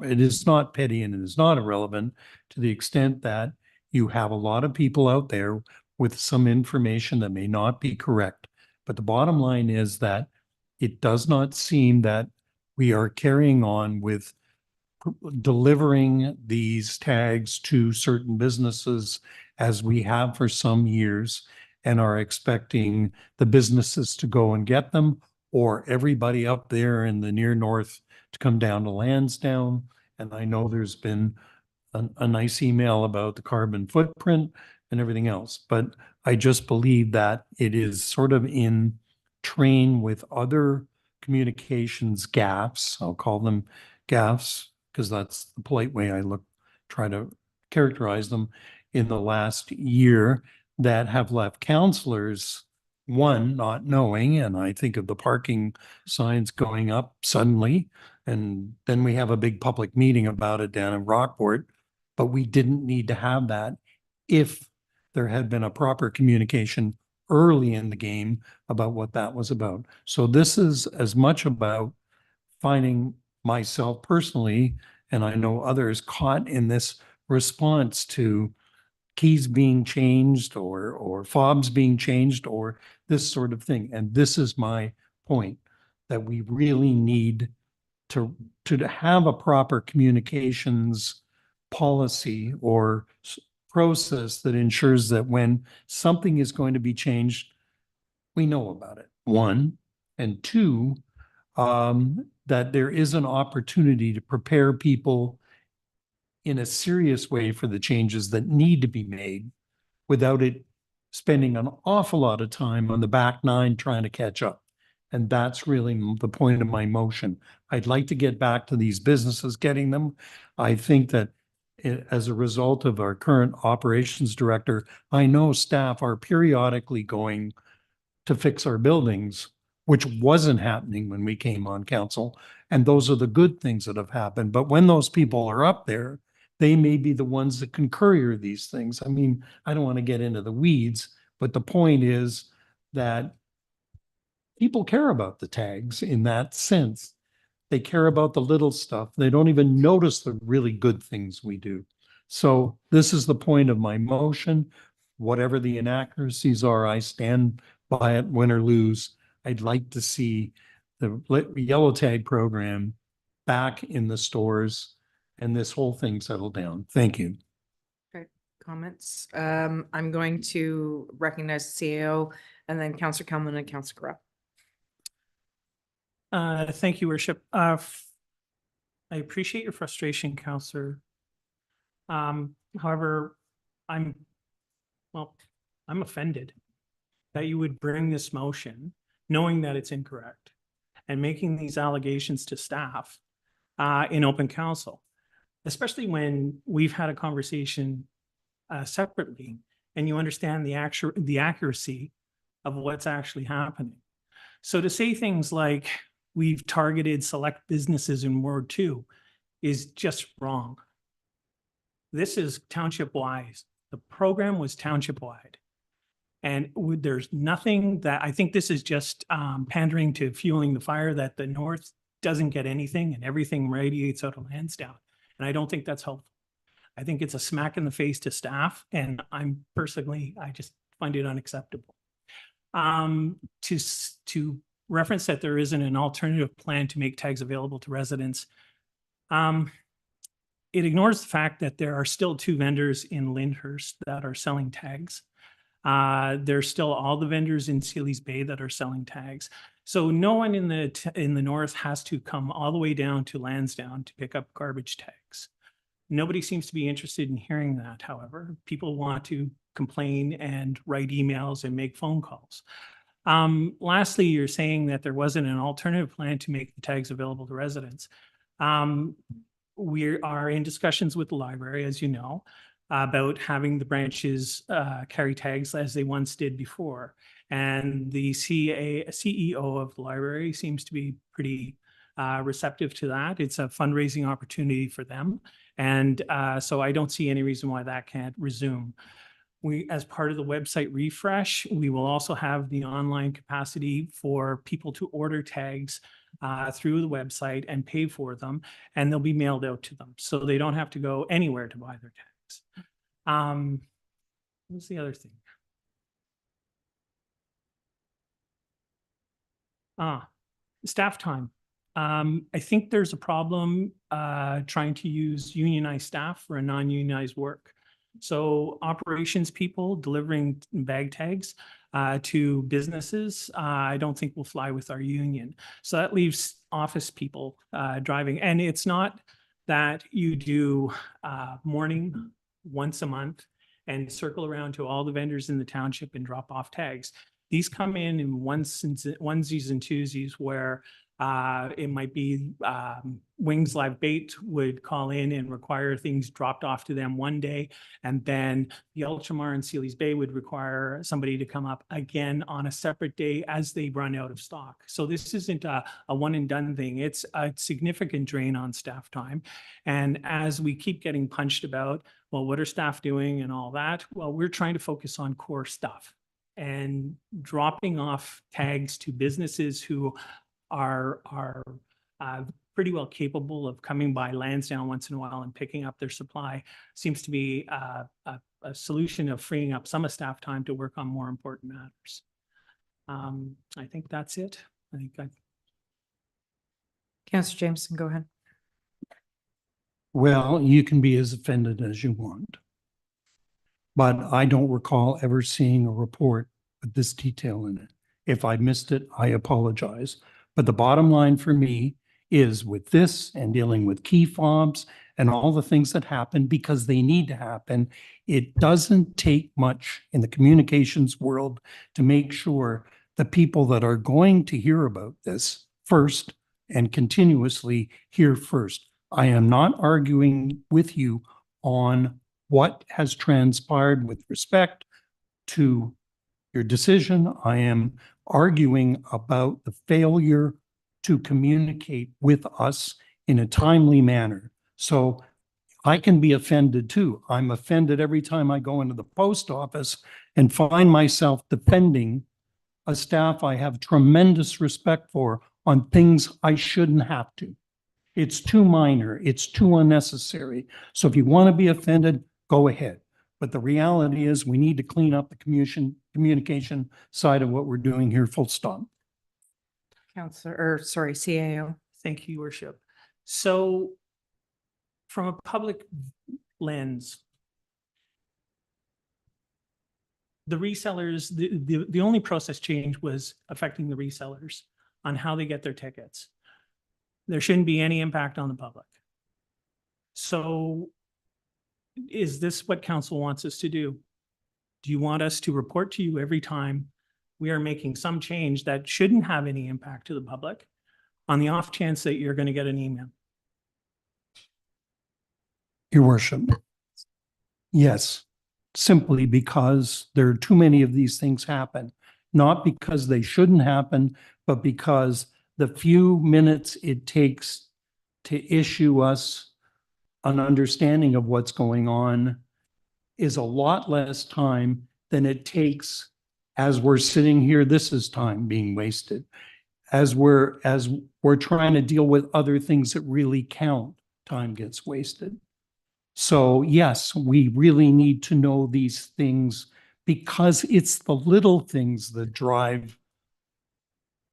it is not petty and it is not irrelevant to the extent that you have a lot of people out there with some information that may not be correct. But the bottom line is that it does not seem that we are carrying on with delivering these tags to certain businesses as we have for some years and are expecting the businesses to go and get them, or everybody up there in the near north to come down to Lansdowne. And I know there's been a nice email about the carbon footprint and everything else, but I just believe that it is sort of in train with other communications gaffes. I'll call them gaffes because that's the polite way I try to characterize them in the last year that have left councillors, one, not knowing, and I think of the parking signs going up suddenly, and then we have a big public meeting about it down in Rockport, but we didn't need to have that if there had been a proper communication early in the game about what that was about. So this is as much about finding myself personally, and I know others, caught in this response to keys being changed or fobs being changed or this sort of thing. And this is my point, that we really need to have a proper communications policy or process that ensures that when something is going to be changed, we know about it, one. And two, that there is an opportunity to prepare people in a serious way for the changes that need to be made without it spending an awful lot of time on the back nine trying to catch up. And that's really the point of my motion. I'd like to get back to these businesses getting them. I think that as a result of our current operations director, I know staff are periodically going to fix our buildings, which wasn't happening when we came on council. And those are the good things that have happened. But when those people are up there, they may be the ones that can courier these things. I mean, I don't want to get into the weeds, but the point is that people care about the tags in that sense. They care about the little stuff. They don't even notice the really good things we do. So this is the point of my motion. Whatever the inaccuracies are, I stand by it, win or lose. I'd like to see the yellow tag program back in the stores and this whole thing settle down. Thank you. Okay, comments. I'm going to recognize the CAO and then Councillor Kelman and Councillor Corrupt. Thank you, Worship. I appreciate your frustration, Councillor. However, I'm offended that you would bring this motion knowing that it's incorrect and making these allegations to staff in open council, especially when we've had a conversation separately and you understand the accuracy of what's actually happening. So to say things like we've targeted select businesses in Ward 2 is just wrong. This is township-wide. The program was township-wide. And there's nothing that, I think this is just pandering to fueling the fire that the North doesn't get anything and everything radiates out of Lansdowne. And I don't think that's helpful. I think it's a smack in the face to staff. And I just find it unacceptable. To reference that there isn't an alternative plan to make tags available to residents. It ignores the fact that there are still 2 vendors in Lyndhurst that are selling tags. There's still all the vendors in Sealy's Bay that are selling tags. So no one in the north has to come all the way down to Lansdowne to pick up garbage tags. Nobody seems to be interested in hearing that, however. People want to complain and write emails and make phone calls. Lastly, you're saying that there wasn't an alternative plan to make the tags available to residents. We are in discussions with the library, as you know, about having the branches carry tags as they once did before. And the CEO of the library seems to be pretty receptive to that. It's a fundraising opportunity for them. And so I don't see any reason why that can't resume. As part of the website refresh, we will also have the online capacity for people to order tags through the website and pay for them, and they'll be mailed out to them. So they don't have to go anywhere to buy their tags. What's the other thing? Staff time. I think there's a problem trying to use unionized staff for a non-unionized work. So operations people delivering bag tags to businesses, I don't think will fly with our union. So that leaves office people driving. And it's not that you do morning once a month and circle around to all the vendors in the township and drop off tags. These come in onesies and twosies where it might be Wings Live Bait would call in and require things dropped off to them one day. And then the Ultramar and Sealy's Bay would require somebody to come up again on a separate day as they run out of stock. So this isn't a one and done thing. It's a significant drain on staff time. And as we keep getting punched about, well, what are staff doing and all that? Well, we're trying to focus on core stuff. and dropping off tags to businesses who are pretty well capable of coming by Lansdowne once in a while and picking up their supply seems to be a solution of freeing up some of staff time to work on more important matters. I think that's it. I think Councillor Jameson, go ahead. Well, you can be as offended as you want. But I don't recall ever seeing a report with this detail in it. If I missed it, I apologize. But the bottom line for me is with this and dealing with key fobs and all the things that happen because they need to happen, it doesn't take much in the communications world to make sure the people that are going to hear about this first and continuously hear first. I am not arguing with you on what has transpired with respect to your decision. I am arguing about the failure to communicate with us in a timely manner. So I can be offended too. I'm offended every time I go into the post office and find myself defending a staff I have tremendous respect for on things I shouldn't have to. It's too minor. It's too unnecessary. So if you want to be offended, go ahead. But the reality is we need to clean up the communication side of what we're doing here, full stop. CAO. Thank you, Your Worship. So from a public lens, the resellers, the only process change was affecting the resellers on how they get their tickets. There shouldn't be any impact on the public. So is this what council wants us to do? Do you want us to report to you every time we are making some change that shouldn't have any impact to the public on the off chance that you're going to get an email? Your Worship, yes, simply because there are too many of these things happen, not because they shouldn't happen, but because the few minutes it takes to issue us an understanding of what's going on is a lot less time than it takes as we're sitting here. This is time being wasted. As we're trying to deal with other things that really count, time gets wasted. So yes, we really need to know these things because it's the little things that drive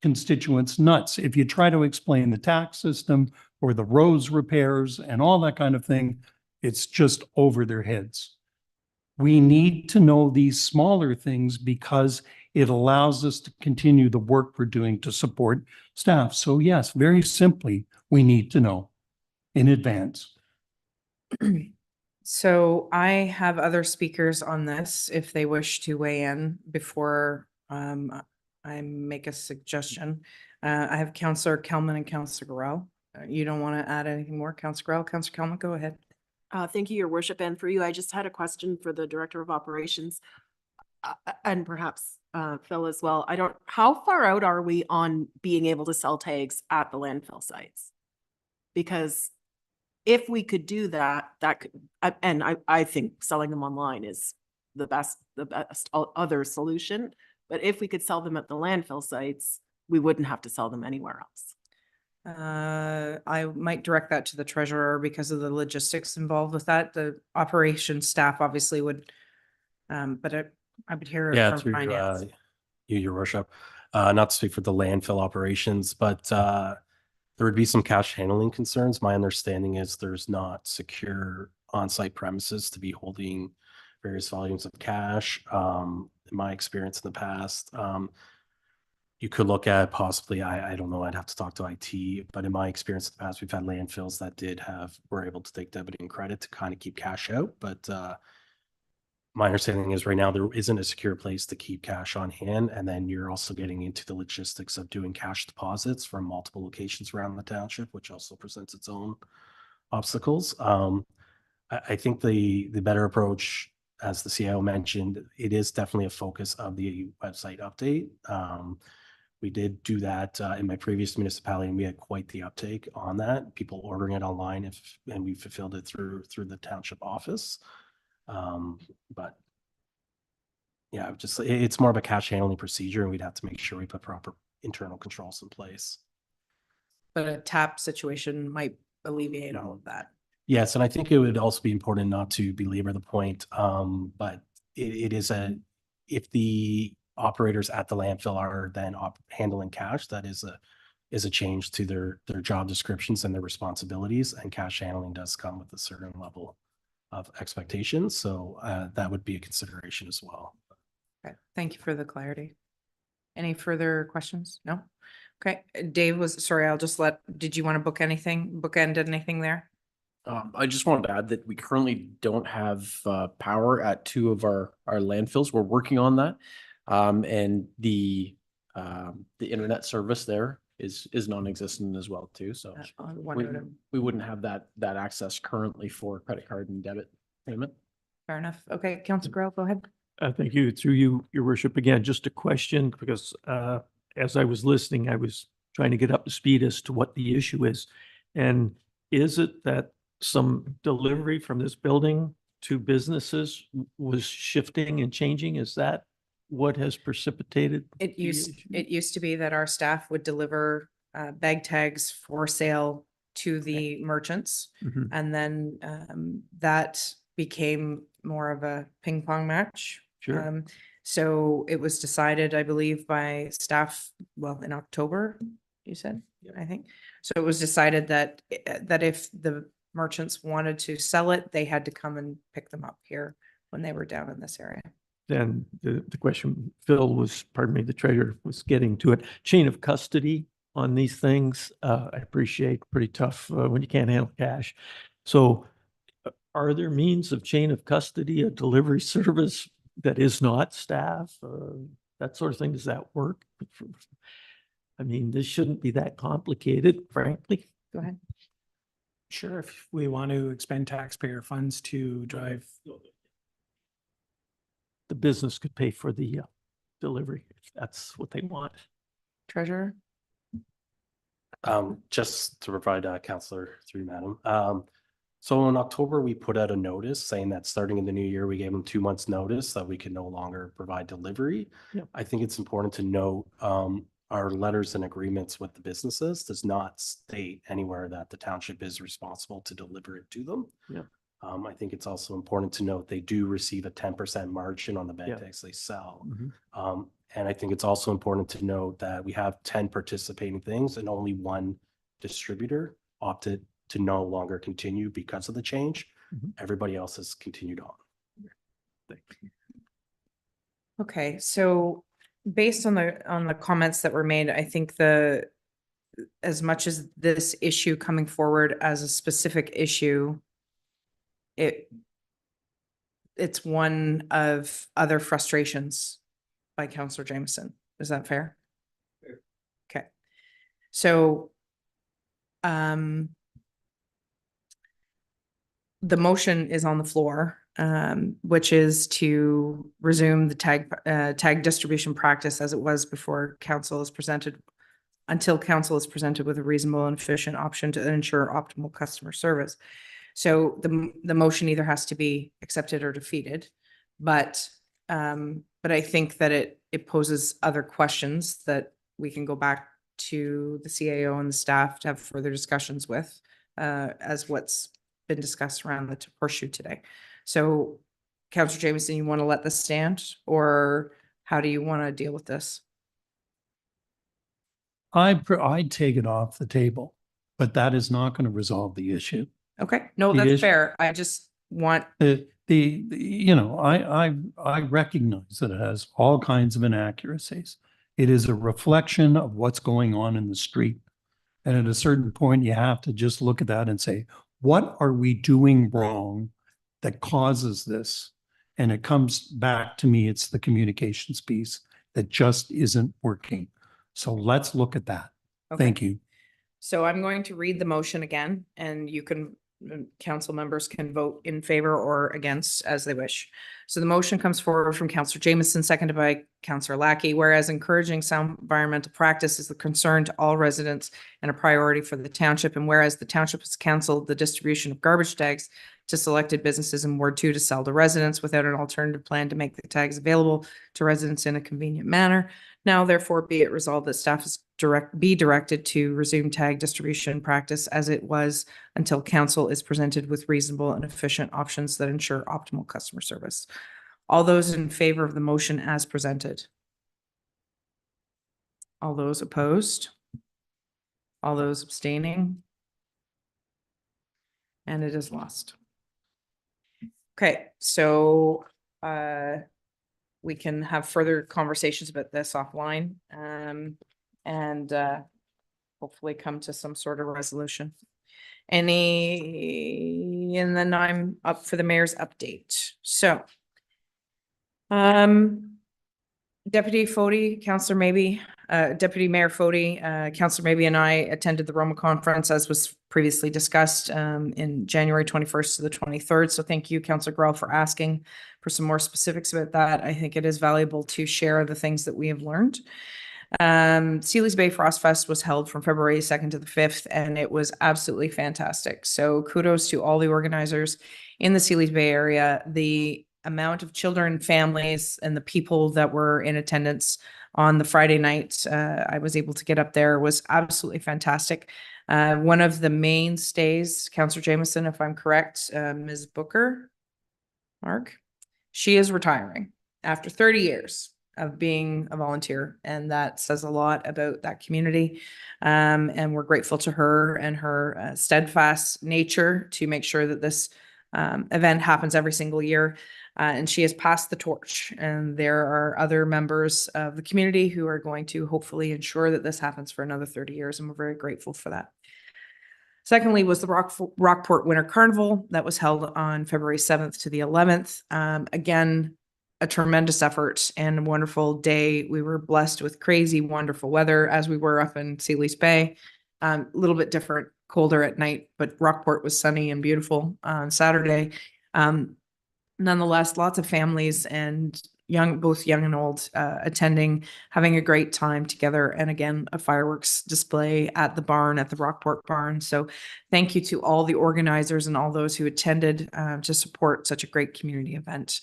constituents nuts. If you try to explain the tax system or the roads repairs and all that kind of thing, it's just over their heads. We need to know these smaller things because it allows us to continue the work we're doing to support staff. So yes, very simply, we need to know in advance. So I have other speakers on this if they wish to weigh in before I make a suggestion. I have Councillor Kelman and Councillor Gorell. You don't want to add anything more, Councillor Gorell? Councillor Kelman, go ahead. Thank you, Your Worship. And for you, I just had a question for the Director of Operations and perhaps Phil as well. How far out are we on being able to sell tags at the landfill sites? Because if we could do that, and I think selling them online is the best other solution. But if we could sell them at the landfill sites, we wouldn't have to sell them anywhere else. I might direct that to the treasurer because of the logistics involved with that. The operations staff obviously would, but I would hear it from through finance. Your Worship, not to speak for the landfill operations, but there would be some cash handling concerns. My understanding is there's not secure on-site premises to be holding various volumes of cash. In my experience in the past, you could look at possibly, I don't know, I'd have to talk to IT, but in my experience in the past, we've had landfills that were able to take debit and credit to kind of keep cash out. But my understanding is right now there isn't a secure place to keep cash on hand. And then you're also getting into the logistics of doing cash deposits from multiple locations around the township, which also presents its own obstacles. I think the better approach, as the CIO mentioned, it is definitely a focus of the website update. We did do that in my previous municipality, and we had quite the uptake on that. People ordering it online, and we fulfilled it through the township office. But Yeah, it's more of a cash handling procedure, and we'd have to make sure we put proper internal controls in place. But a tap situation might alleviate all of that. Yes, and I think it would also be important not to belabor the point, but it is if the operators at the landfill are then handling cash, that is a change to their job descriptions and their responsibilities, and cash handling does come with a certain level of expectations, so that would be a consideration as well. Okay, thank you for the clarity. Any further questions? No? Okay, Dave did you want to bookend anything there? I just wanted to add that we currently don't have power at 2 of our landfills. We're working on that. And the internet service there is non-existent as well too. So we wouldn't have that access currently for credit card and debit payment. Fair enough. Okay, Councilor Grow, go ahead. Thank you. Through you, your worship, again, just a question, because as I was listening, I was trying to get up to speed as to what the issue is. And is it that some delivery from this building to businesses was shifting and changing? Is that what has precipitated? It used to be that our staff would deliver bag tags for sale to the merchants. Mhm. And then that became more of a ping pong match. Sure. So it was decided, I believe, by staff, well, in October, you said, I think. So it was decided that if the merchants wanted to sell it, they had to come and pick them up here when they were down in this area. Then the question Phil was, pardon me, the treasurer was getting to it, chain of custody on these things. I appreciate pretty tough when you can't handle cash. So are there means of chain of custody, a delivery service that is not staff, that sort of thing? Does that work? I mean, this shouldn't be that complicated, frankly. Go ahead. Sure, if we want to expend taxpayer funds to drive. The business could pay for the delivery if that's what they want. Treasurer? Just to provide Councillor through Madam. So in October, we put out a notice saying that starting in the new year, we gave them 2 months notice that we could no longer provide delivery. Yep. I think it's important to note our letters and agreements with the businesses does not state anywhere that the township is responsible to deliver it to them. Yep. I think it's also important to note they do receive a 10% margin on the bag Yep. tags they sell. Mhm. And I think it's also important to note that we have 10 participating things and only 1 distributor opted to no longer continue because of the change. Mhm. Everybody else has continued on. Okay, so based on the comments that were made, I think as much as this issue coming forward as a specific issue, it's one of other frustrations by Councillor Jameson. Is that fair? Okay. So the motion is on the floor, which is to resume the tag distribution practice as it was before council is presented, until council is presented with a reasonable and efficient option to ensure optimal customer service. So the motion either has to be accepted or defeated, but I think that it poses other questions that we can go back to the CAO and the staff to have further discussions with, as what's been discussed around the horseshoe today. So Councillor Jameson, you want to let this stand, or how do you want to deal with this? I'd take it off the table, but that is not going to resolve the issue. Okay, no, The that's issue- fair. I just want, I recognize that it has all kinds of inaccuracies. It is a reflection of what's going on in the street. And at a certain point, you have to just look at that and say, what are we doing wrong that causes this? And it comes back to me, it's the communications piece that just isn't working. So let's look at that. okay. Thank you. So I'm going to read the motion again, and you can council members can vote in favor or against as they wish. So the motion comes forward from Councillor Jameson, seconded by Councillor Lackey, whereas encouraging sound environmental practice is the concern to all residents and a priority for the township, and whereas the township has canceled the distribution of garbage tags to selected businesses in Ward 2 to sell to residents without an alternative plan to make the tags available to residents in a convenient manner. Now, therefore, be it resolved that staff is be directed to resume tag distribution practice as it was until council is presented with reasonable and efficient options that ensure optimal customer service. All those in favor of the motion as presented? All those opposed? All those abstaining? And it is lost. Okay, so we can have further conversations about this offline, and hopefully come to some sort of resolution. And then I'm up for the mayor's update. So, Deputy Fody, Councillor Maybe, Deputy Mayor Fody, Councillor Maybe and I attended the Roma conference as was previously discussed in January 21st to the 23rd. So thank you, Councillor Grell, for asking for some more specifics about that. I think it is valuable to share the things that we have learned. Sealy's Bay Frost Fest was held from February 2nd to the 5th, and it was absolutely fantastic. So kudos to all the organizers in the Sealy's Bay area. The amount of children, families, and the people that were in attendance on the Friday night, I was able to get up there, was absolutely fantastic. One of the mainstays, Councillor Jameson, if I'm correct, Ms. Booker, Mark, she is retiring after 30 years of being a volunteer, and that says a lot about that community. And we're grateful to her and her steadfast nature to make sure that this event happens every single year. And she has passed the torch, and there are other members of the community who are going to hopefully ensure that this happens for another 30 years, and we're very grateful for that. Secondly was the Rockport Winter Carnival that was held on February 7th to the 11th. Again, a tremendous effort and a wonderful day. We were blessed with crazy, wonderful weather as we were up in Sealy's Bay. A little bit different, colder at night, but Rockport was sunny and beautiful on Saturday. Nonetheless, lots of families and both young and old, attending, having a great time together. And again, a fireworks display at the barn, at the Rockport barn. So thank you to all the organizers and all those who attended to support such a great community event.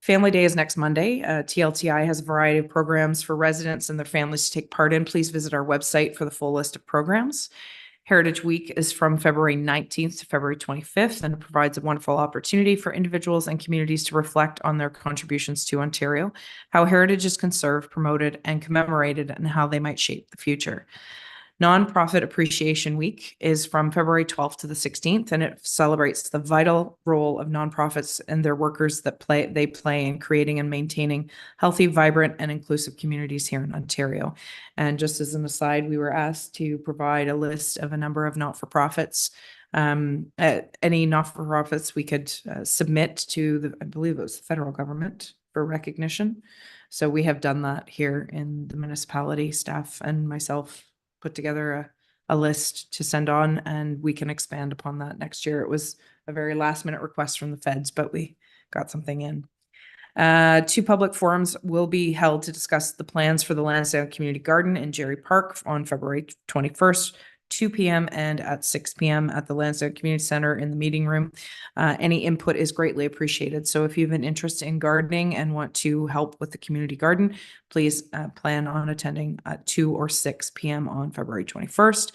Family Day is next Monday. TLTI has a variety of programs for residents and their families to take part in. Please visit our website for the full list of programs. Heritage Week is from February 19th to February 25th, and it provides a wonderful opportunity for individuals and communities to reflect on their contributions to Ontario, how heritage is conserved, promoted, and commemorated, and how they might shape the future. Nonprofit Appreciation Week is from February 12th to the 16th, and it celebrates the vital role of nonprofits and their workers that they play in creating and maintaining healthy, vibrant, and inclusive communities here in Ontario. And just as an aside, we were asked to provide a list of a number of not-for-profits. Any not-for-profits we could submit to the, I believe it was the federal government for recognition. So we have done that here in the municipality. Staff and myself put together a list to send on, and we can expand upon that next year. It was a very last minute request from the feds, but we got something in. 2 public forums will be held to discuss the plans for the Lansdowne Community Garden in Jerry Park on February 21st, 2 p.m. and at 6 p.m. at the Lansdowne Community Center in the meeting room. Any input is greatly appreciated. So if you have an interest in gardening and want to help with the community garden, please plan on attending at 2 or 6 p.m. on February 21st.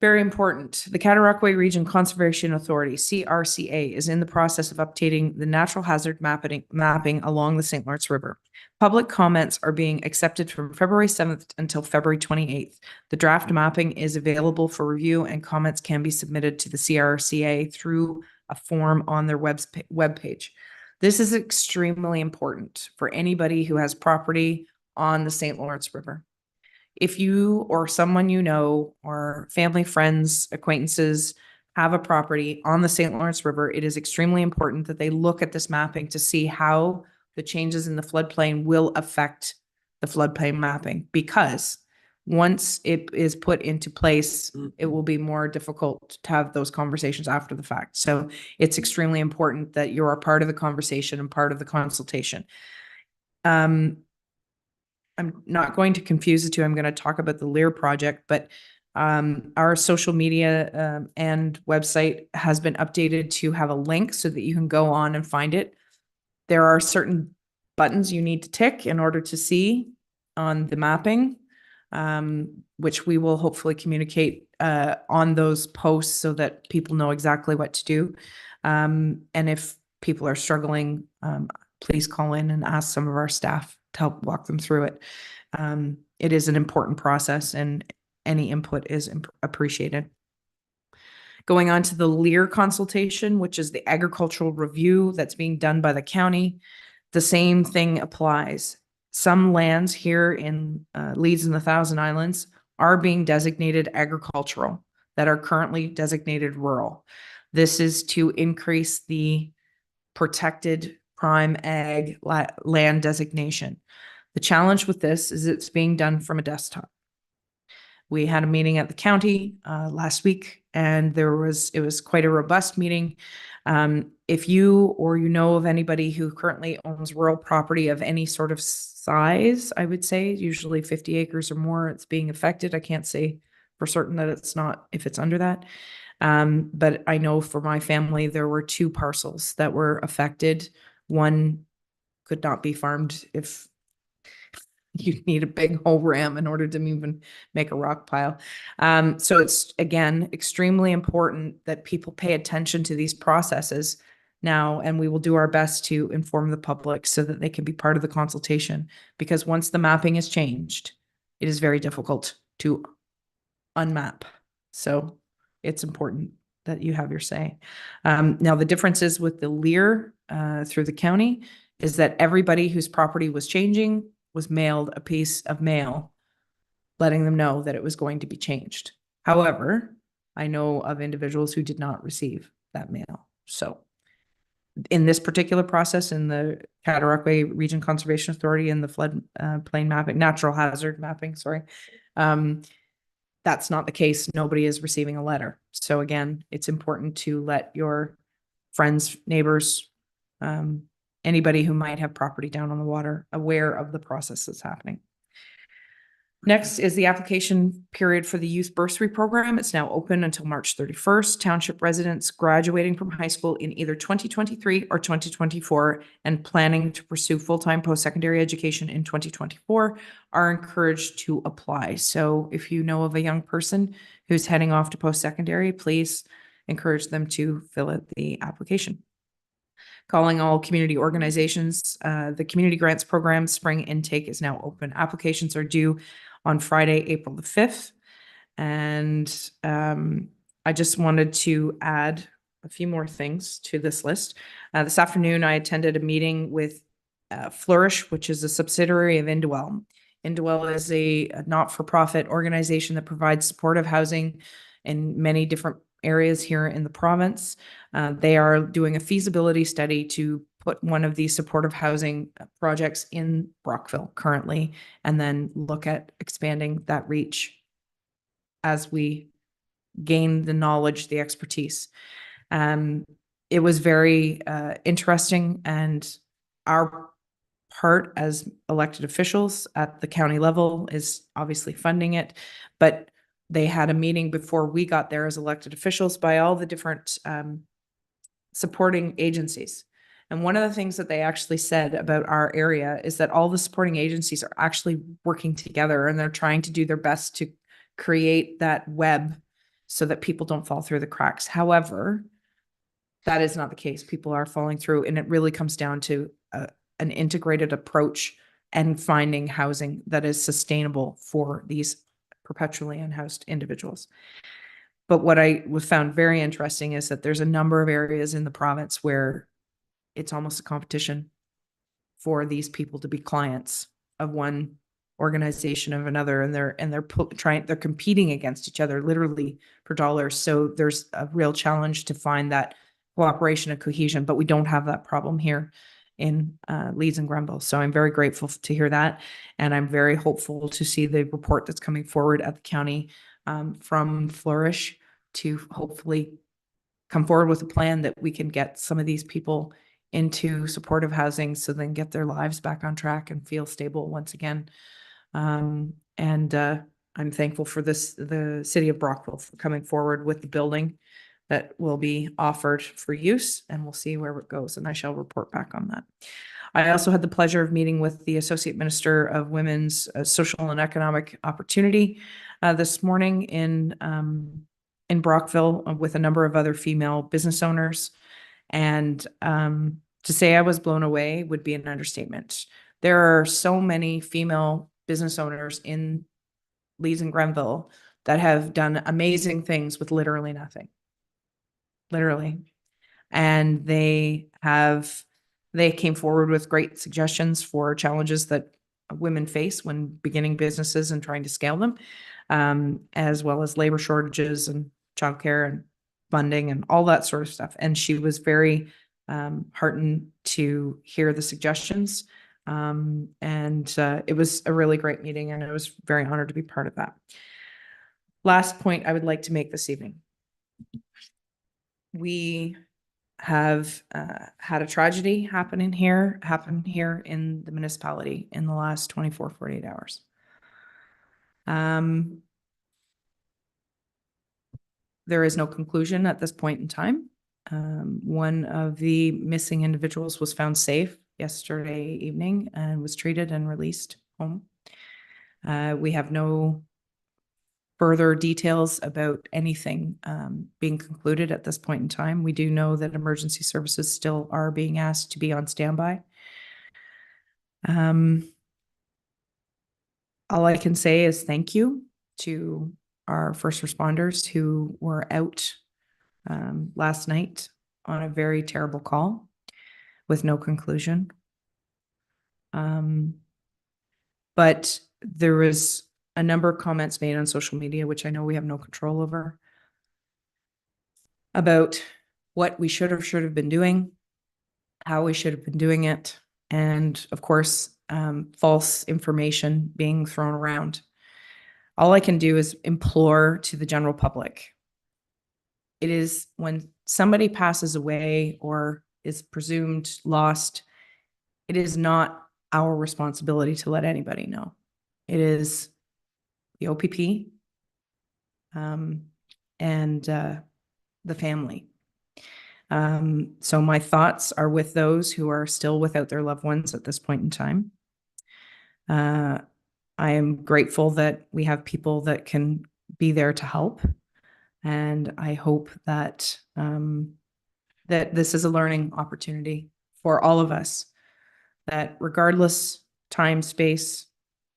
Very important. The Gananoque Region Conservation Authority, CRCA, is in the process of updating the natural hazard mapping along the St. Lawrence River. Public comments are being accepted from February 7th until February 28th. The draft mapping is available for review, and comments can be submitted to the CRCA through a form on their webpage. This is extremely important for anybody who has property on the St. Lawrence River. If you or someone you know or family, friends, acquaintances have a property on the St. Lawrence River, it is extremely important that they look at this mapping to see how the changes in the floodplain will affect the floodplain mapping, because once it is put into place, it will be more difficult to have those conversations after the fact. So it's extremely important that you're a part of the conversation and part of the consultation. I'm not going to confuse the two. I'm going to talk about the Lear project, but our social media and website has been updated to have a link so that you can go on and find it. There are certain buttons you need to tick in order to see on the mapping, which we will hopefully communicate on those posts so that people know exactly what to do. And if people are struggling, please call in and ask some of our staff to help walk them through it. It is an important process and any input is appreciated. Going on to the Lear consultation, which is the agricultural review that's being done by the county. The same thing applies. Some lands here in Leeds and the Thousand Islands are being designated agricultural that are currently designated rural. This is to increase the protected prime ag land designation. The challenge with this is it's being done from a desktop. We had a meeting at the county last week, and it was quite a robust meeting. If you or you know of anybody who currently owns rural property of any sort of size, I would say usually 50 acres or more, it's being affected. I can't say for certain that it's not if it's under that. But I know for my family, there were 2 parcels that were affected. One could not be farmed if you need a big whole ram in order to even make a rock pile. So it's, again, extremely important that people pay attention to these processes now, and we will do our best to inform the public so that they can be part of the consultation, because once the mapping is changed, it is very difficult to unmap. So it's important that you have your say. Now, the differences with the Lear through the county is that everybody whose property was changing was mailed a piece of mail letting them know that it was going to be changed. However, I know of individuals who did not receive that mail. So in this particular process, in the Cataraqui Region Conservation Authority and the flood plain mapping, natural hazard mapping, sorry, that's not the case. Nobody is receiving a letter. So again, it's important to let your friends, neighbors, anybody who might have property down on the water aware of the process that's happening. Next is the application period for the youth bursary program. It's now open until March 31st. Township residents graduating from high school in either 2023 or 2024 and planning to pursue full-time post-secondary education in 2024 are encouraged to apply. So if you know of a young person who's heading off to post-secondary, please encourage them to fill out the application. Calling all community organizations, the community grants program spring intake is now open. Applications are due on Friday, April the 5th. And I just wanted to add a few more things to this list. This afternoon, I attended a meeting with Flourish, which is a subsidiary of Indwell. Indwell is a not-for-profit organization that provides supportive housing in many different areas here in the province. They are doing a feasibility study to put one of these supportive housing projects in Brockville currently, and then look at expanding that reach as we gain the knowledge, the expertise. It was very interesting, and our part as elected officials at the county level is obviously funding it, but they had a meeting before we got there as elected officials by all the different supporting agencies. And one of the things that they actually said about our area is that all the supporting agencies are actually working together, and they're trying to do their best to create that web so that people don't fall through the cracks. However, that is not the case. People are falling through, and it really comes down to an integrated approach and finding housing that is sustainable for these perpetually unhoused individuals. But what I found very interesting is that there's a number of areas in the province where it's almost a competition for these people to be clients of one organization of another, and they're competing against each other literally for dollars. So there's a real challenge to find that cooperation and cohesion, but we don't have that problem here in Leeds and Grenville. So I'm very grateful to hear that. And I'm very hopeful to see the report that's coming forward at the county from Flourish to hopefully come forward with a plan that we can get some of these people into supportive housing so they can get their lives back on track and feel stable once again. I'm thankful for the city of Brockville for coming forward with the building that will be offered for use, and we'll see where it goes, and I shall report back on that. I also had the pleasure of meeting with the Associate Minister of Women's Social and Economic Opportunity this morning in Brockville with a number of other female business owners. And to say I was blown away would be an understatement. There are so many female business owners in Leeds and Grenville that have done amazing things with literally nothing. Literally. And they came forward with great suggestions for challenges that women face when beginning businesses and trying to scale them, as well as labor shortages and childcare and funding and all that sort of stuff. And she was very heartened to hear the suggestions. It was a really great meeting, and I was very honored to be part of that. Last point I would like to make this evening. We have had a tragedy happen here in the municipality in the last 48 hours. There is no conclusion at this point in time. One of the missing individuals was found safe yesterday evening and was treated and released home. We have no further details about anything being concluded at this point in time. We do know that emergency services still are being asked to be on standby. All I can say is thank you to our first responders who were out last night on a very terrible call with no conclusion. But there was a number of comments made on social media, which I know we have no control over, about what we should have been doing, how we should have been doing it, and of course, false information being thrown around. All I can do is implore to the general public. It is when somebody passes away or is presumed lost, it is not our responsibility to let anybody know. It is the OPP and the family. So my thoughts are with those who are still without their loved ones at this point in time. I am grateful that we have people that can be there to help. And I hope that that this is a learning opportunity for all of us, that regardless time, space,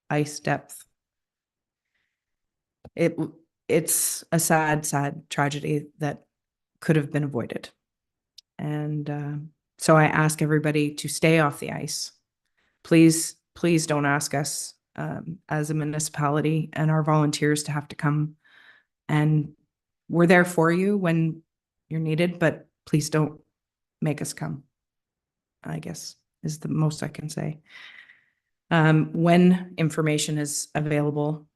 ice depth, it's a sad, sad tragedy that could have been avoided. And so I ask everybody to stay off the ice. Please, please don't ask us as a municipality and our volunteers to have to come, and we're there for you when you're needed, but please don't make us come, I guess is the most I can say. When information is available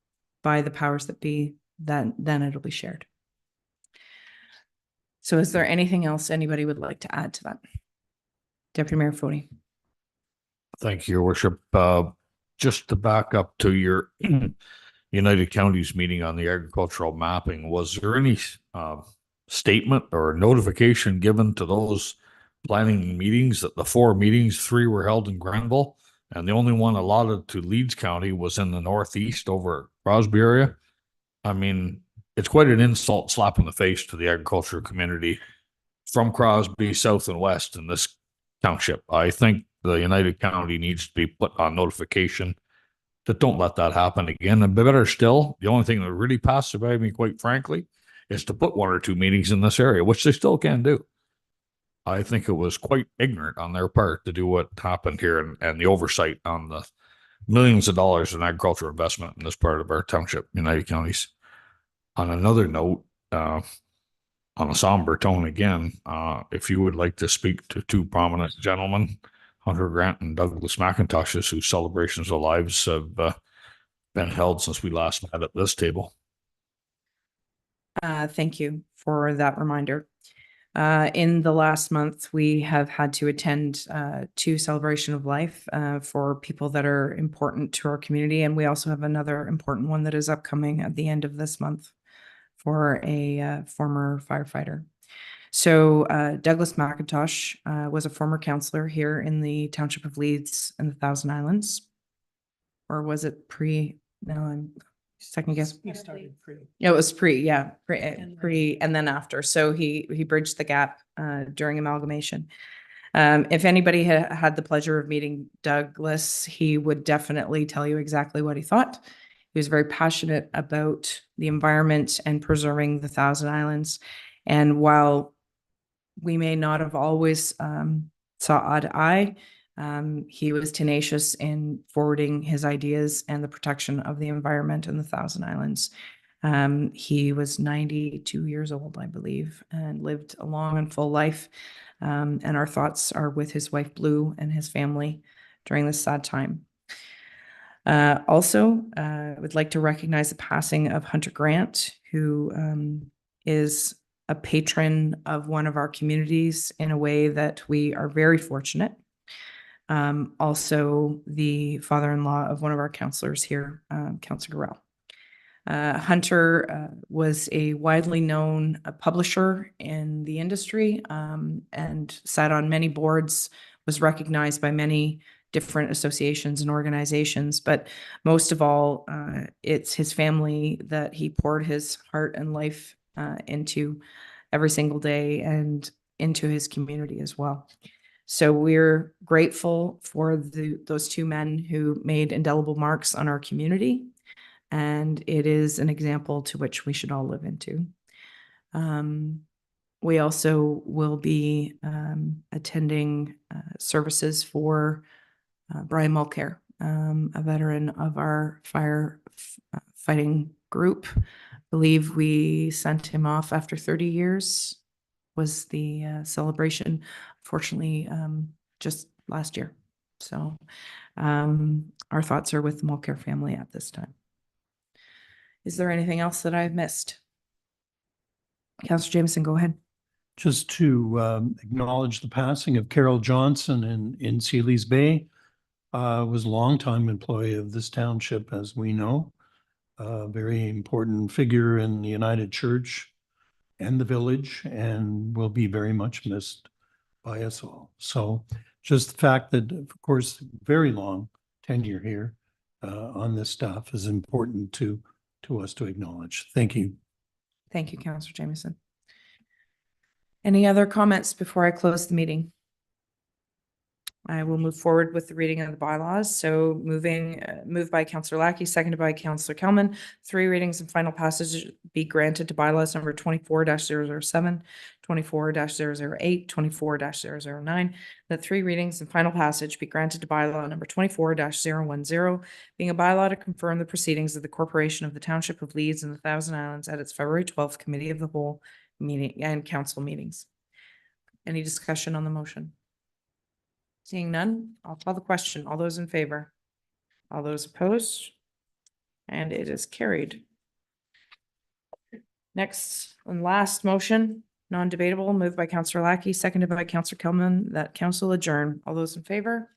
by the powers that be, then it'll be shared. So is there anything else anybody would like to add to that? Deputy Mayor Fody. Thank you, Your Worship. Just to back up to your United Counties meeting on the agricultural mapping, was there any statement or notification given to those planning meetings that the 4 meetings, 3 were held in Grenville, and the only one allotted to Leeds County was in the northeast over Crosby area? I mean, it's quite an insult, slap in the face to the agricultural community from Crosby, south and west in this township. I think the United County needs to be put on notification that don't let that happen again. And better still, the only thing that really passes by me, quite frankly, is to put 1 or 2 meetings in this area, which they still can do. I think it was quite ignorant on their part to do what happened here, and the oversight on the millions of dollars in agricultural investment in this part of our township, United Counties. On another note, on a somber tone again, if you would like to speak to 2 prominent gentlemen Hunter Grant and Douglas McIntoshes, whose celebrations of lives have been held since we last met at this table. Thank you for that reminder. In the last month, we have had to attend two celebration of life for people that are important to our community. And we also have another important one that is upcoming at the end of this month for a former firefighter. So Douglas McIntosh was a former councillor here in the Township of Leeds and the Thousand Islands. Or was it pre? No, I'm second guess. He started pre. It was pre, and then after. So he bridged the gap during amalgamation. If anybody had the pleasure of meeting Douglas, he would definitely tell you exactly what he thought. He was very passionate about the environment and preserving the Thousand Islands. And while we may not have always saw eye to eye, he was tenacious in forwarding his ideas and the protection of the environment in the Thousand Islands. He was 92 years old, I believe, and lived a long and full life. And our thoughts are with his wife, Blue, and his family during this sad time. Also, I would like to recognize the passing of Hunter Grant, who is a patron of one of our communities in a way that we are very fortunate. Also the father-in-law of one of our councillors here, Councillor Garrell. Hunter was a widely known publisher in the industry and sat on many boards, was recognized by many different associations and organizations, but most of all, it's his family that he poured his heart and life into every single day and into his community as well. So we're grateful for those two men who made indelible marks on our community, and it is an example to which we should all live into. We also will be attending services for Brian Mulcair, a veteran of our firefighting group. I believe we sent him off after 30 years was the celebration, fortunately, just last year. So our thoughts are with the Mulcair family at this time. Is there anything else that I've missed? Councillor Jameson, go ahead. Just to acknowledge the passing of Carol Johnson in Sealy's Bay. Was a longtime employee of this township, as we know. A very important figure in the United Church and the village, and will be very much missed by us all. So just the fact that, of course, very long tenure here on this staff is important to us to acknowledge. Thank you. Thank you, Councillor Jameson. Any other comments before I close the meeting? I will move forward with the reading of the bylaws. So moved by Councillor Lackey, seconded by Councillor Kelman. 3 readings and final passage be granted to bylaws number 24-007, 24-008, 24-009. That 3 readings and final passage be granted to bylaw number 24-010, being a bylaw to confirm the proceedings of the Corporation of the Township of Leeds and the Thousand Islands at its February 12th Committee of the Whole meeting and council meetings. Any discussion on the motion? Seeing none, I'll call the question. All those in favor? All those opposed? And it is carried. Next and last motion, non-debatable, moved by Councillor Lackey, seconded by Councillor Kelman, that council adjourn. All those in favor?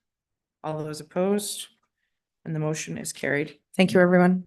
All those opposed? And the motion is carried. Thank you, everyone.